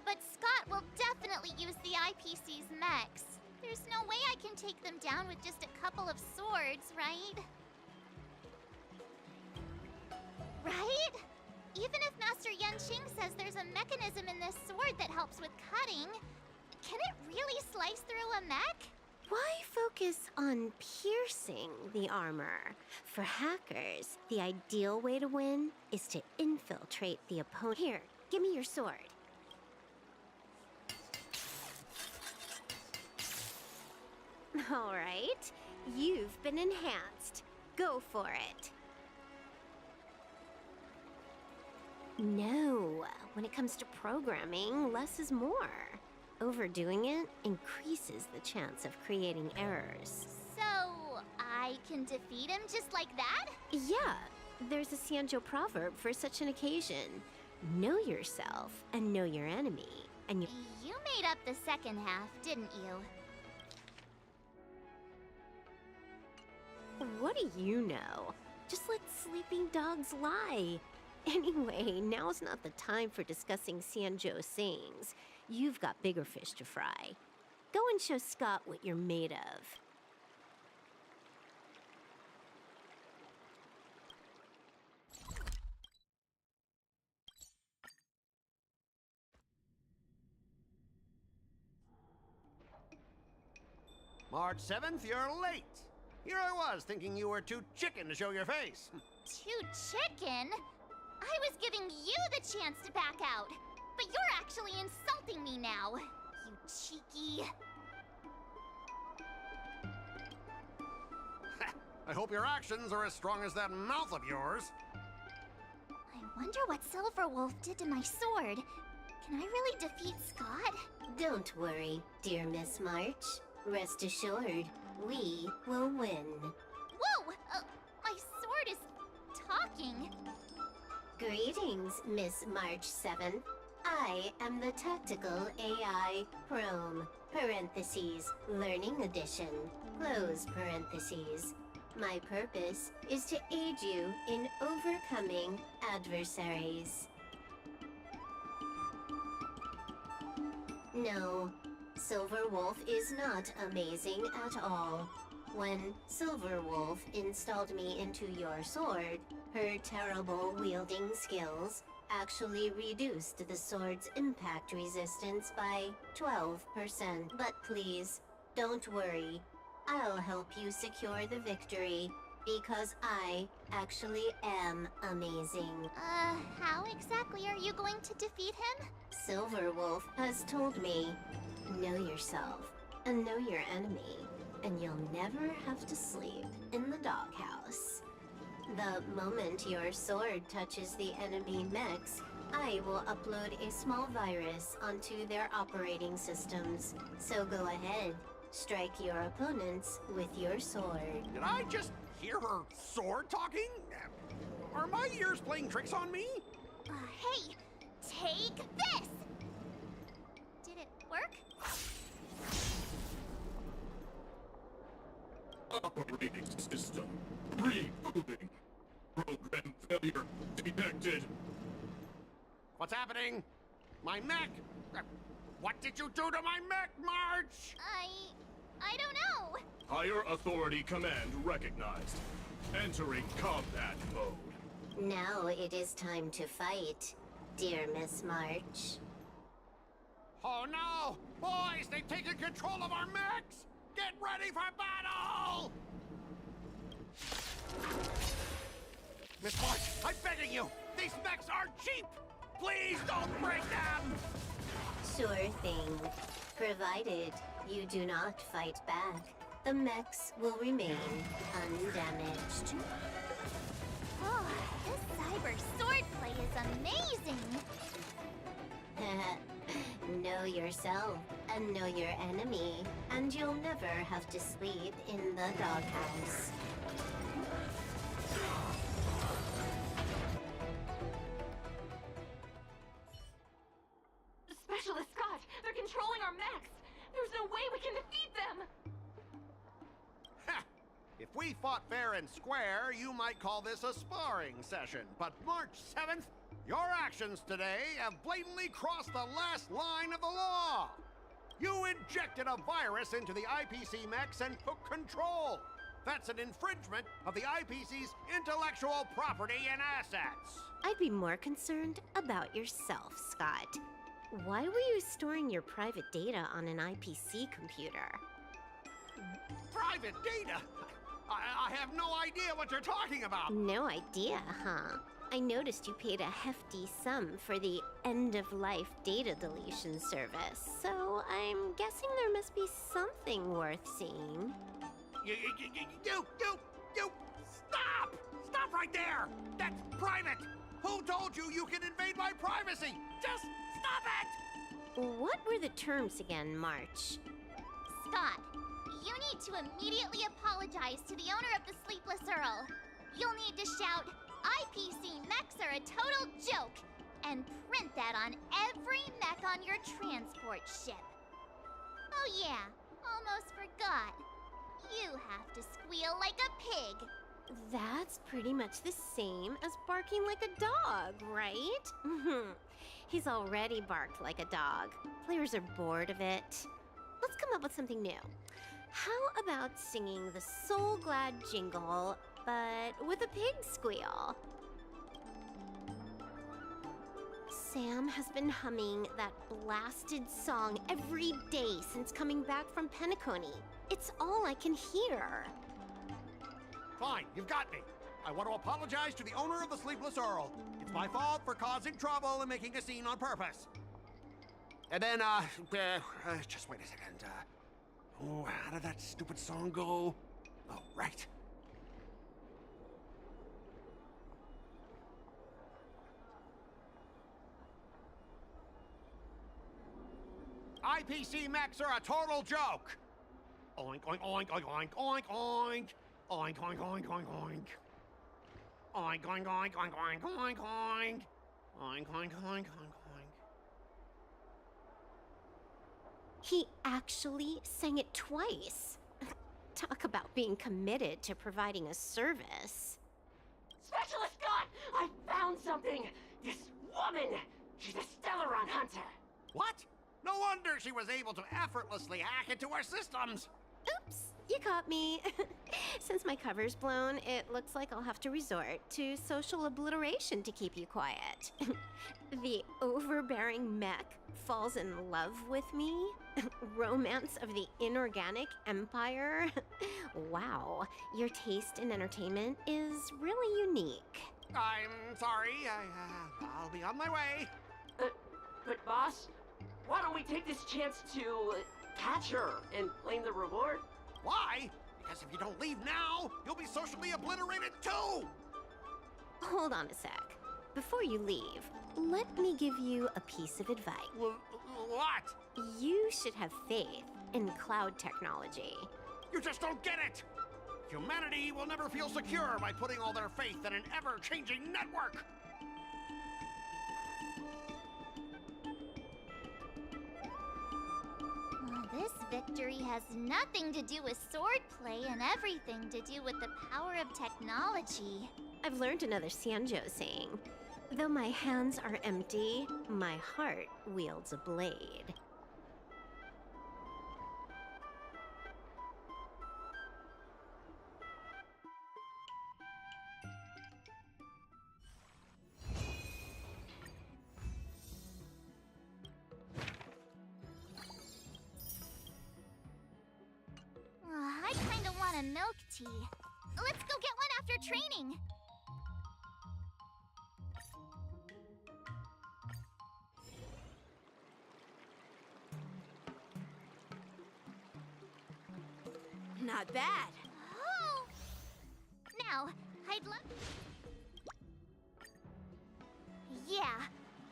But Scott will definitely use the IPC's mechs. There's no way I can take them down with just a couple of swords, right? Right? Even if Master Yanqing says there's a mechanism in this sword that helps with cutting, can it really slice through a mech? Why focus on piercing the armor? For hackers, the ideal way to win is to infiltrate the opponent. Here, give me your sword. All right, you've been enhanced. Go for it. No, when it comes to programming, less is more. Overdoing it increases the chance of creating errors. So, I can defeat him just like that? Yeah, there's a Xianzhou proverb for such an occasion. Know yourself and know your enemy. And You made up the second half, didn't you? What do you know? Just let sleeping dogs lie. Anyway, now's not the time for discussing Xianzhou's sayings. You've got bigger fish to fry. Go and show Scott what you're made of. March 7th, you're late. Here I was, thinking you were too chicken to show your face. Too chicken? I was giving you the chance to back out, but you're actually insulting me now. You cheeky... I hope your actions are as strong as that mouth of yours. I wonder what Silverwolf did to my sword. Can I really defeat Scott? Don't worry, dear Miss March. Rest assured, we will win. Whoa! My sword is talking. Greetings, Miss March 7th. I am the Tactical AI Chrome, parentheses, Learning Edition, close parentheses. My purpose is to aid you in overcoming adversaries. No, Silverwolf is not amazing at all. When Silverwolf installed me into your sword, her terrible wielding skills actually reduced the sword's impact resistance by 12%. But please, don't worry. I'll help you secure the victory, because I actually am amazing. How exactly are you going to defeat him? Silverwolf has told me, know yourself, and know your enemy, and you'll never have to sleep in the doghouse. The moment your sword touches the enemy mechs, I will upload a small virus onto their operating systems. So go ahead, strike your opponents with your sword. Did I just hear her sword talking? Are my ears playing tricks on me? Hey, take this! Did it work? Operating system rebooting. Program failure detected. What's happening? My mech? What did you do to my mech, March? I don't know. Higher authority command recognized. Entering combat mode. Now it is time to fight, dear Miss March. Oh no! Boys, they've taken control of our mechs! Get ready for battle! Miss March, I'm begging you! These mechs are cheap! Please don't break them! Sure thing. Provided you do not fight back, the mechs will remain undamaged. Oh, this cyber swordplay is amazing! Know yourself and know your enemy, and you'll never have to sleep in the doghouse. Specialist Scott, they're controlling our mechs. There's no way we can defeat them. Ha! If we fought fair and square, you might call this a sparring session. But March 7th, your actions today have blatantly crossed the last line of the law. You injected a virus into the IPC mechs and took control. That's an infringement of the IPC's intellectual property and assets. I'd be more concerned about yourself, Scott. Why were you storing your private data on an IPC computer? Private data? I have no idea what you're talking about. No idea, huh? I noticed you paid a hefty sum for the end-of-life data deletion service, so I'm guessing there must be something worth seeing. You, stop! Stop right there! That's private! Who told you you can invade my privacy? Just stop it! What were the terms again, March? Scott, you need to immediately apologize to the owner of the Sleepless Earl. You'll need to shout, IPC mechs are a total joke, and print that on every mech on your transport ship. Oh yeah, almost forgot. You have to squeal like a pig. That's pretty much the same as barking like a dog, right? He's already barked like a dog. Players are bored of it. Let's come up with something new. How about singing the Soul Glad jingle, but with a pig squeal? Sam has been humming that blasted song every day since coming back from Penacony. It's all I can hear. Fine, you've got me. I want to apologize to the owner of the Sleepless Earl. It's my fault for causing trouble and making a scene on purpose. And then, just wait a second. How did that stupid song go? Oh, right. IPC mechs are a total joke. Oink, oink, oink, oink, oink, oink, oink. Oink, oink, oink, oink, oink. Oink, oink, oink, oink, oink, oink, oink. Oink, oink, oink, oink, oink. He actually sang it twice. Talk about being committed to providing a service. Specialist Scott! I found something! This woman! She's a Stellaron hunter! What? No wonder she was able to effortlessly hack into our systems! Oops, you caught me. Since my cover's blown, it looks like I'll have to resort to social obliteration to keep you quiet. The overbearing mech falls in love with me? Romance of the inorganic empire? Wow, your taste in entertainment is really unique. I'm sorry, I'll be on my way. But boss, why don't we take this chance to catch her and claim the reward? Why? Because if you don't leave now, you'll be socially obliterated too! Hold on a sec. Before you leave, let me give you a piece of advice. What? You should have faith in cloud technology. You just don't get it! Humanity will never feel secure by putting all their faith in an ever-changing network! This victory has nothing to do with swordplay and everything to do with the power of technology. I've learned another Xianzhou saying. Though my hands are empty, my heart wields a blade. I kinda want a milk tea. Let's go get one after training. Not bad. Oh! Now, I'd love... Yeah,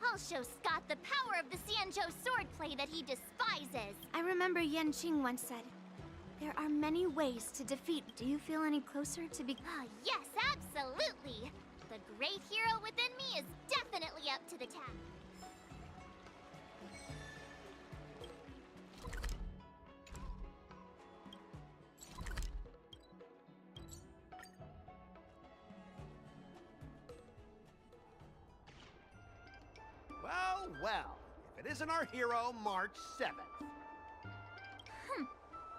I'll show Scott the power of the Xianzhou swordplay that he despises. I remember Yan Qing once said, there are many ways to defeat. Do you feel any closer to be... Yes, absolutely. The great hero within me is definitely up to the task. Well, well, if it isn't our hero, March 7th.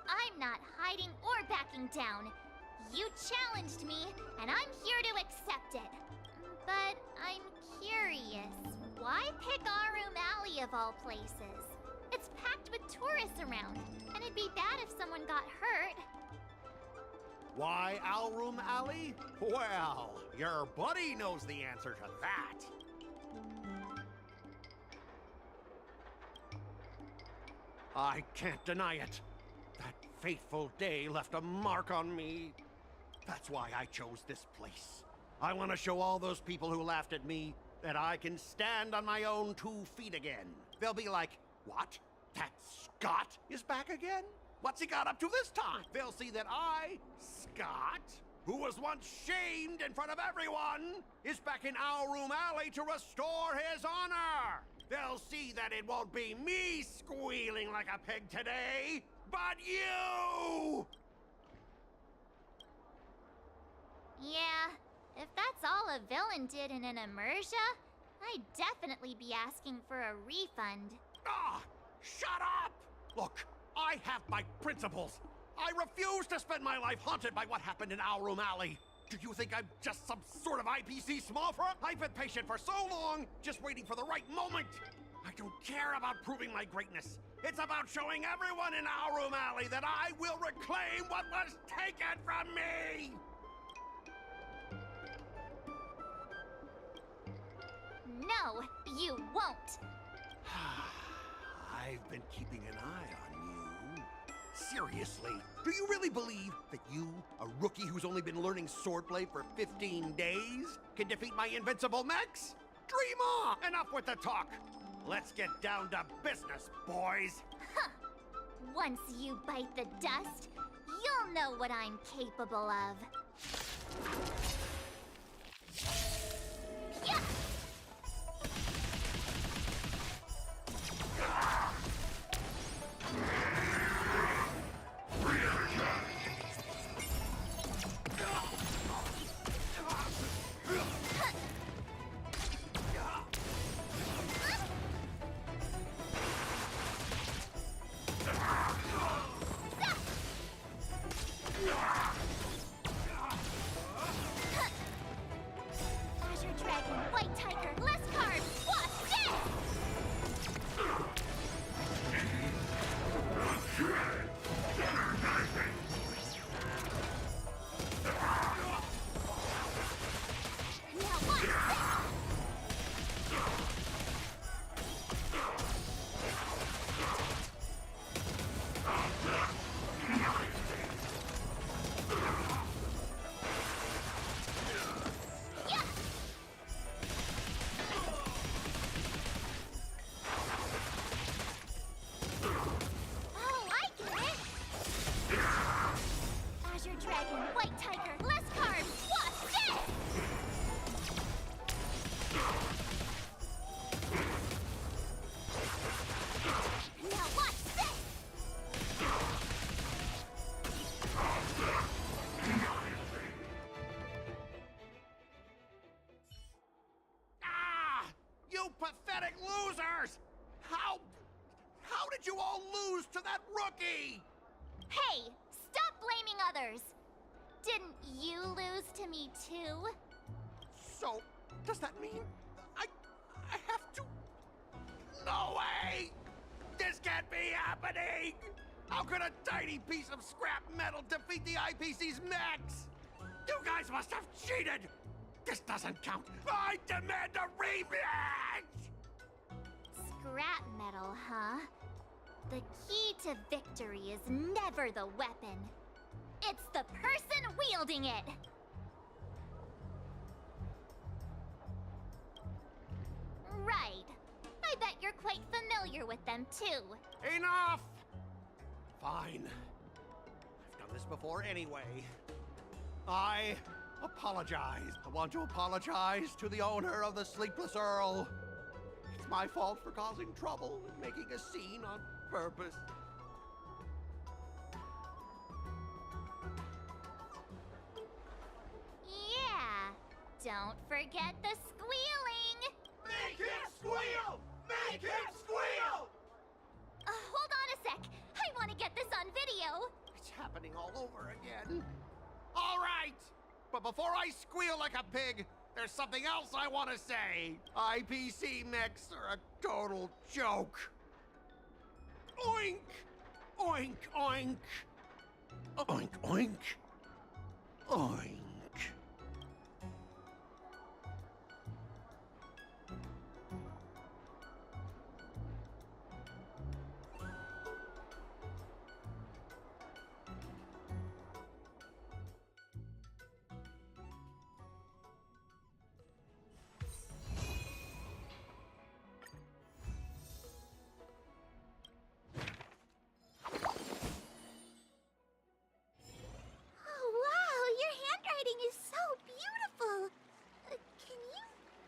I'm not hiding or backing down. You challenged me, and I'm here to accept it. But I'm curious, why pick our room alley of all places? It's packed with tourists around, and it'd be bad if someone got hurt. Why Alroom Alley? Well, your buddy knows the answer to that. I can't deny it. That fateful day left a mark on me. That's why I chose this place. I want to show all those people who laughed at me that I can stand on my own 2 feet again. They'll be like, what? That Scott is back again? What's he got up to this time? They'll see that I, Scott, who was once shamed in front of everyone, is back in Alroom Alley to restore his honor. They'll see that it won't be me squealing like a pig today, but you! Yeah, if that's all a villain did in an immersia, I'd definitely be asking for a refund. Ah! Shut up! Look, I have my principles. I refuse to spend my life haunted by what happened in Our Room Alley. Do you think I'm just some sort of IPC small fry? I've been patient for so long, just waiting for the right moment. I don't care about proving my greatness. It's about showing everyone in Our Room Alley that I will reclaim what was taken from me! No, you won't. I've been keeping an eye on you. Seriously, do you really believe that you, a rookie who's only been learning swordplay for 15 days, can defeat my invincible mechs? Dream on! Enough with the talk. Let's get down to business, boys. Huh. Once you bite the dust, you'll know what I'm capable of. Yeah! Azure Dragon, White Tiger, less carbs, watch this! Now watch this! Oh, I get it! Azure Dragon, White Tiger, less carbs, watch this! Now watch this! Ah! You pathetic losers! How did you all lose to that rookie? Hey, stop blaming others! Didn't you lose to me too? So, does that mean I have to? No way! This can't be happening! How could a tiny piece of scrap metal defeat the IPC's mechs? You guys must have cheated! This doesn't count! I demand a rematch! Scrap metal, huh? The key to victory is never the weapon. It's the person wielding it! Right. I bet you're quite familiar with them, too. Enough! Fine. I've done this before anyway. I apologize. I want to apologize to the owner of the Sleepless Earl. It's my fault for causing trouble and making a scene on purpose. Yeah. Don't forget the squealing! Make him squeal! Make him squeal! Hold on a sec. I want to get this on video. It's happening all over again. All right! But before I squeal like a pig, there's something else I want to say. IPC mechs are a total joke. Oink! Oink, oink! Oink, oink! Oink! Oh, wow, your handwriting is so beautiful. Can you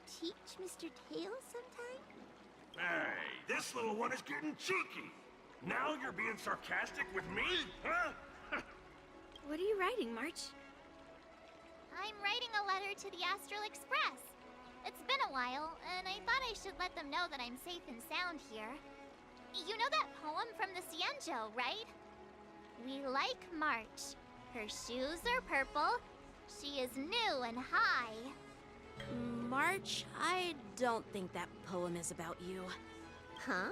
teach Mr. Tails sometime? Hey, this little one is getting cheeky. Now you're being sarcastic with me, huh? What are you writing, March? I'm writing a letter to the Astral Express. It's been a while, and I thought I should let them know that I'm safe and sound here. You know that poem from the Cienjo, right? We like March. Her shoes are purple. She is new and high. March, I don't think that poem is about you. Huh?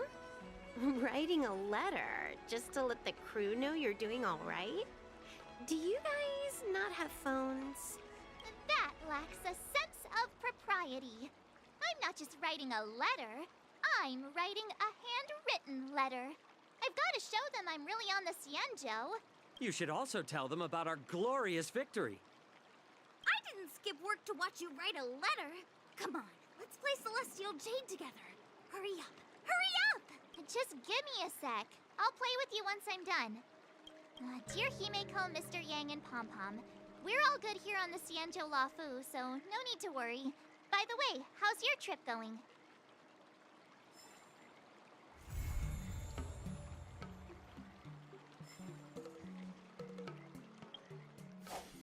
Writing a letter just to let the crew know you're doing all right? Do you guys not have phones? That lacks a sense of propriety. I'm not just writing a letter. I'm writing a handwritten letter. I've got to show them I'm really on the Cienjo. You should also tell them about our glorious victory. I didn't skip work to watch you write a letter. Come on, let's play Celestial Jade together. Hurry up! Hurry up! Just give me a sec. I'll play with you once I'm done. Dear Himeko, Mr. Yang, and Pom Pom, we're all good here on the Cienjo Lafu, so no need to worry. By the way, how's your trip going?